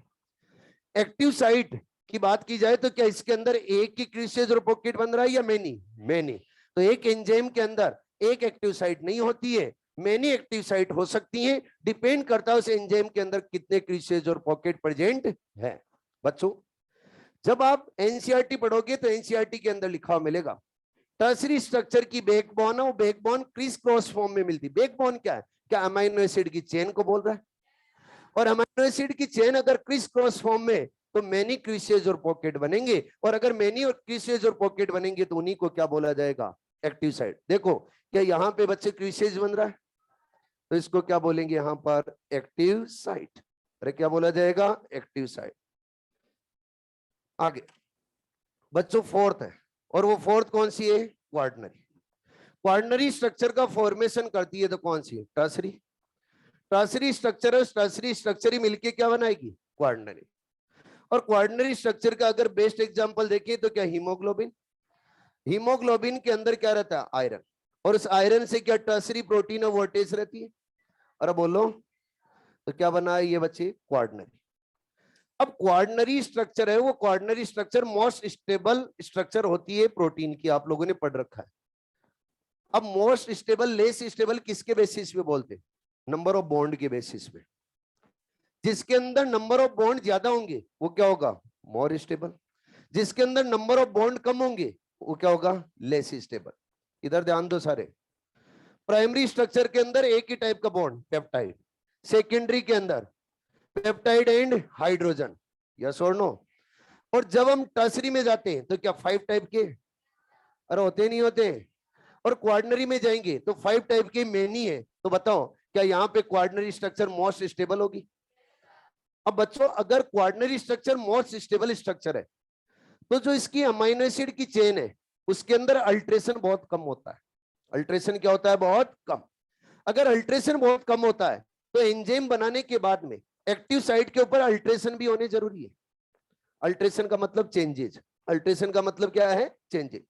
एक्टिव साइट की बात की जाए तो क्या इसके अंदर एक ही क्रीसेज और पॉकेट बन रहा है या मेनी? मेनी। तो एक एंजाइम के अंदर एक एक्टिव साइट नहीं होती है, मेनी एक्टिव साइट हो सकती है। डिपेंड करता है उस एंजाइम के अंदर कितने क्रीसेज और पॉकेट प्रेजेंट है। बच्चों जब आप एनसीईआरटी पढ़ोगे तो एनसीईआरटी के अंदर लिखा मिलेगा टर्सरी स्ट्रक्चर की बैकबोन है, वो बैकबोन क्रिस क्रॉस फॉर्म में मिलती है। बैकबोन क्या है? क्या अमाइनो एसिड की चेन को बोल रहा है। और अमाइनो एसिड की चेन अगर क्रिस क्रॉस फॉर्म में तो मैनी क्रीसेज और पॉकेट बनेंगे। और अगर मैनी और क्रीसेज और पॉकेट बनेंगे तो उन्हीं को क्या बोला जाएगा? Active site. देखो क्या यहां पे बच्चे क्रीसेज बन रहा है, तो इसको क्या बोलेंगे यहां पर? Active site. अरे क्या बोला जाएगा? Active site. आगे बच्चों फोर्थ है, और वो फोर्थ कौन सी है? क्वार्टनरी। क्वार्टनरी स्ट्रक्चर का फॉर्मेशन करती है तो कौन सी है? टर्सरी। टर्सरी स्ट्रक्चर है, टर्सरी स्ट्रक्चर ही मिलके क्या बनाएगी? क्वार्टनरी। और क्वार्टनरी स्ट्रक्चर का अगर बेस्ट एग्जांपल देखिए तो क्या? हीमोग्लोबिन। हीमोग्लोबिन के अंदर क्या रहता है? आयरन। और उस आयरन से क्या टर्सरी प्रोटीन है वो अटैच रहती है। अरे बोलो, तो क्या बना है ये बच्चे? क्वार्टनरी। अब क्वार्डनरी स्ट्रक्चर है, वो quaternary structure most stable structure होती है प्रोटीन की, आप लोगों ने पढ़ रखा है। अब मोस्ट स्टेबल लेस स्टेबल किसके बेसिस पे बोलते हैं? नंबर ऑफ बॉन्ड के बेसिस पे। जिसके अंदर नंबर ऑफ बॉन्ड ज्यादा होंगे वो क्या होगा? More stable. जिसके अंदर नंबर ऑफ बॉन्ड कम होंगे वो क्या होगा? Less stable. इधर ध्यान दो सारे। प्राइमरी स्ट्रक्चर के अंदर एक ही टाइप का बॉन्ड, पेप्टाइड। सेकेंडरी के अंदर पेप्टाइड एंड हाइड्रोजन, यस और नो। और जब हम टर्सरी में जाते हैं तो क्या 5 टाइप के? अरे होते नहीं होते। और क्वार्डनरी में जाएंगे तो 5 टाइप के मेनी है। तो बताओ क्या यहाँ पे क्वार्डनरी स्ट्रक्चर मोस्ट स्टेबल होगी? अब बच्चों अगर quaternary structure most stable structure है तो जो इसकी अमाइनो एसिड की चेन है उसके अंदर अल्ट्रेशन बहुत कम होता है। अल्ट्रेशन क्या होता है? बहुत कम। अगर अल्ट्रेशन बहुत कम होता है तो एंजाइम बनाने के बाद में एक्टिव साइट के ऊपर अल्ट्रेशन भी होने जरूरी है। अल्ट्रेशन का मतलब चेंजेज। अल्ट्रेशन का मतलब क्या है? चेंजेज।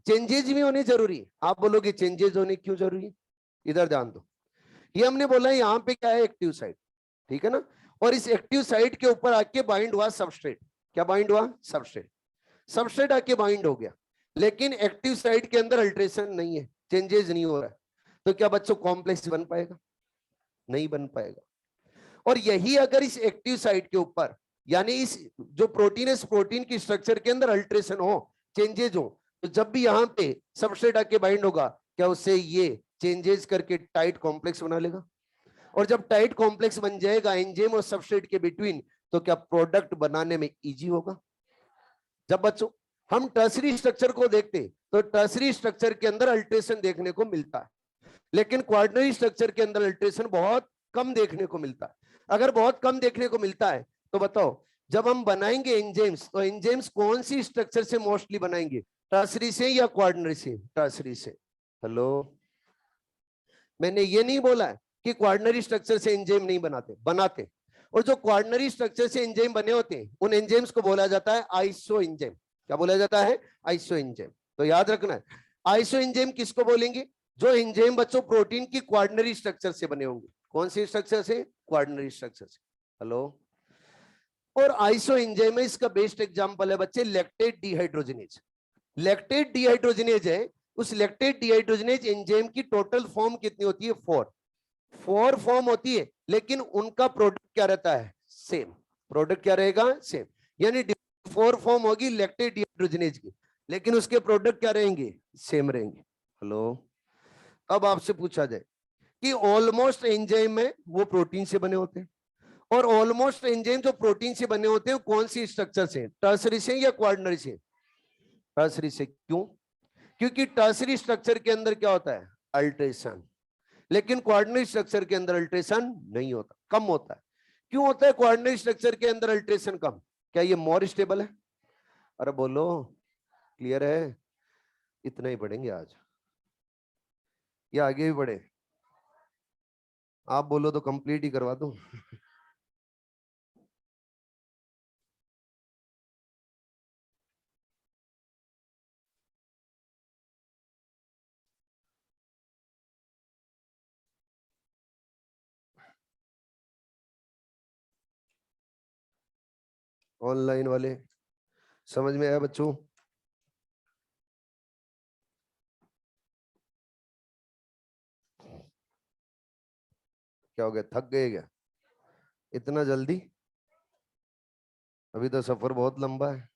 चेंजेज भी होने जरूरी है। आप बोलोगे चेंजेज होने क्यों जरूरी है? इधर ध्यान दो। ये हमने बोला यहाँ पे क्या है? एक्टिव साइट, ठीक है ना। और इस एक्टिव साइट के ऊपर आके बाइंड हुआ सबस्ट्रेट। क्या बाइंड हुआ? सबस्ट्रेट। सबस्ट्रेट आके बाइंड हो गया, लेकिन एक्टिव साइट के अंदर अल्ट्रेशन नहीं है, चेंजेस नहीं हो रहा है। तो क्या बच्चों कॉम्प्लेक्स बन पाएगा? नहीं बन पाएगा। और यही अगर इस एक्टिव साइट के ऊपर, यानी इस जो प्रोटीन है, इस प्रोटीन की स्ट्रक्चर के अंदर अल्ट्रेशन हो, चेंजेस हो, तो जब भी यहां पे सबस्ट्रेट आके बाइंड होगा, क्या उससे ये चेंजेस करके टाइट कॉम्प्लेक्स बना लेगा? और जब टाइट कॉम्प्लेक्स बन जाएगा एंजाइम और सबस्ट्रेट के बिटवीन, तो क्या प्रोडक्ट बनाने में इजी होगा? जब बच्चों हम टर्सरी स्ट्रक्चर को देखते तो टर्सरी स्ट्रक्चर के अंदर अल्ट्रेशन देखने को मिलता है, लेकिन क्वार्टनरी स्ट्रक्चर के अंदर अल्ट्रेशन बहुत कम देखने को मिलता है। अगर बहुत कम देखने को मिलता है तो बताओ जब हम बनाएंगे एंजाइम्स तो एंजाइम्स कौन सी स्ट्रक्चर से मोस्टली बनाएंगे? टर्सरी से या क्वार्टनरी से? टर्सरी से। हेलो, मैंने ये नहीं बोला है कि क्वार्टनरी स्ट्रक्चर से एंजाइम नहीं बनाते, बनाते। और जो क्वार्टनरी स्ट्रक्चर से एंजाइम बने होते हैं उन एंजाइम्स को बोला जाता है आइसो एंजाइम। क्या बोला जाता है? Iso enzyme. तो याद रखना है, आइसो एंजाइम किसको बोलेंगे? जो एंजाइम बच्चों प्रोटीन की क्वार्टनरी स्ट्रक्चर से बने होंगे। कौन सी स्ट्रक्चर से? क्वार्टनरी स्ट्रक्चर से। हेलो। और आइसो एंजाइम में इसका बेस्ट एग्जांपल है बच्चे लैक्टेट डिहाइड्रोजिनेज। लैक्टेट डिहाइड्रोजिनेज है, उस लैक्टेट डिहाइड्रोजिनेज एंजाइम की टोटल फॉर्म कितनी होती है? 4। 4 फॉर्म होती है, लेकिन उनका प्रोडक्ट क्या रहता है? सेम। प्रोडक्ट क्या रहेगा? सेम। यानी 4 फॉर्म होगी लैक्टेट डिहाइड्रोजिनेज की, लेकिन उसके प्रोडक्ट क्या रहेंगे? सेम रहेंगे। हेलो। अब आपसे पूछा जाए कि ऑलमोस्ट एंजाइम है वो प्रोटीन से बने होते हैं, और ऑलमोस्ट एंजाइम जो प्रोटीन से बने होते हैं कौन सी स्ट्रक्चर से? टर्सरी से या क्वार्टनरी से? टर्सरी से। क्यों? क्योंकि टर्सरी स्ट्रक्चर के अंदर क्या होता है? अल्ट्रेशन। लेकिन क्वार्टनरी स्ट्रक्चर के अंदर अल्ट्रेशन नहीं होता, कम होता है। क्यों होता है क्वार्टनरी स्ट्रक्चर के अंदर अल्ट्रेशन कम? क्या ये मोर स्टेबल है? अरे बोलो, क्लियर है? इतना ही पढ़ेंगे आज या आगे भी बढ़े? आप बोलो तो कंप्लीट ही करवा दूं। ऑनलाइन वाले समझ में आया बच्चों? क्या हो गया, थक गए क्या इतना जल्दी? अभी तो सफर बहुत लंबा है।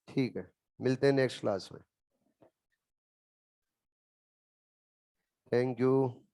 ठीक है, मिलते हैं नेक्स्ट क्लास में। Thank you.